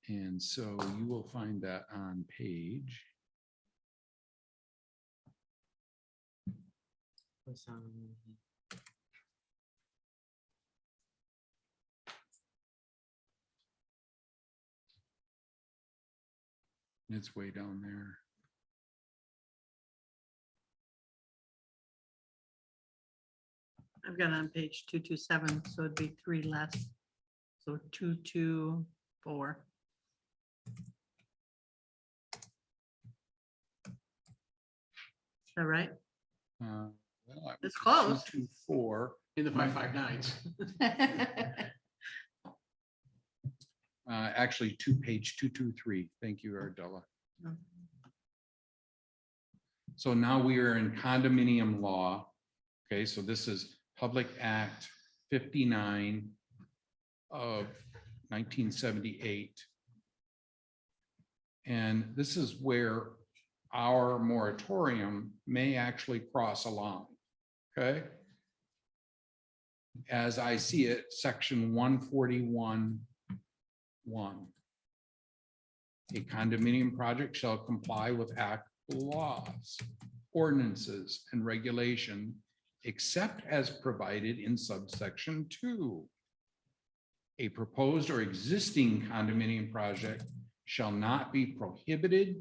And so you will find that on page. It's way down there. I've got it on page 227, so it'd be 3 less. So 224. Is that right? Well, It's close. 224 In the 559s. Actually, page 223. Thank you, Ardella. Oh. So now we are in condominium law. Okay, so this is Public Act 59 of 1978. And this is where our moratorium may actually cross a line. Okay. As I see it, section 141(1). A condominium project shall comply with applicable laws, ordinances, and regulation, except as provided in subsection 2. A proposed or existing condominium project shall not be prohibited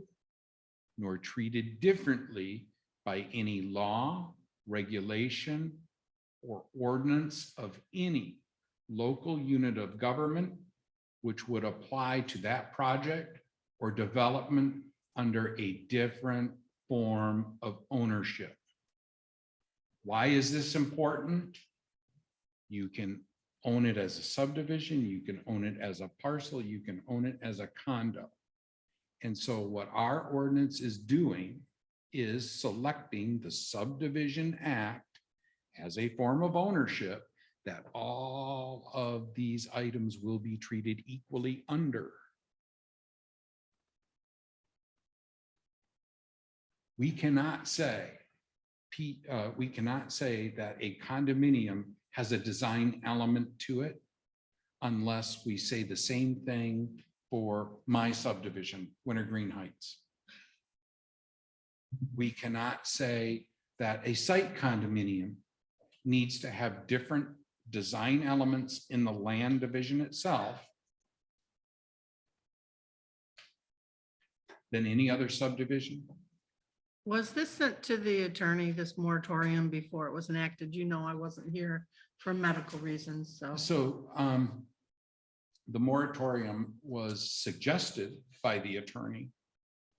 nor treated differently by any law, regulation, or ordinance of any local unit of government which would apply to that project or development under a different form of ownership. Why is this important? You can own it as a subdivision, you can own it as a parcel, you can own it as a condo. And so what our ordinance is doing is selecting the Subdivision Act as a form of ownership that all of these items will be treated equally under. We cannot say, that a condominium has a design element to it unless we say the same thing for my subdivision, Wintergreen Heights. We cannot say that a site condominium needs to have different design elements in the land division itself than any other subdivision. Was this sent to the attorney, this moratorium, before it was enacted? You know, I wasn't here for medical reasons, so. So the moratorium was suggested by the attorney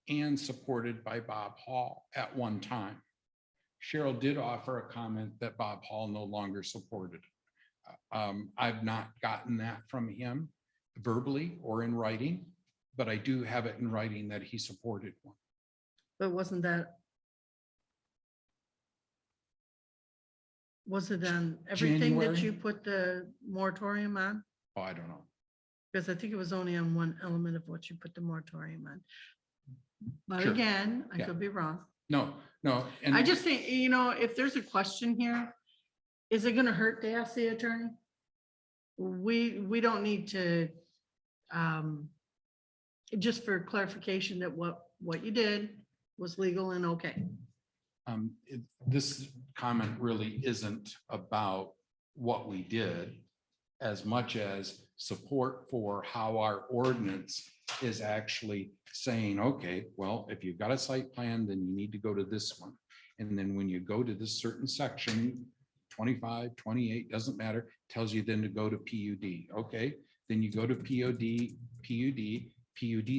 and supported by Bob Hall at one time. Cheryl did offer a comment that Bob Hall no longer supported. I've not gotten that from him verbally or in writing, but I do have it in writing that he supported one. But wasn't that? Was it on everything that January? you put the moratorium on? Oh, I don't know. Because I think it was only on one element of what you put the moratorium on. But Sure. again, I Yeah. could be wrong. No, no. And I just think, if there's a question here, is it gonna hurt to ask the attorney? We don't need to, just for clarification that what you did was legal and okay. This comment really isn't about what we did as much as support for how our ordinance is actually saying, okay, well, if you've got a site plan, then you need to go to this one. And then when you go to this certain section, 25, 28, doesn't matter, tells you then to go to PUD. Okay, then you go to PUD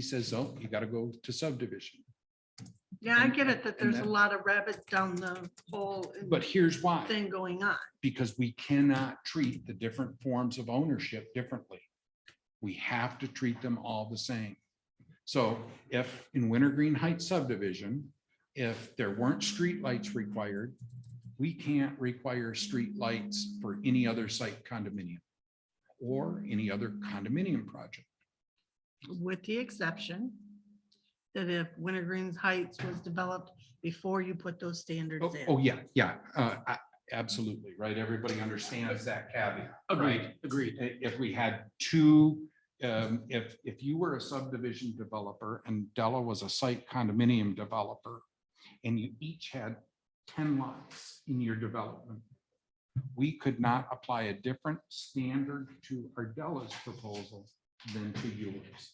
says, oh, you got to go to subdivision. Yeah, I get it that And there's a that- lot of rabbits down the hole But here's why. thing going on. Because we cannot treat the different forms of ownership differently. We have to treat them all the same. So if in Wintergreen Heights subdivision, if there weren't streetlights required, we can't require streetlights for any other site condominium or any other condominium project. With the exception that if Wintergreen Heights was developed before you put those standards in. Oh, yeah. Absolutely, right? Everybody understands that caveat. Agreed, right? agreed. If we had two, if you were a subdivision developer and Della was a site condominium developer, and you each had 10 lots in your development, we could not apply a different standard to Ardella's proposal than to yours.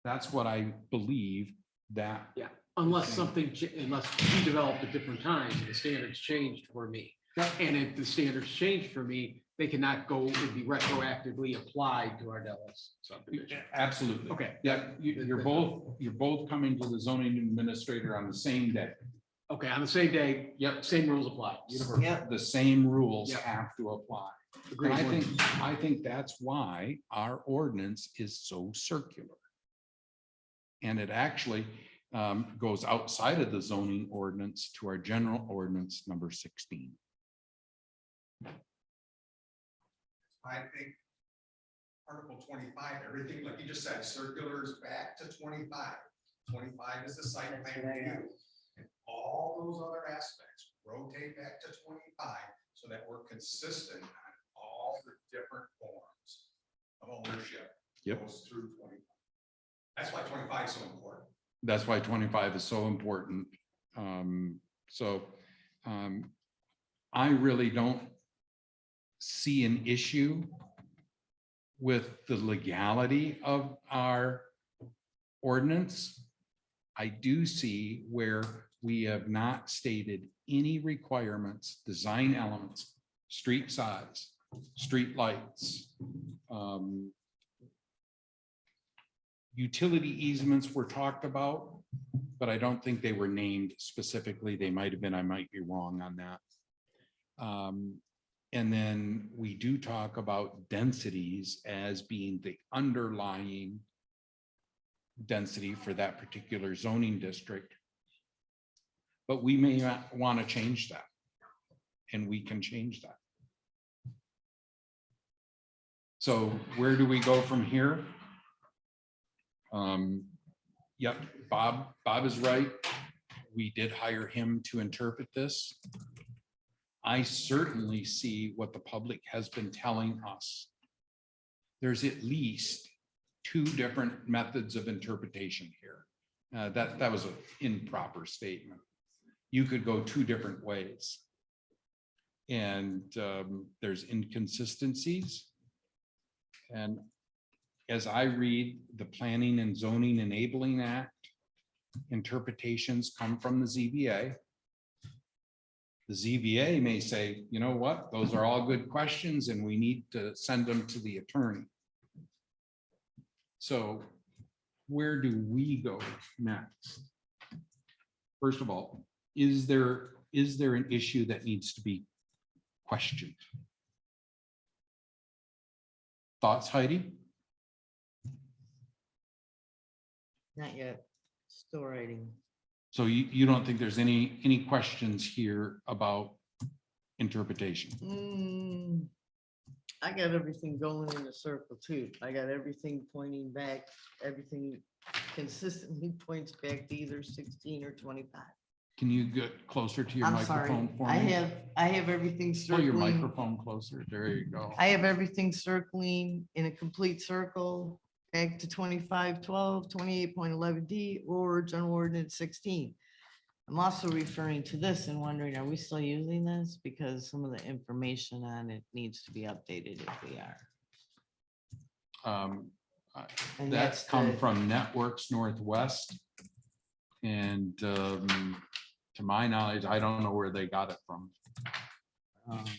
That's what I believe that. Yeah, unless unless we developed at different times and the standards changed for me. And if the standards changed for me, they cannot go and be retroactively applied to Ardella's subdivision. Absolutely. Okay. Yeah, you're both coming to the zoning administrator on the same day. Okay, on the same day, Yep. same rules apply. Universal. Yep. The same rules Yep. have to apply. Agreed. And I think that's why our ordinance is so circular. And it actually goes outside of the zoning ordinance to our general ordinance number 16. I think Article 25, everything, like you just said, circulars back to 25. 25 is the site plan review. And all those other aspects rotate back to 25 so that we're consistent on all the different forms of ownership. Yep. Goes through 25. That's why 25 is so important. That's why 25 is so important. I really don't see an issue with the legality of our ordinance. I do see where we have not stated any requirements, design elements, street size, street lights, utility easements were talked about, but I don't think they were named specifically. They might have been, I might be wrong on that. And then we do talk about densities as being the underlying density for that particular zoning district. But we may not want to change that. And we can change that. So where do we go from here? Yep, Bob is right. We did hire him to interpret this. I certainly see what the public has been telling us. There's at least two different methods of interpretation here. That was an improper statement. You could go two different ways. And there's inconsistencies. And as I read the Planning and Zoning Enabling Act, interpretations come from the ZBA. The ZBA may say, you know what, those are all good questions and we need to send them to the attorney. So where do we go next? First of all, is there an issue that needs to be questioned? Thoughts, Heidi? Not yet. Still writing. So you don't think there's any questions here about interpretation. I got everything going in a circle too. I got everything pointing back, everything consistently points back to either 16 or 25. Can you get closer to your I'm sorry. microphone for I me? have everything Pull your circling. microphone closer. There you go. I have everything circling in a complete circle back to 2512, 28.11D, or General Ordinance 16. I'm also referring to this and wondering, are we still using this? Because some of the information on it needs to be updated if we are. And That's that's come the- from Networks Northwest. And to my knowledge, I don't know where they got it from.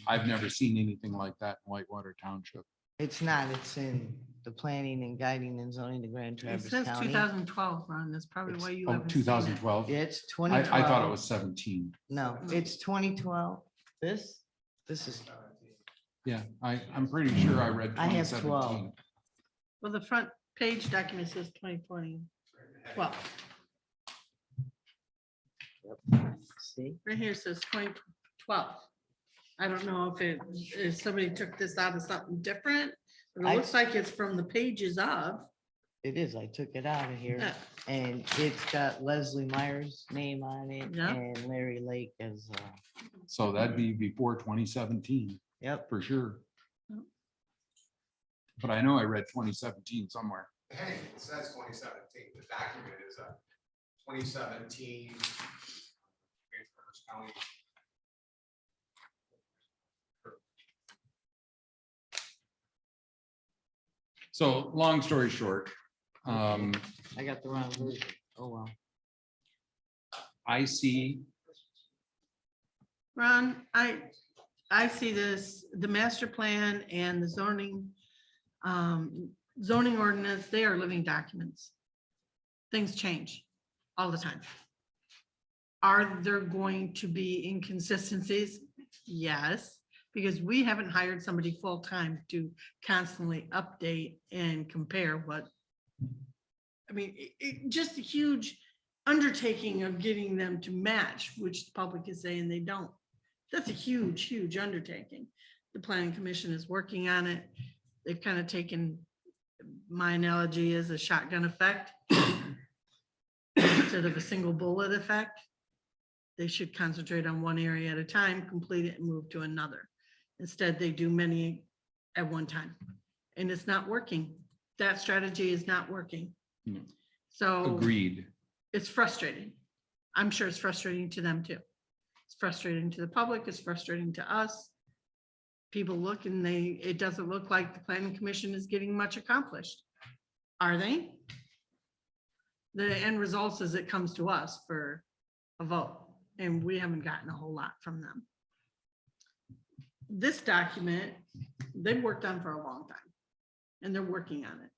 I've never seen anything like that in Whitewater Township. It's not, it's in the planning and guiding and zoning to Grand It Traverse says County. 2012, Ron. That's probably why you Oh, haven't seen it. 2012? It's I 2012. thought it was 17. No, it's 2012. This is, Yeah, I'm pretty sure I read I have 2017. 12. Well, the front page document says 2020. Well, see, right here it says 2012. I don't know if somebody took this out of something different, but it I- looks like it's from the pages of. it is. I took it out of here Yeah. and it's got Leslie Meyer's name on it Yeah. and Larry Lake as, So that'd be before 2017, yep. for sure. Yep. But I know I read 2017 somewhere. Hey, it says 2017. The document is a 2017. Grand Traverse County. So long story short, I got the wrong version. Oh, well. I see, Ron, I see this, the master plan and the zoning ordinance, they are living documents. Things change all the time. Are there going to be inconsistencies? Yes, because we haven't hired somebody full-time to constantly update and compare what. I mean, just a huge undertaking of getting them to match, which the public is saying they don't. That's a huge, huge undertaking. The planning commission is working on it. They've kind of taken, my analogy is a shotgun effect instead of a single bullet effect. They should concentrate on one area at a time, complete it and move to another. Instead, they do many at one time. And it's not working. That strategy is not working. No. So agreed. it's frustrating. I'm sure it's frustrating to them too. It's frustrating to the public. It's frustrating to us. People look and it doesn't look like the planning commission is getting much accomplished. Are they? The end result is it comes to us for a vote, and we haven't gotten a whole lot from them. This document, they've worked on for a long time, and they're working on it.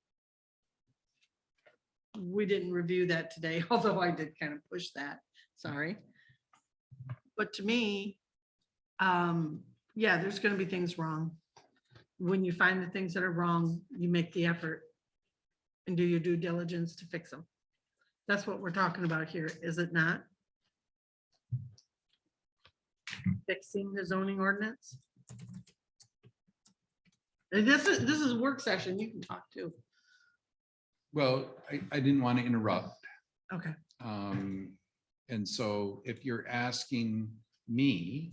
We didn't review that today, although I did kind of push that, sorry. But to me, yeah, there's gonna be things wrong. When you find the things that are wrong, you make the effort and do your due diligence to fix them. That's what we're talking about here, is it not? Fixing the zoning ordinance. And this is a work session, you can talk too. Well, I didn't want to interrupt. Okay. And so if you're asking me,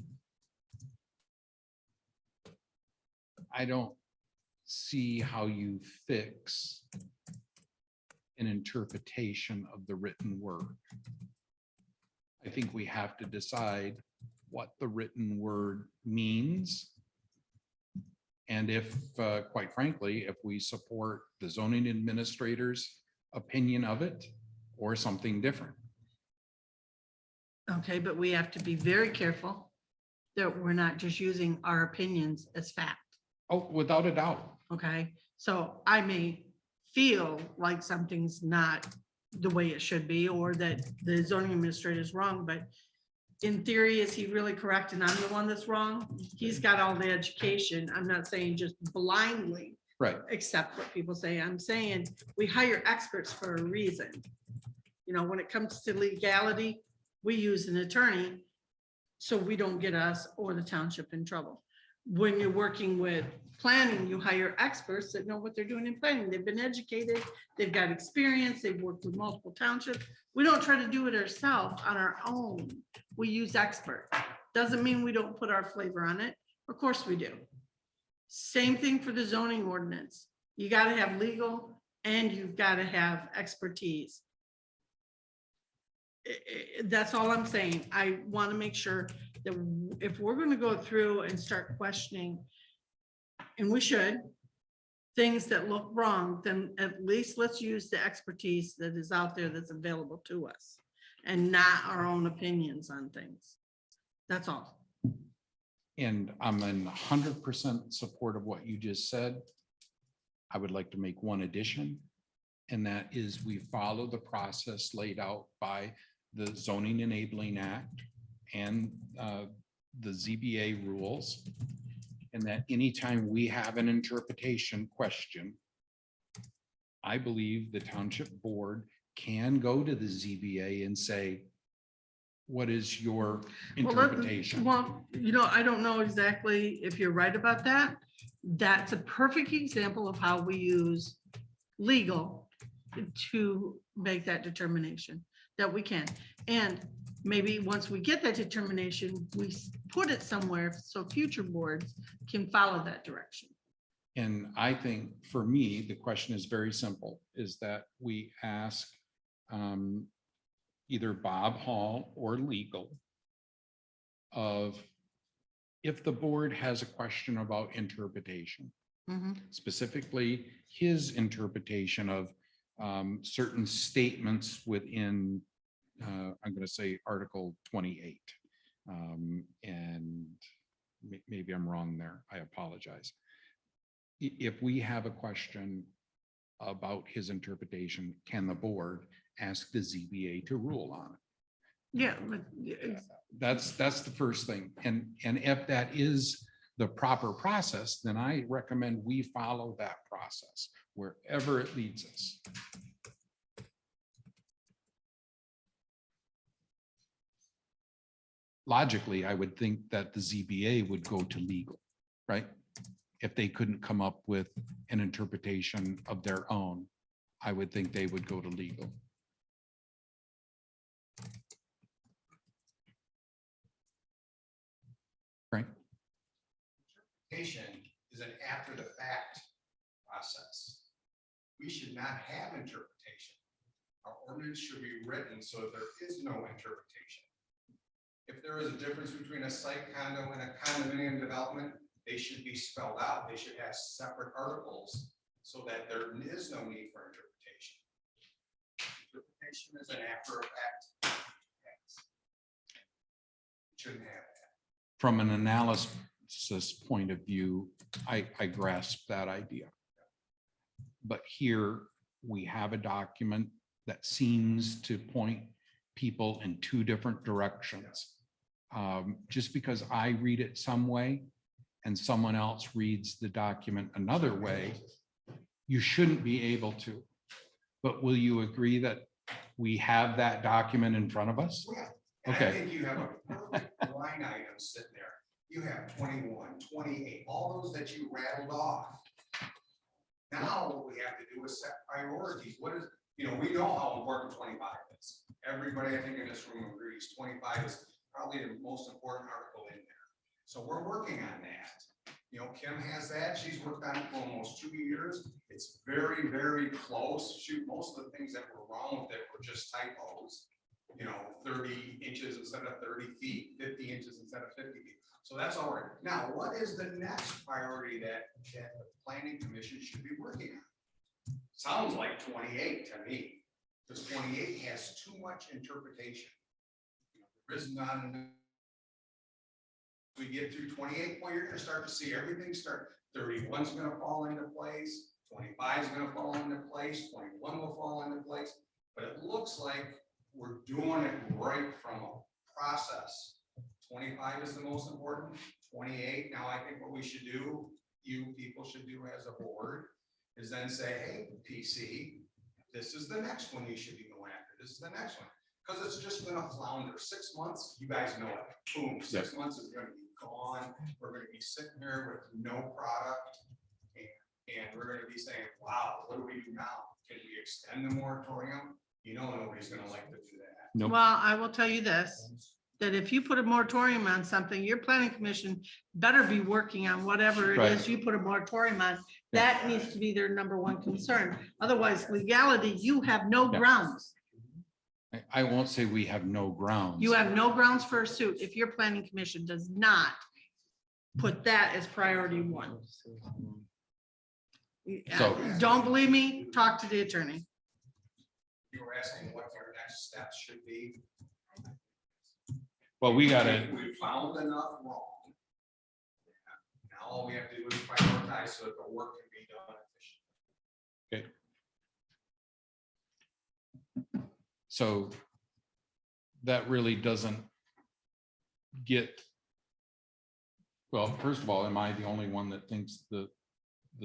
I don't see how you fix an interpretation of the written word. I think we have to decide what the written word means. And if, quite frankly, if we support the zoning administrator's opinion of it or something different. Okay, but we have to be very careful that we're not just using our opinions as fact. Oh, without a doubt. Okay, so I may feel like something's not the way it should be, or that the zoning administrator is wrong, but in theory, is he really correct and I'm the one that's wrong? He's got all the education. I'm not saying just blindly Right. accept what people say. I'm saying we hire experts for a reason. You know, when it comes to legality, we use an attorney so we don't get us or the township in trouble. When you're working with planning, you hire experts that know what they're doing in planning. They've been educated, they've got experience, they've worked with multiple townships. We don't try to do it ourselves on our own. We use experts. Doesn't mean we don't put our flavor on it. Of course we do. Same thing for the zoning ordinance. You got to have legal and you've got to have expertise. That's all I'm saying. I want to make sure that if we're going to go through and start questioning, and we should, things that look wrong, then at least let's use the expertise that is out there that's available to us and not our own opinions on things. That's all. And I'm in 100% support of what you just said. I would like to make one addition, and that is we follow the process laid out by the Zoning Enabling Act and the ZBA rules. And that anytime we have an interpretation question, I believe the township board can go to the ZBA and say, what is your interpretation? Well, you know, I don't know exactly if you're right about that. That's a perfect example of how we use legal to make that determination, that we can. And maybe once we get that determination, we put it somewhere so future boards can follow that direction. And I think for me, the question is very simple, is that we ask either Bob Hall or legal of if the board has a question about interpretation, specifically his interpretation of certain statements within, I'm going to say Article 28. And maybe I'm wrong there. I apologize. If we have a question about his interpretation, can the board ask the ZBA to rule on it? Yeah, but That's the first thing. And if that is the proper process, then I recommend we follow that process wherever it leads us. Logically, I would think that the ZBA would go to legal, right? If they couldn't come up with an interpretation of their own, I would think they would go to legal. Right? Interpretation is an after the fact process. We should not have interpretation. Our ordinance should be written so that there is no interpretation. If there is a difference between a site condo and a condominium development, they should be spelled out. They should have separate articles so that there is no need for interpretation. Interpretation is an after effect. Shouldn't have that. From an analysis point of view, I grasp that idea. But here we have a document that seems to point people in two different directions. Just because I read it some way and someone else reads the document another way, you shouldn't be able to. But will you agree that we have that document in front of us? Yeah. And Okay. I think you have a perfect line item sitting there. You have 21, 28, all those that you rattled off. Now what we have to do is set priorities. What is, you know, we know how important 25 is. Everybody I think in this room agrees 25 is probably the most important article in there. So we're working on that. You know, Kim has that. She's worked on it for almost 2 years. It's very, very close. Shoot, most of the things that were wrong with it were just typos. You know, 30 inches instead of 30 feet, 50 inches instead of 50 feet. So that's all right. Now, what is the next priority that the planning commission should be working on? Sounds like 28 to me, because 28 has too much interpretation. You know, there is not enough. We get through 28, well, you're going to start to see everything start. 31 is going to fall into place. 25 is going to fall into place. 21 will fall into place. But it looks like we're doing it right from a process. 25 is the most important. 28. Now, I think what we should do, you people should do as a board, is then say, hey, PC, this is the next one you should be going after. This is the next one. Because it's just gonna flounder. 6 months, you guys know it. Boom, 6 months is gonna be gone. We're gonna be sitting here with no product. And we're gonna be saying, wow, what do we do now? Can we extend the moratorium? You know, nobody's gonna like to do that. Nope. Well, I will tell you this, that if you put a moratorium on something, your planning commission better be working on whatever it is Right. you put a moratorium on. That needs to be their number one concern. Otherwise, legality, you have no Yeah. grounds. I won't say we have no grounds. You have no grounds for a suit if your planning commission does not put that as priority one. So- Don't believe me, talk to the attorney. You were asking what our next steps should be. Well, we gotta, We found enough wrong. Now all we have to do is prioritize so that the work can be done efficiently. so that really doesn't get, well, first of all, am I the only one that thinks the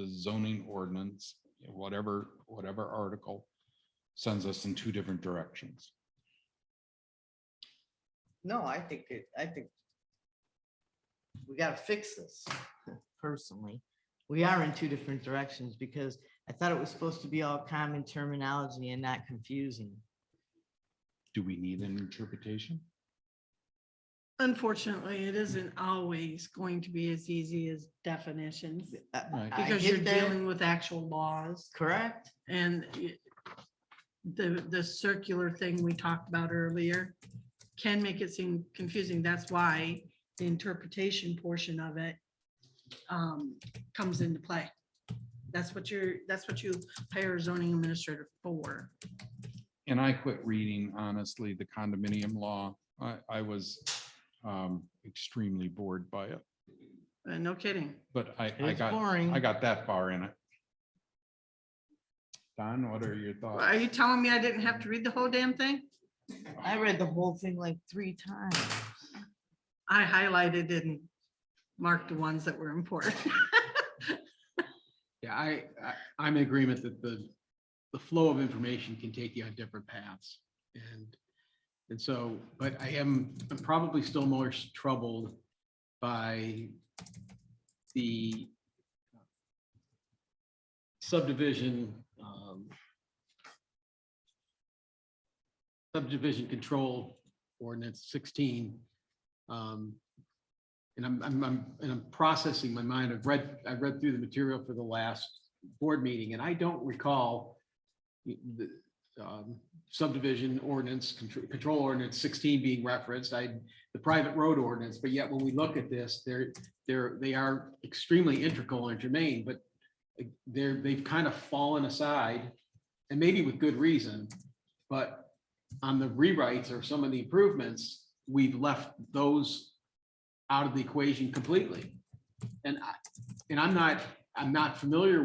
zoning ordinance, whatever article, sends us in two different directions? No, I think we gotta fix this, personally. We are in two different directions because I thought it was supposed to be all common terminology and not confusing. Do we need an interpretation? Unfortunately, it isn't always going to be as easy as definitions Right. I because get you're that. dealing with actual laws. Correct? And the circular thing we talked about earlier can make it seem confusing. That's why the interpretation portion of it comes into play. That's what you hire a zoning administrator for. And I quit reading, honestly, the condominium law. I was extremely bored by it, No kidding. but I It's boring. got that far in it. Don, what are your thoughts? Are you telling me I didn't have to read the whole damn thing? I read the whole thing like 3 times. I highlighted and marked the ones that were important. Yeah, I'm in agreement that the flow of information can take you on different paths. And so, but I'm probably still more troubled by the subdivision control ordinance 16. And I'm processing my mind. I read through the material for the last board meeting, and I don't recall the subdivision ordinance, control ordinance 16 being referenced. The private road ordinance, but yet when we look at this, they are extremely integral and germane, but they've kind of fallen aside, and maybe with good reason. But on the rewrites or some of the improvements, we've left those out of the equation completely. And I'm not familiar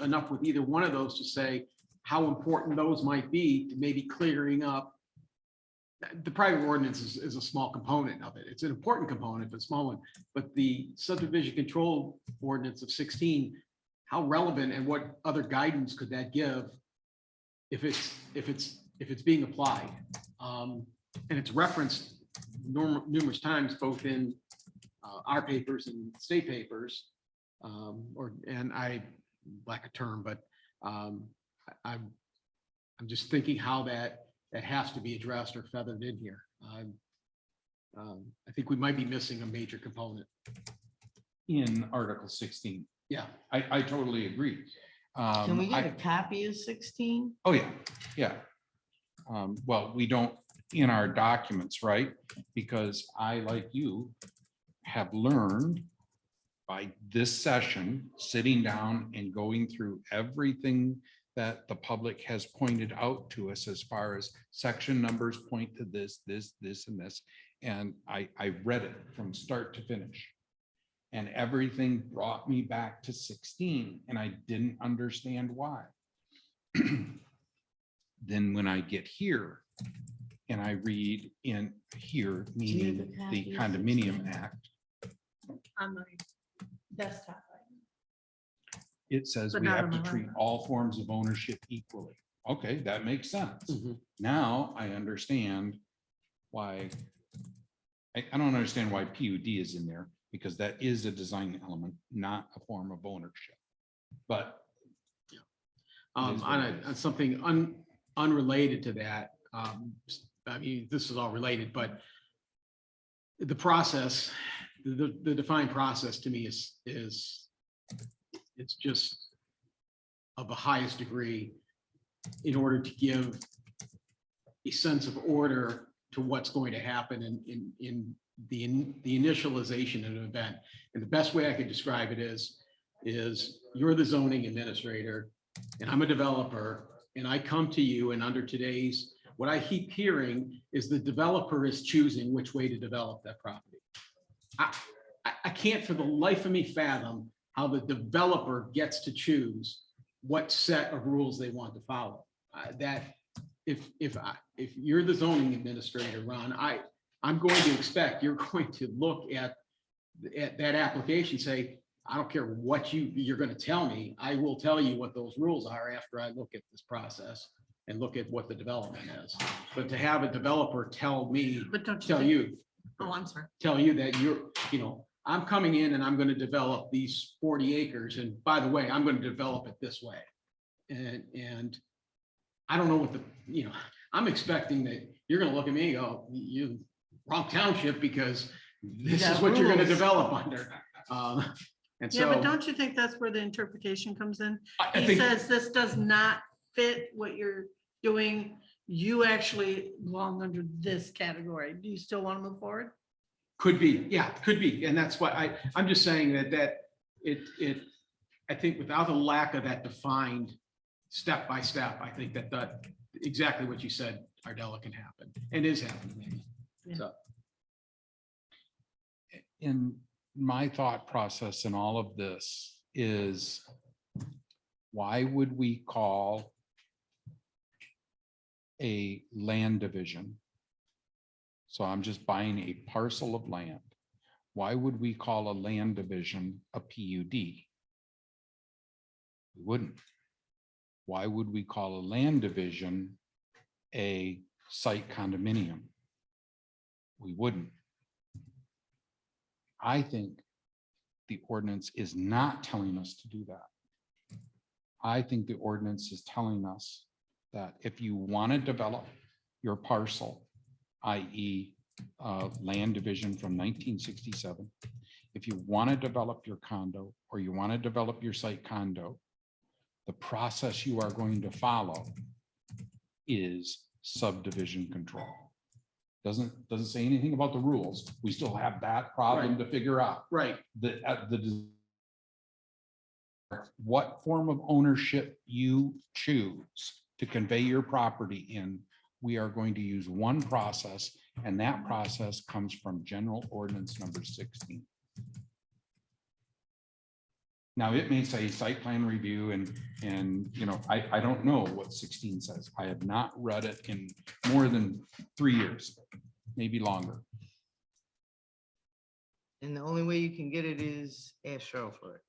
enough with either one of those to say how important those might be to maybe clearing up. The private ordinance is a small component of it. It's an important component, but small one. But the subdivision control ordinance of 16, how relevant and what other guidance could that give if it's being applied? And it's referenced numerous times, both in our papers and state papers, and I lack a term, but I'm just thinking how that has to be addressed or feathered in here. I think we might be missing a major component. In Article 16. Yeah. I totally agree. Can we get a copy of 16? Oh, yeah. Well, we don't in our documents, right? Because I, like you, have learned by this session, sitting down and going through everything that the public has pointed out to us as far as section numbers point to this, and this. And I read it from start to finish. And everything brought me back to 16, and I didn't understand why. Then when I get here and I read in here, meaning the Condominium Act, On my desktop. it says But we not have on to my treat laptop. all forms of ownership equally. Okay, that makes sense. Mhm. Now I understand why. I don't understand why PUD is in there, because that is a design element, not a form of ownership. But is what it On something unrelated to that, I mean, this is all related, but the process, the defined process to me is it's just of the highest degree in order to give a sense of order to what's going to happen in the initialization of an event. And the best way I could describe it is you're the zoning administrator and I'm a developer, and I come to you, and under today's, what I keep hearing is the developer is choosing which way to develop that property. I can't for the life of me fathom how the developer gets to choose what set of rules they want to follow. That if you're the zoning administrator, Ron, I'm going to expect you're going to look at that application, say, I don't care what you're going to tell me. I will tell you what those rules are after I look at this process and look at what the development is. But to have a developer tell me, But don't you tell think- you, Oh, I'm sorry. tell you that I'm coming in and I'm going to develop these 40 acres. And by the way, I'm going to develop it this way. And I don't know what I'm expecting that you're going to look at me and go, you wrong township, because this is what you're going to rules. develop under. And Yeah, but so don't you think that's where the interpretation comes in? I He think says this does not fit what you're doing. You actually belong under this category. Do you still want to move forward? could be, yeah, could be. And that's why I'm just saying that I think without a lack of that defined step by step, I think that exactly what you said, Ardella, can happen and is happening maybe. Yeah. So. in my thought process in all of this is, why would we call a land division? So I'm just buying a parcel of land. Why would we call a land division a PUD? We wouldn't. Why would we call a land division a site condominium? We wouldn't. I think the ordinance is not telling us to do that. I think the ordinance is telling us that if you want to develop your parcel, i.e. land division from 1967, if you want to develop your condo or you want to develop your site condo, the process you are going to follow is subdivision control. Doesn't say anything about the rules. We still have that problem to figure out. Right. What form of ownership you choose to convey your property in, we are going to use one process, and that process comes from General Ordinance number 16. Now, it may say site plan review and I don't know what 16 says. I have not read it in more than 3 years, maybe longer. And the only way you can get it is ask Cheryl for it.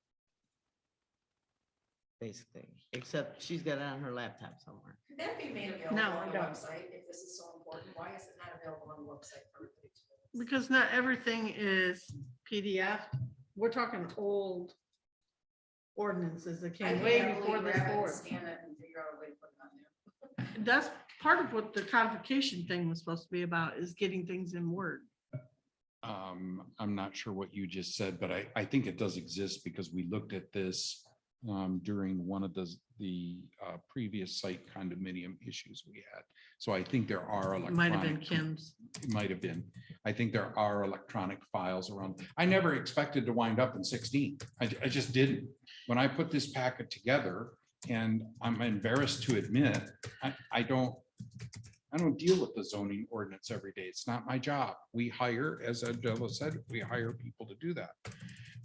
Basically, except she's got it on her laptop somewhere. Could that be made available No, on I the don't. website if this is so important? Why is it not available on the website for everybody to? Because not everything is PDF. We're talking old ordinances that came way before this board. Scan it and figure out a way to put it on there. That's part of what the codification thing was supposed to be about, is getting things in Word. I'm not sure what you just said, but I think it does exist because we looked at this during one of the previous site condominium issues we had. So I think there are It might have been electronic. Kim's. It might have been. I think there are electronic files around. I never expected to wind up in 16. I just didn't. When I put this packet together, and I'm embarrassed to admit, I don't deal with the zoning ordinance every day. It's not my job. We hire, as Adela said, we hire people to do that.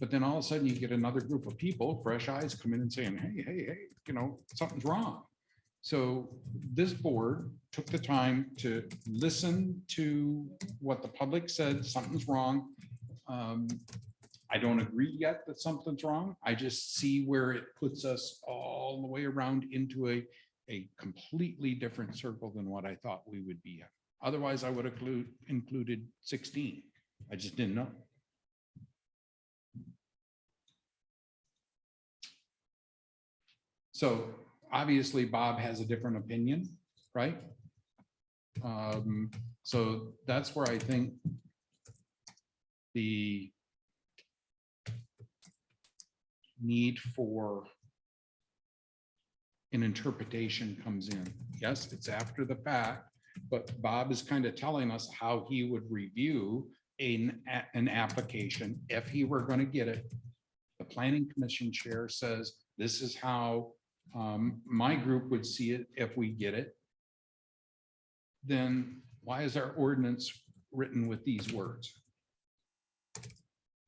But then all of a sudden you get another group of people, fresh eyes come in and saying, hey, something's wrong. So this board took the time to listen to what the public said, something's wrong. I don't agree yet that something's wrong. I just see where it puts us all the way around into a a completely different circle than what I thought we would be in. Otherwise, I would have included 16. I just didn't know. So obviously Bob has a different opinion, right? So that's where I think the need for an interpretation comes in. Yes, it's after the fact, but Bob is kind of telling us how he would review an application if he were going to get it. The planning commission chair says, this is how my group would see it if we get it. Then why is our ordinance written with these words?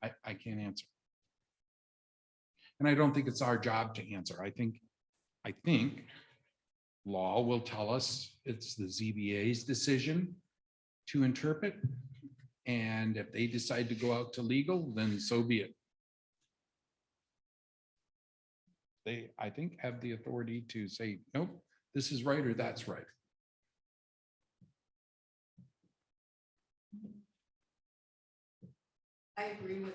I can't answer. And I don't think it's our job to answer. I think law will tell us it's the ZBA's decision to interpret. And if they decide to go out to legal, then so be it. They, I think, have the authority to say, nope, this is right or that's right. I agree with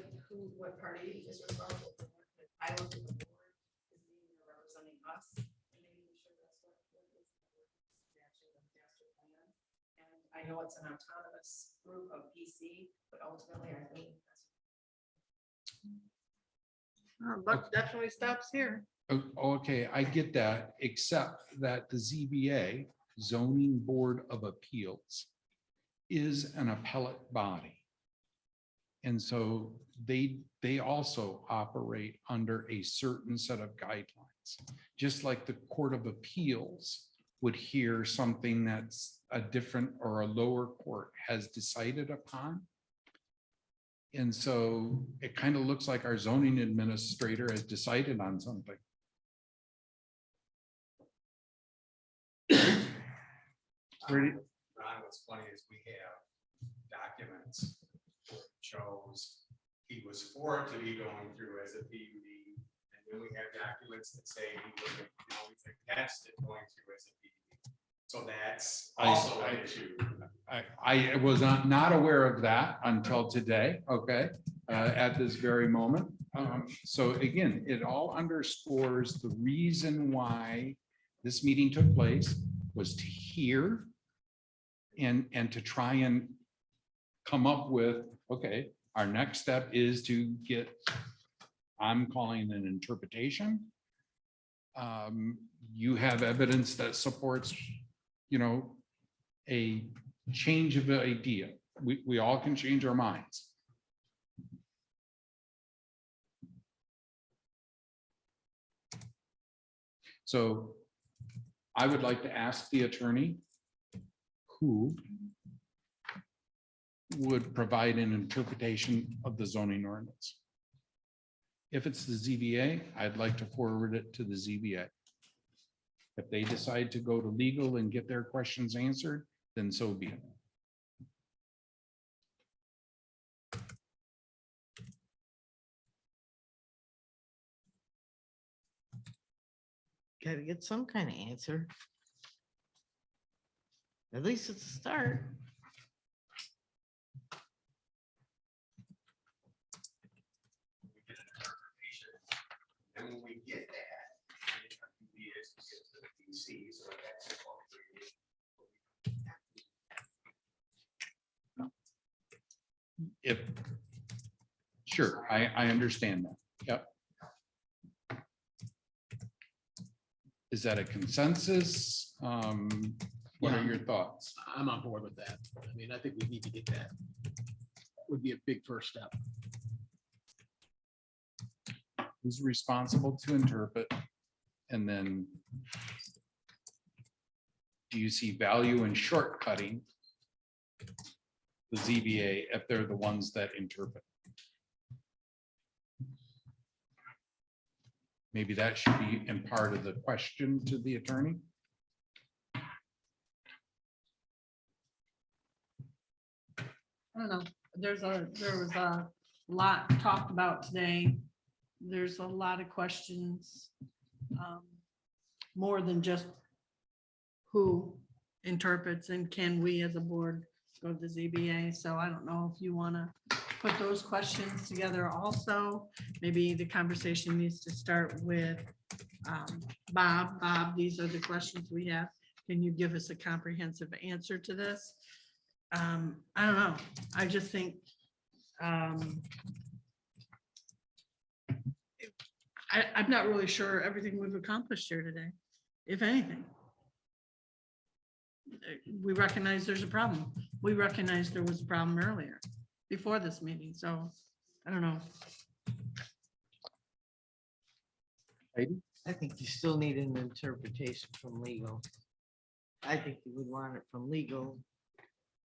what party is responsible for what, but I look at the board as being representing us and making sure that's what is matching the master plan. And I know it's an autonomous group of PC, but ultimately I think that's. Buck definitely stops here. Okay, I get that, except that the ZBA, Zoning Board of Appeals, is an appellate body. And so they also operate under a certain set of guidelines, just like the Court of Appeals would hear something that's a different or a lower court has decided upon. And so it kind of looks like our zoning administrator has decided on something. Ron, what's funny is we have documents that shows he was for it to be going through as a PUD. And then we have documents that say he was, he's against it going through as a PUD. So that's also an issue. I was not aware of that until today, okay, at this very moment. So again, it all underscores the reason why this meeting took place was to hear and to try and come up with, okay, our next step is to get, I'm calling an interpretation. You have evidence that supports, a change of idea. We all can change our minds. So I would like to ask the attorney who would provide an interpretation of the zoning ordinance. If it's the ZBA, I'd like to forward it to the ZBA. If they decide to go to legal and get their questions answered, then so be it. Got to get some kind of answer. At least it's a start. And when we get that, we get to the PC, so that's what If, sure, I understand that. Yep. Is that a consensus? What are your thoughts? I'm on board with that. I mean, I think we need to get that. Would be a big first step. Who's responsible to interpret? And then do you see value in shortcutting the ZBA if they're the ones that interpret? Maybe that should be in part of the question to the attorney. I don't know. There was a lot talked about today. There's a lot of questions. More than just who interprets and can we as a board go to the ZBA? So I don't know if you want to put those questions together also. Maybe the conversation needs to start with Bob. Bob, these are the questions we have. Can you give us a comprehensive answer to this? I don't know. I just think I'm not really sure everything we've accomplished here today, if anything. We recognize there's a problem. We recognize there was a problem earlier, before this meeting, so I don't know. I think you still need an interpretation from legal. I think you would want it from legal.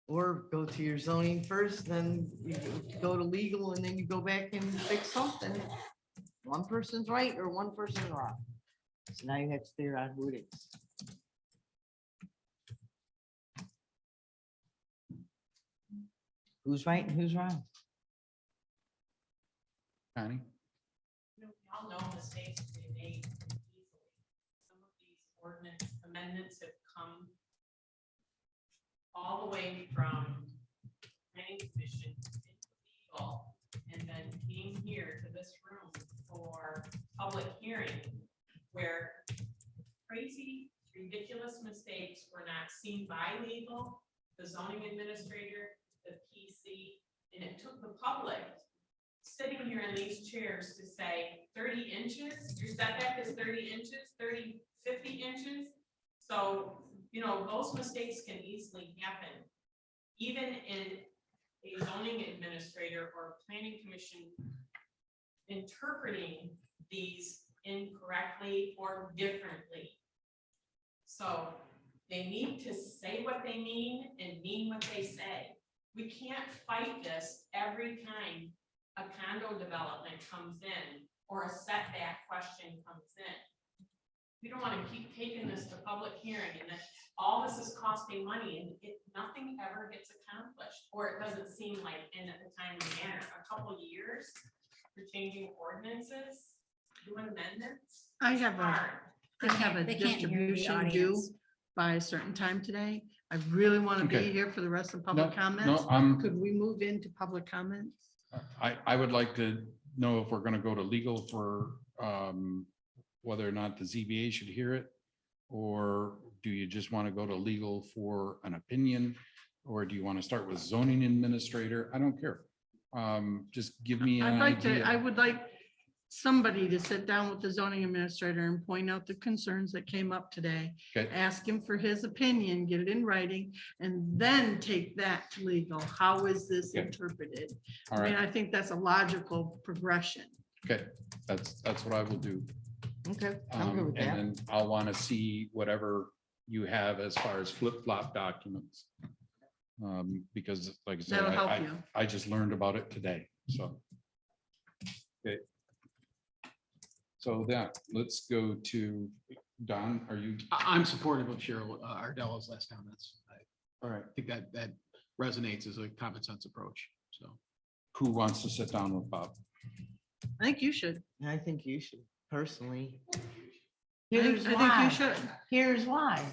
Or go to your zoning first, then you go to legal, and then you go back and fix something. One person's right or one person's wrong. So now you have to figure out who it is. Who's right and who's wrong? Connie? We all know mistakes we made easily. Some of these ordinance amendments have come all the way from planning commission into legal, and then came here to this room for public hearing, where crazy, ridiculous mistakes were not seen by legal, the zoning administrator, the PC, and it took the public sitting here in these chairs to say 30 inches, your setback is 30 inches, 30, 50 inches. So, you know, those mistakes can easily happen. Even in a zoning administrator or planning commission interpreting these incorrectly or differently. So they need to say what they mean and mean what they say. We can't fight this every time a condo development comes in or a setback question comes in. We don't want to keep taking this to public hearing and then all this is costing money and nothing ever gets accomplished, or it doesn't seem like in a timely manner. A couple of years for changing ordinances, doing amendments. I have a They can't hear the distribution due audience. by a certain time today. I really want to be Okay. here for the rest of public No, comments. Could we move into public comments? I would like to know if we're gonna go to legal for whether or not the ZBA should hear it. Or do you just want to go to legal for an opinion? Or do you want to start with zoning administrator? I don't care. Just give me an idea. I would like somebody to sit down with the zoning administrator and point out the concerns that came up today. Okay. Ask him for his opinion, get it in writing, and then take that to legal. How is this Okay. interpreted? All I mean, right. I think that's a logical progression. Okay, that's what I will do. Okay, I'm good with that. And then I'll want to see whatever you have as far as flip-flop documents. Because like I said, That'll help you. I just learned about it today, so. Okay. So that, let's go to Don, are you? I'm supportive of Cheryl Ardella's last comments. All right. I think that resonates as a common sense approach, so. Who wants to sit down with Bob? I think you should. I think you should, personally. I Here's think why. you should. Here's why.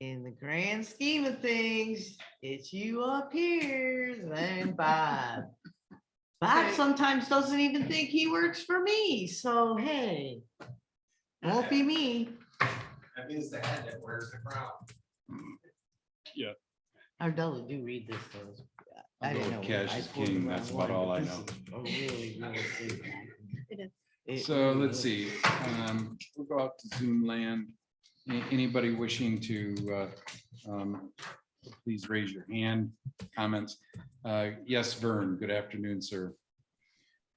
In the grand scheme of things, it's you up here, then Bob. Bob sometimes doesn't even think he works for me, so hey, won't be me. That means the head that wears the crown. Yeah. Ardella, do read this though. I I'll go didn't with know. Cash is pulled the king, wrong that's about one, all but I this know. is a really, really good one. It is. So let's see, we'll go out to Zoom land. Anybody wishing to, please raise your hand, comments. Yes, Vern, good afternoon, sir.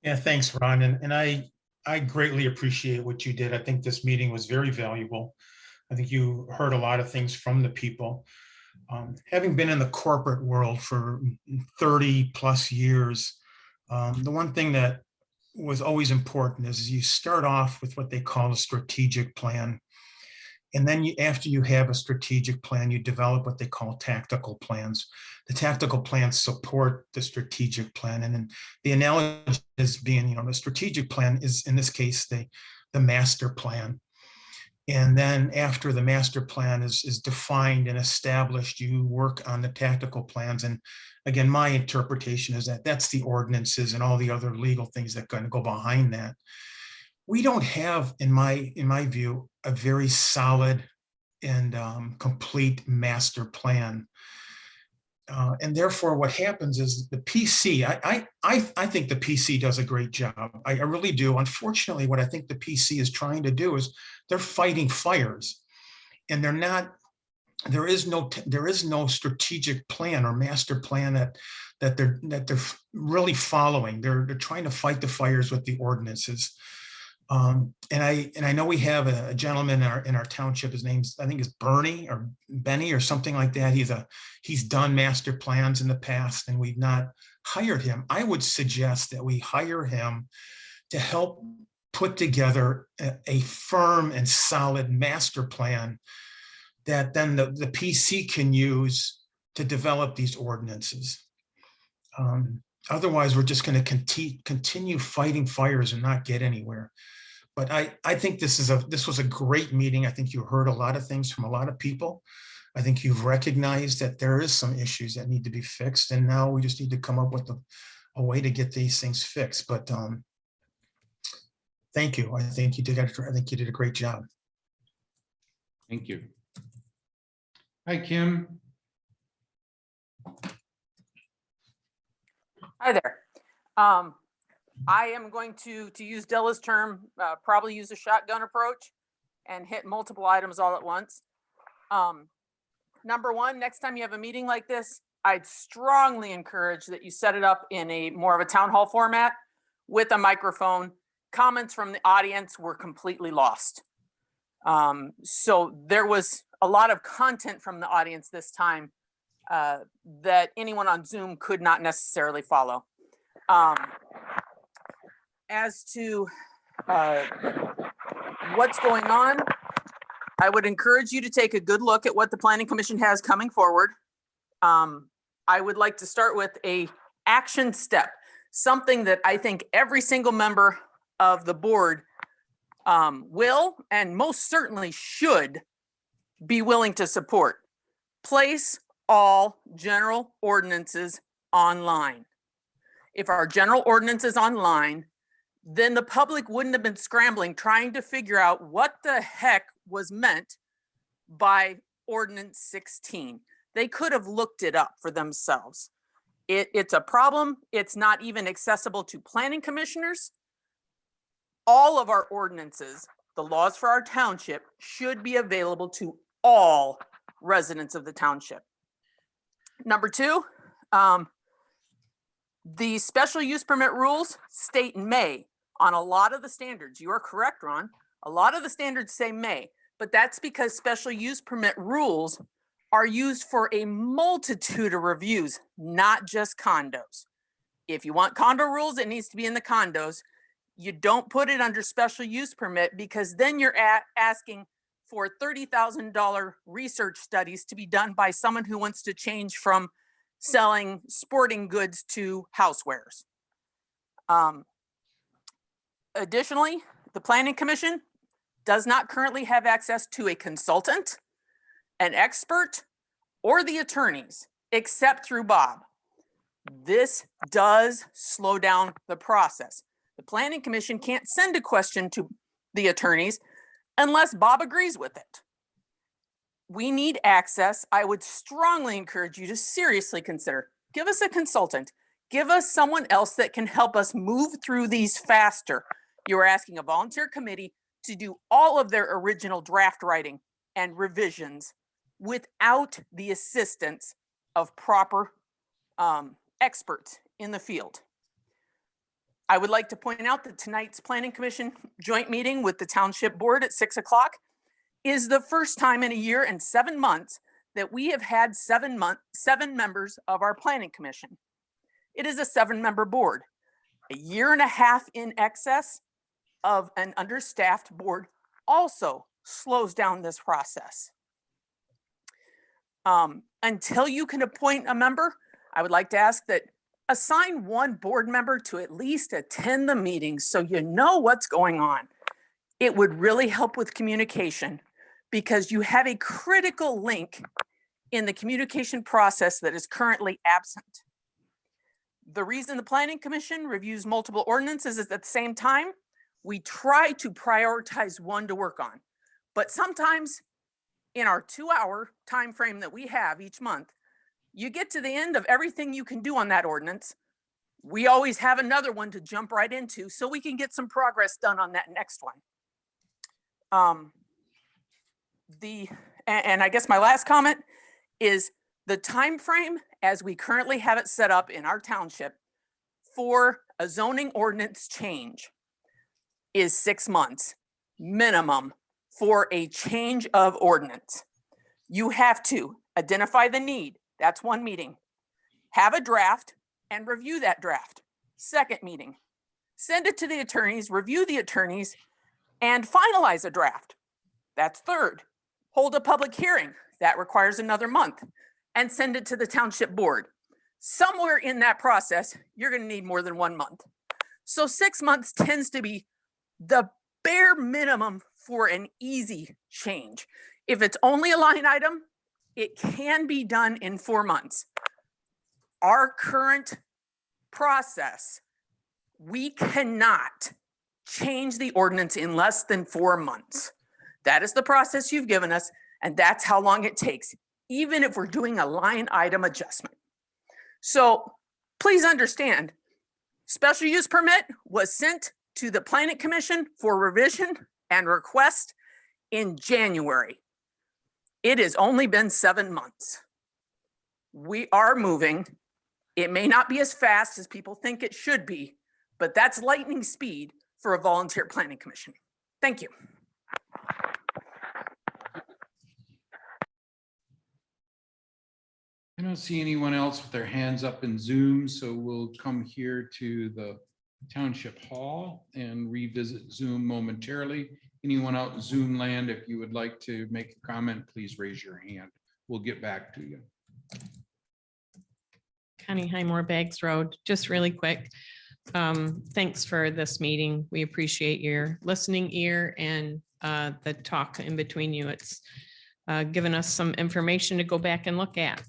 Yeah, thanks, Ron. And I greatly appreciate what you did. I think this meeting was very valuable. I think you heard a lot of things from the people. Having been in the corporate world for 30 plus years, the one thing that was always important is you start off with what they call a strategic plan. And then after you have a strategic plan, you develop what they call tactical plans. The tactical plans support the strategic plan. And then the analogy is being, the strategic plan is in this case, the master plan. And then after the master plan is defined and established, you work on the tactical plans. And again, my interpretation is that that's the ordinances and all the other legal things that going to go behind that. We don't have, in my view, a very solid and complete master plan. And therefore, what happens is the PC, I think the PC does a great job. I really do. Unfortunately, what I think the PC is trying to do is they're fighting fires, and they're not. There is no strategic plan or master plan that they're really following. They're trying to fight the fires with the ordinances. And I know we have a gentleman in our township. His name's, I think, is Bernie or Benny or something like that. He's done master plans in the past, and we've not hired him. I would suggest that we hire him to help put together a firm and solid master plan that then the PC can use to develop these ordinances. Otherwise, we're just going to continue fighting fires and not get anywhere. But I think this was a great meeting. I think you heard a lot of things from a lot of people. I think you've recognized that there is some issues that need to be fixed, and now we just need to come up with a way to get these things fixed. But thank you. I think you did a great job. Thank you. Hi, Kim. Hi there. I am going to use Della's term, probably use a shotgun approach and hit multiple items all at once. Number one, next time you have a meeting like this, I'd strongly encourage that you set it up in a more of a town hall format with a microphone. Comments from the audience were completely lost. So there was a lot of content from the audience this time that anyone on Zoom could not necessarily follow. As to what's going on, I would encourage you to take a good look at what the Planning Commission has coming forward. I would like to start with a action step, something that I think every single member of the board will and most certainly should be willing to support. Place all general ordinances online. If our general ordinance is online, then the public wouldn't have been scrambling trying to figure out what the heck was meant by Ordinance 16. They could have looked it up for themselves. It's a problem. It's not even accessible to planning commissioners. All of our ordinances, the laws for our township, should be available to all residents of the township. Number two, the special use permit rules state may on a lot of the standards. You are correct, Ron. A lot of the standards say may, but that's because special use permit rules are used for a multitude of reviews, not just condos. If you want condo rules, it needs to be in the condos. You don't put it under special use permit because then you're asking for $30,000 research studies to be done by someone who wants to change from selling sporting goods to housewares. Additionally, the Planning Commission does not currently have access to a consultant, an expert, or the attorneys, except through Bob. This does slow down the process. The Planning Commission can't send a question to the attorneys unless Bob agrees with it. We need access. I would strongly encourage you to seriously consider, give us a consultant, give us someone else that can help us move through these faster. You are asking a volunteer committee to do all of their original draft writing and revisions without the assistance of proper experts in the field. I would like to point out that tonight's Planning Commission joint meeting with the Township Board at 6 o'clock is the first time in a year and 7 months that we have had 7 members of our Planning Commission. It is a 7-member board. A year and a half in excess of an understaffed board also slows down this process. Until you can appoint a member, I would like to ask that assign one board member to at least attend the meetings so you know what's going on. It would really help with communication because you have a critical link in the communication process that is currently absent. The reason the Planning Commission reviews multiple ordinances is at the same time, we try to prioritize one to work on. But sometimes in our 2-hour time frame that we have each month, you get to the end of everything you can do on that ordinance. We always have another one to jump right into so we can get some progress done on that next one. And I guess my last comment is the time frame as we currently have it set up in our township for a zoning ordinance change is 6 months minimum for a change of ordinance. You have to identify the need. That's one meeting. Have a draft and review that draft. Second meeting. Send it to the attorneys, review the attorneys, and finalize a draft. That's third. Hold a public hearing. That requires another month. And send it to the township board. Somewhere in that process, you're going to need more than 1 month. So 6 months tends to be the bare minimum for an easy change. If it's only a line item, it can be done in 4 months. Our current process, we cannot change the ordinance in less than 4 months. That is the process you've given us, and that's how long it takes, even if we're doing a line item adjustment. So please understand, special use permit was sent to the Planning Commission for revision and request in January. It has only been 7 months. We are moving. It may not be as fast as people think it should be, but that's lightning speed for a volunteer planning commission. Thank you. I don't see anyone else with their hands up in Zoom, so we'll come here to the Township Hall and revisit Zoom momentarily. Anyone out in Zoom land, if you would like to make a comment, please raise your hand. We'll get back to you. Connie Highmore, Bags Road, just really quick. Thanks for this meeting. We appreciate your listening ear and the talk in between you. It's given us some information to go back and look at.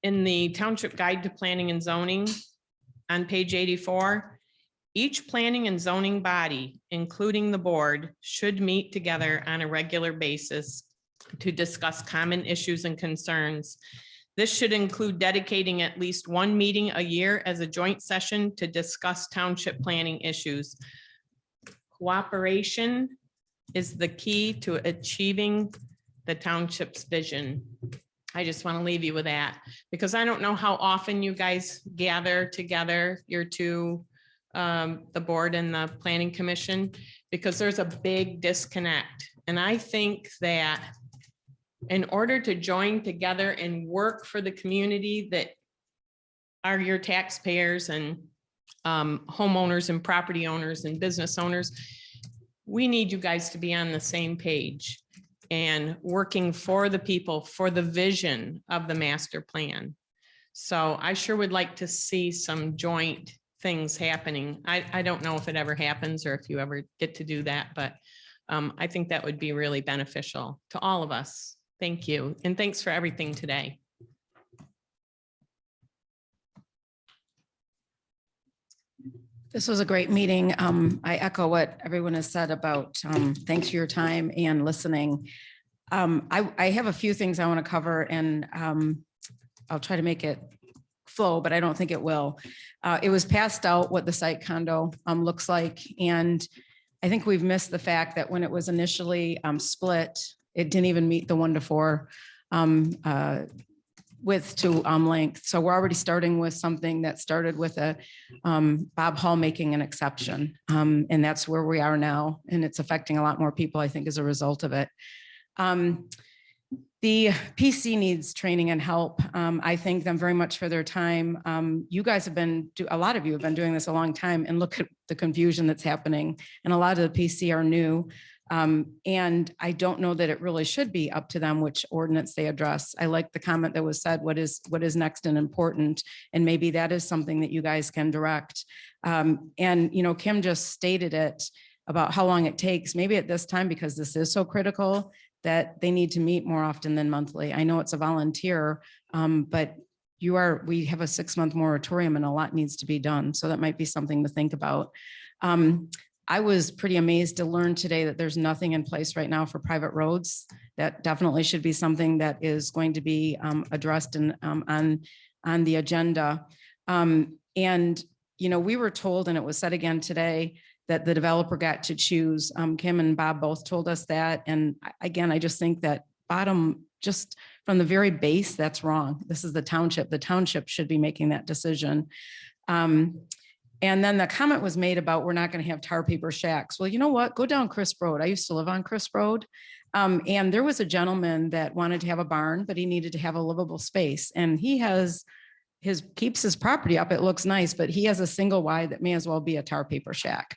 In the Township Guide to Planning and Zoning on page 84, each planning and zoning body, including the board, should meet together on a regular basis to discuss common issues and concerns. This should include dedicating at least one meeting a year as a joint session to discuss township planning issues. Cooperation is the key to achieving the township's vision. I just want to leave you with that because I don't know how often you guys gather together, your two, the board and the planning commission, because there's a big disconnect. And I think that in order to join together and work for the community that are your taxpayers and homeowners and property owners and business owners, we need you guys to be on the same page and working for the people, for the vision of the master plan. So I sure would like to see some joint things happening. I don't know if it ever happens or if you ever get to do that, but I think that would be really beneficial to all of us. Thank you. And thanks for everything today. This was a great meeting. I echo what everyone has said about thanks for your time and listening. I have a few things I want to cover and I'll try to make it flow, but I don't think it will. It was passed out what the site condo looks like. And I think we've missed the fact that when it was initially split, it didn't even meet the 1:4 width to length. So we're already starting with something that started with a Bob Hall making an exception. And that's where we are now. And it's affecting a lot more people, I think, as a result of it. The PC needs training and help. I thank them very much for their time. You guys have been, a lot of you have been doing this a long time, and look at the confusion that's happening. And a lot of the PC are new. And I don't know that it really should be up to them which ordinance they address. I like the comment that was said, what is next and important? And maybe that is something that you guys can direct. And, you know, Kim just stated it about how long it takes, maybe at this time, because this is so critical, that they need to meet more often than monthly. I know it's a volunteer, but we have a 6-month moratorium and a lot needs to be done. So that might be something to think about. I was pretty amazed to learn today that there's nothing in place right now for private roads. That definitely should be something that is going to be addressed on the agenda. And, you know, we were told, and it was said again today, that the developer got to choose. Kim and Bob both told us that. And again, I just think that just from the very base, that's wrong. This is the township. The township should be making that decision. And then the comment was made about we're not going to have tar paper shacks. Well, you know what? Go down Crisp Road. I used to live on Crisp Road. And there was a gentleman that wanted to have a barn, but he needed to have a livable space. And he keeps his property up. It looks nice, but he has a single wide that may as well be a tar paper shack.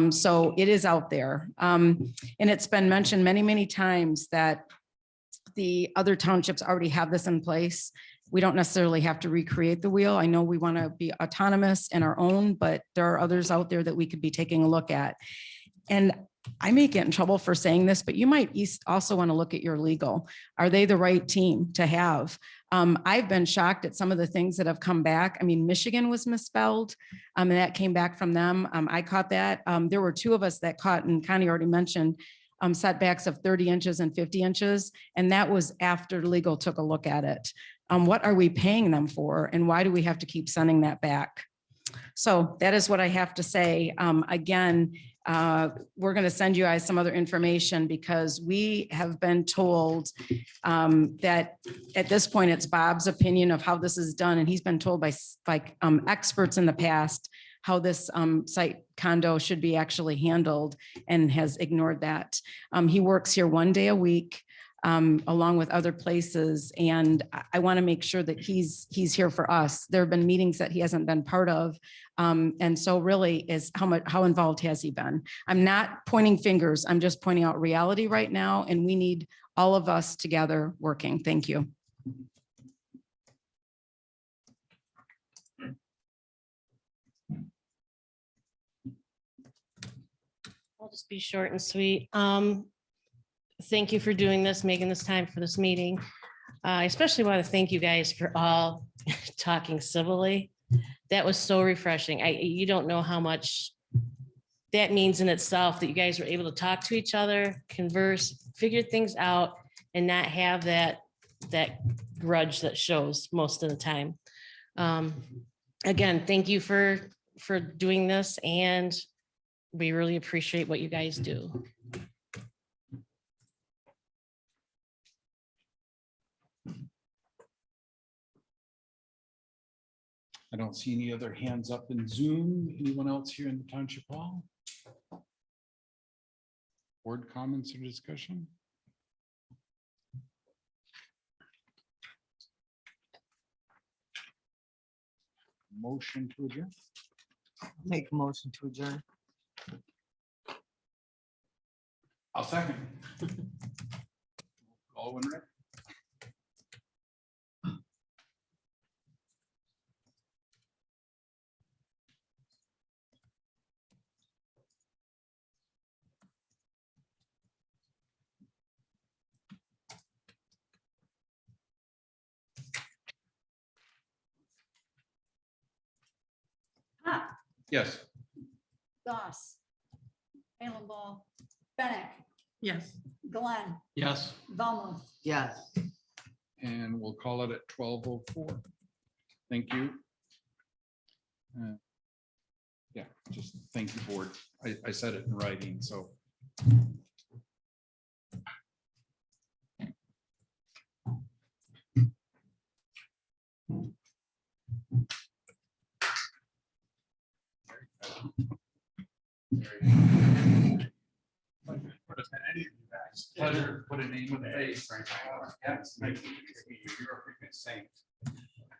So it is out there. And it's been mentioned many, many times that the other townships already have this in place. We don't necessarily have to recreate the wheel. I know we want to be autonomous in our own, but there are others out there that we could be taking a look at. And I may get in trouble for saying this, but you might also want to look at your legal. Are they the right team to have? I've been shocked at some of the things that have come back. I mean, Michigan was misspelled, and that came back from them. I caught that. There were 2 of us that caught, and Connie already mentioned, setbacks of 30 inches and 50 inches. And that was after legal took a look at it. What are we paying them for? And why do we have to keep sending that back? So that is what I have to say. Again, we're going to send you guys some other information because we have been told that at this point, it's Bob's opinion of how this is done. And he's been told by experts in the past how this site condo should be actually handled and has ignored that. He works here 1 day a week. Along with other places. And I want to make sure that he's here for us. There have been meetings that he hasn't been part of. And so really is how involved has he been? I'm not pointing fingers. I'm just pointing out reality right now. And we need all of us together working. Thank you. I'll just be short and sweet. Thank you for doing this, making this time for this meeting. I especially want to thank you guys for all talking civilly. That was so refreshing. You don't know how much that means in itself, that you guys were able to talk to each other, converse, figure things out, and not have that grudge that shows most of the time. Again, thank you for doing this, and we really appreciate what you guys do. I don't see any other hands up in Zoom. Anyone else here in the Township Hall? Board comments or discussion? Motion to adjourn. Make a motion to adjourn. I'll second. All when ready. Yes. Goss. Ball. Bennett. Yes. Glenn. Yes. Velma. Yes. And we'll call it at 12:04. Thank you. Yeah, just thank you, board. I said it in writing, so. Pleasure. Put a name with a face. Yes. You're a freaking saint.